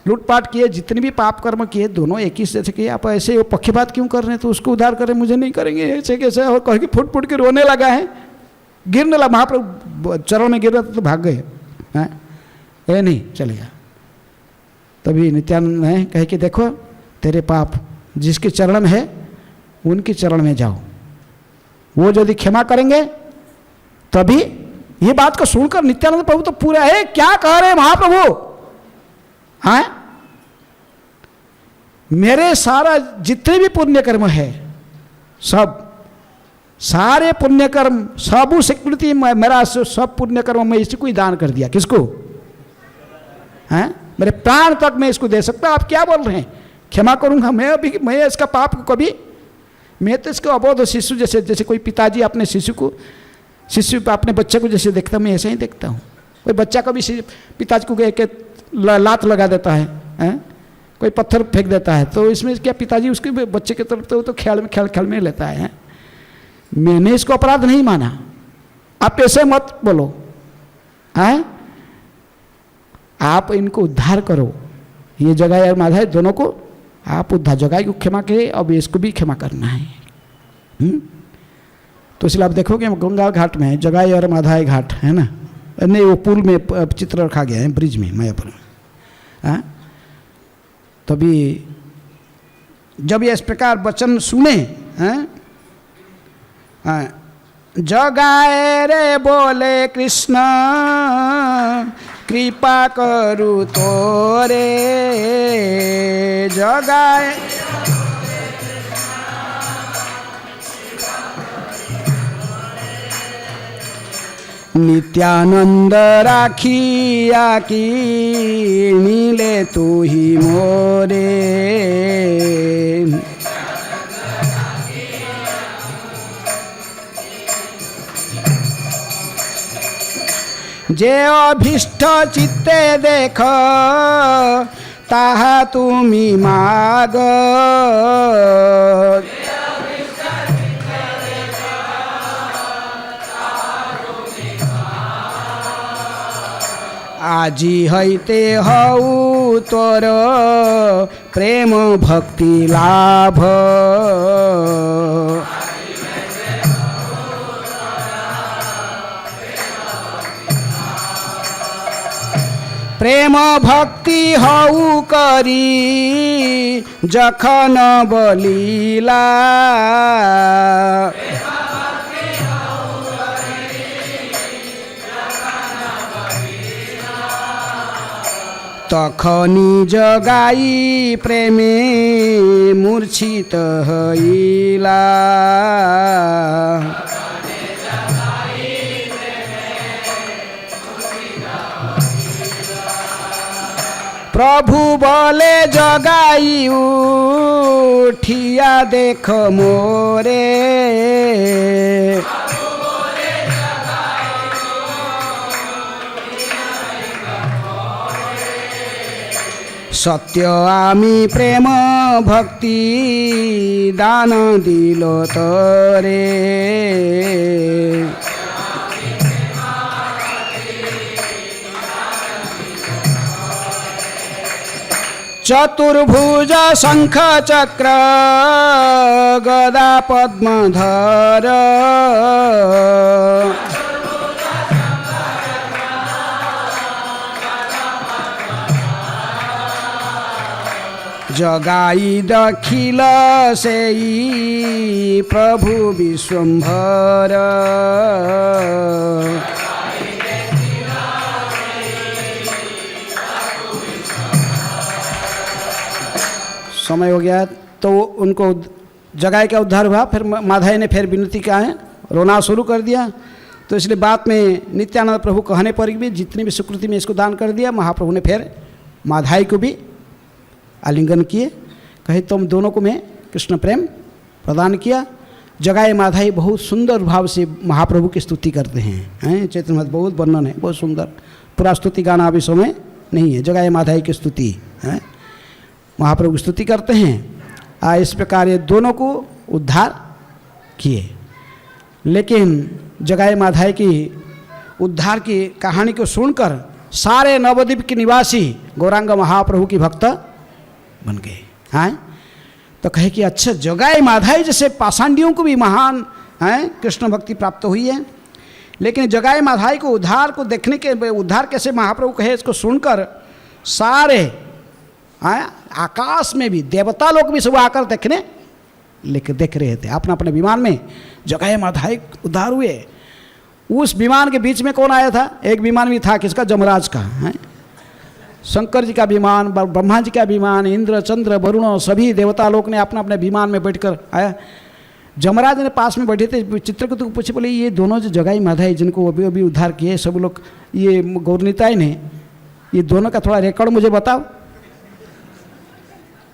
लूटपाट किए, जितने भी पाप कर्म किए दोनों एक ही से किए। आप ऐसे वो पक्षपात क्यों कर रहे हैं? तो उसको उद्धार करें, मुझे नहीं करेंगे ऐसे कैसे? और कह के फुट फुट के रोने लगा है, गिरने लगा, महाप्रभु चरण में गिर रहा था तो भाग गए, हैं ये नहीं चलेगा। तभी नित्यानंद है कहे कि देखो तेरे पाप जिसके चरण में है उनके चरण में जाओ, वो यदि क्षमा करेंगे तभी। ये बात को सुनकर नित्यानंद प्रभु तो पूरा है, क्या कह रहे हैं महाप्रभु? हाँ मेरे सारा जितने भी पुण्य कर्म है सब, सारे पुण्य कर्म सब स्वीकृति, मेरा सब पुण्य कर्म मैं इसी को ही दान कर दिया। किसको? हैं मेरे प्राण तक मैं इसको दे सकता। आप क्या बोल रहे हैं? क्षमा करूंगा मैं? अभी मैं इसका पाप को कभी, मैं तो इसको अबोध शिशु जैसे कोई पिताजी अपने शिशु अपने बच्चे को जैसे देखता मैं ऐसे ही देखता हूँ। कोई बच्चा कभी पिताजी को कह के लात लगा देता है, हैं कोई पत्थर फेंक देता है, तो इसमें क्या पिताजी उसके बच्चे की तरफ तो ख्याल में लेता है। मैंने इसको अपराध नहीं माना, आप ऐसे मत बोलो, हैं आप इनको उद्धार करो। ये जगाई और माधाई दोनों को आप उद्धार, जगाई को क्षमा के अब इसको भी क्षमा करना है। तो इसलिए आप देखोगे गंगा घाट में जगाई और माधाई घाट है ना, नहीं वो पुल में चित्र रखा गया है ब्रिज में मायापुर में। हाँ तभी जब ये इस प्रकार वचन सुने, हैं जगाए रे बोले कृष्ण कृपा करू तोरे, जगाए नित्यानंद राखिया की नीले तू ही मोरे, जे अभिष्ट चित्ते देख ताहा तुमी माग। আজি হইতে হউ তোর প্রেম ভক্তি লাভ। প্রেম ভক্তি হউ করি যখন বলিলা। তখনি জগাই প্রেমে মূর্ছিত হইলা। প্রভু বলে জগাই উঠিয়া দেখ মোরে। সত্য আমি প্রেম ভক্তি দান দিল তরে। চতুর্ভুজ শঙ্খ চক্র গদা পদ্মধর। জগাই দখিল সেই প্রভু বিশ্বম্ভর। समय हो गया तो उनको जगाए का उद्धार हुआ। फिर माधव ने फिर विनती का है रोना शुरू कर दिया। तो इसलिए बाद में नित्यानंद प्रभु कहने पर भी जितनी भी सुकृति में इसको दान कर दिया। महाप्रभु ने फिर माधाई को भी आलिंगन किए, कहे तुम दोनों को मैं कृष्ण प्रेम प्रदान किया। जगाए माधाई बहुत सुंदर भाव से महाप्रभु की स्तुति करते हैं। चैतन्य बहुत वर्णन है, बहुत सुंदर। पूरा स्तुति गाना अभी समय नहीं है। जगाए माधाई की स्तुति है, महाप्रभु की स्तुति करते हैं। इस प्रकार ये दोनों को उद्धार किए। लेकिन जगाए माधाई की उद्धार की कहानी को सुनकर सारे नवद्वीप के निवासी गौरांग महाप्रभु की भक्त बन गए। हैं तो कहे कि अच्छा जगाए माधाई जैसे पाषांडियों को भी महान कृष्ण भक्ति प्राप्त हुई है। लेकिन जगाए माधाई को उद्धार को देखने के उद्धार कैसे महाप्रभु कहे इसको सुनकर सारे आकाश में भी देवता लोग भी सब आकर देखने लेकर देख रहे थे अपने अपने विमान में। जगाए माधाई उद्धार हुए। उस विमान के बीच में कौन आया था? एक विमान भी था किसका? जमराज का है। शंकर जी का विमान, ब्रह्मा जी का विमान, इंद्र चंद्र वरुण सभी देवता लोग ने अपने अपने विमान में बैठकर आया। जमराज ने पास में बैठे थे। चित्रकूट को पूछे बोले ये दोनों जो जगाई माधाई जिनको अभी अभी उद्धार किए सब लोग, ये गौरनीताई ने, ये दोनों का थोड़ा रिकॉर्ड मुझे बताओ।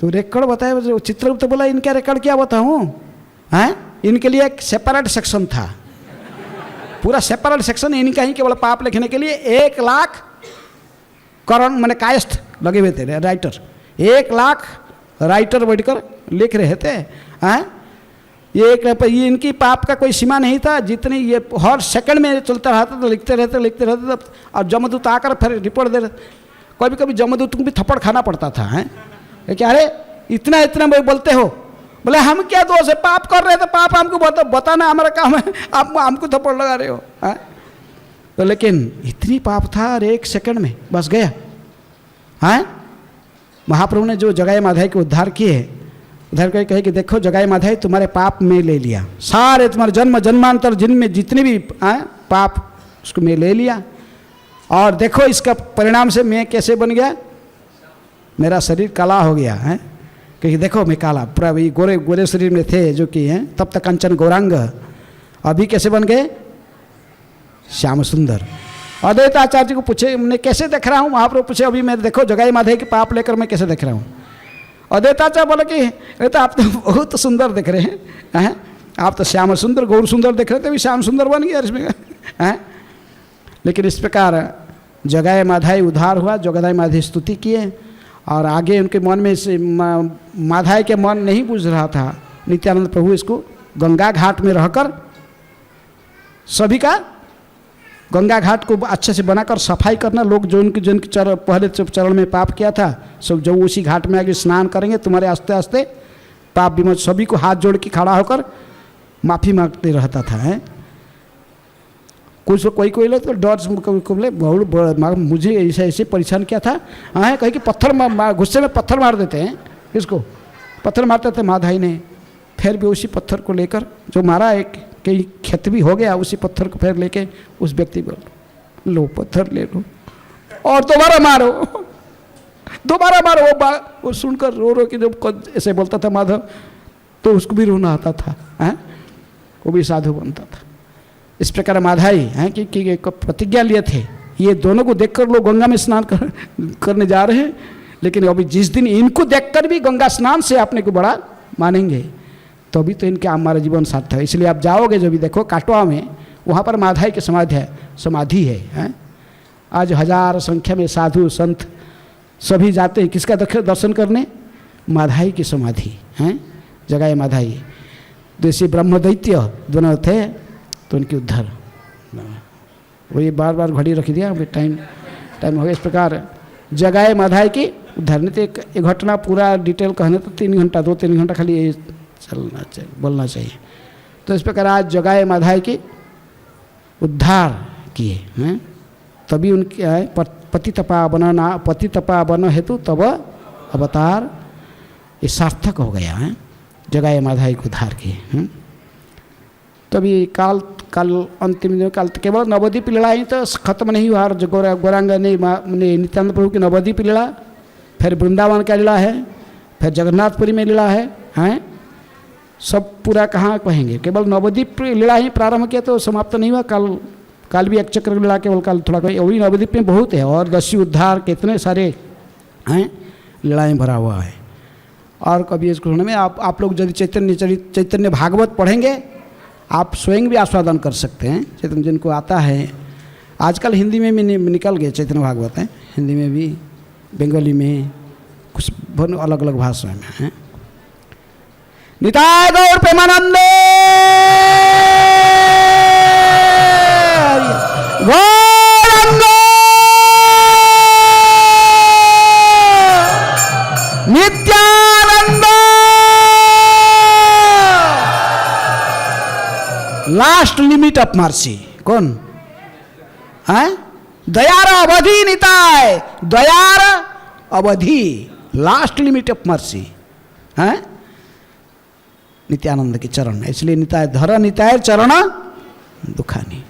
तो रिकॉर्ड बताया। चित्रगुप्त बोला इनका रिकॉर्ड क्या बताऊँ? हैं इनके लिए एक सेपरेट सेक्शन था, पूरा सेपरेट सेक्शन इनका ही केवल पाप लिखने के लिए 1 लाख करोड़ मैंने कायस्थ लगे हुए थे राइटर। 1 लाख राइटर बैठकर लिख रहे थे। हैं ये इनकी पाप का कोई सीमा नहीं था। जितनी ये हर सेकंड में चलता रहता था, लिखते रहते। और जमदूत आकर फिर रिपोर्ट दे रहे। कभी कभी जमदूत को भी थप्पड़ खाना पड़ता था। हैं क्या अरे इतना बोलते हो? बोले हम क्या दोष है, पाप कर रहे थे, पाप हमको बताना हमारा काम है, आप हमको थप्पड़ लगा रहे हो। तो लेकिन इतनी पाप था और 1 सेकंड में बस गया। हैं महाप्रभु ने जो जगाए माधाई को उद्धार किए, उद्धार करके कहे कि देखो जगाए माधाई तुम्हारे पाप में ले लिया, सारे तुम्हारे जन्म जन्मांतर जिनमें जितने भी पाप उसको मैं ले लिया। और देखो इसका परिणाम से मैं कैसे बन गया, मेरा शरीर काला हो गया है। क्योंकि देखो मैं काला पूरा वही गोरे गोरे शरीर में थे जो कि हैं तब तक कंचन गौरांग, अभी कैसे बन गए श्याम सुंदर। अद्वैत आचार्य जी को पूछे मैं कैसे देख रहा हूँ? महाप्रभु पूछे अभी मैं देखो जगाई माधाई के पाप लेकर मैं कैसे देख रहा हूँ? अद्वैत आचार्य बोले कि ये तो आप तो बहुत सुंदर देख रहे हैं, आप तो श्याम सुंदर गौर सुंदर देख रहे थे, अभी श्याम सुंदर बन गया इसमें। लेकिन इस प्रकार जगाए माधाई उद्धार हुआ। जगाए माधाई स्तुति किए और आगे उनके मन में से माधाई के मन नहीं बुझ रहा था। नित्यानंद प्रभु इसको गंगा घाट में रहकर सभी का गंगा घाट को अच्छे से बनाकर सफाई करना, लोग जो उनके पहले चरण में पाप किया था सब जब उसी घाट में आगे स्नान करेंगे तुम्हारे आस्ते आस्ते पाप विमोचन, सभी को हाथ जोड़ के खड़ा होकर माफ़ी मांगते रहता था। है कुछ कोई लोग तो डर बोले बहुत मुझे ऐसे परेशान किया था। हाँ कहीं कि पत्थर गुस्से में पत्थर मार देते हैं, किसको पत्थर मारते थे माधाई ने, फिर भी उसी पत्थर को लेकर जो मारा एक कहीं क्षत भी हो गया, उसी पत्थर को फिर लेके उस व्यक्ति को लो पत्थर ले लो और दोबारा मारो, दोबारा मारो। वो सुनकर रो के जब ऐसे बोलता था माधव तो उसको भी रोना आता था। हैं वो भी साधु बनता था। इस प्रकार माधाई हैं कि प्रतिज्ञा लिए थे, ये दोनों को देखकर लोग गंगा में स्नान करने जा रहे हैं, लेकिन अभी जिस दिन इनको देखकर भी गंगा स्नान से अपने को बड़ा मानेंगे तो अभी तो इनके हमारा जीवन सार्थक है। इसलिए आप जाओगे जो भी देखो काटवा में, वहाँ पर माधाई की समाधि है, हैं? आज हजार संख्या में साधु संत सभी जाते हैं किसका दर्शन करने, माधाई की समाधि हैं, जगह माधाई। जैसे ब्रह्म दैत्य दोनों थे तो उनकी उद्धार, वही बार बार घड़ी रख दिया, टाइम हो गया। इस प्रकार जगह माधाई की उद्धार। नहीं तो एक घटना पूरा डिटेल कहने तो 3 घंटा 2-3 घंटा खाली चलना चाहिए, बोलना चाहिए। तो इस प्रकार आज जगाए माधाई की उद्धार किए हैं, तभी उनके पति तपा बन हेतु तब अवतार ये सार्थक हो गया है। जगाए माधाई को उद्धार किए। तभी काल अंतिम दिन काल केवल नवद्वीप लीला ही तो खत्म नहीं हुआ। गौरांग ने नित्यानंद प्रभु की नवद्वीप लीला, फिर वृंदावन का लीला है, फिर जगन्नाथपुरी में लीला है, हैं सब पूरा कहाँ कहेंगे। केवल नवद्वीप लीला ही प्रारंभ किया तो समाप्त नहीं हुआ। काल भी एक चक्र लीला केवल काल थोड़ा वही नवद्वीप में बहुत है, और दस्यु उद्धार कितने सारे हैं लीलाएँ भरा हुआ है। और कभी इसको में आप लोग यदि चैतन्य भागवत पढ़ेंगे आप स्वयं भी आस्वादन कर सकते हैं। चैतन्य जिनको आता है, आजकल हिंदी में भी निकल गए चैतन्य भागवत हैं, हिंदी में भी, बंगाली में, कुछ अलग अलग भाषा में हैं। Nitai Gaur Premanand Gauranga Nityanand. Last limit of mercy कौन है? दयार अवधि निताय, दयार अवधि लास्ट लिमिट ऑफ मर्सी है नित्यानंद के चरण। इसलिए निताय धर निताय चरण दुखानी।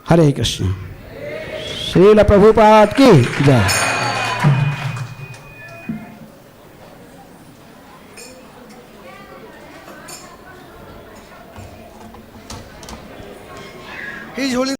हरे कृष्ण। श्रील प्रभुपाद की जय। He's holding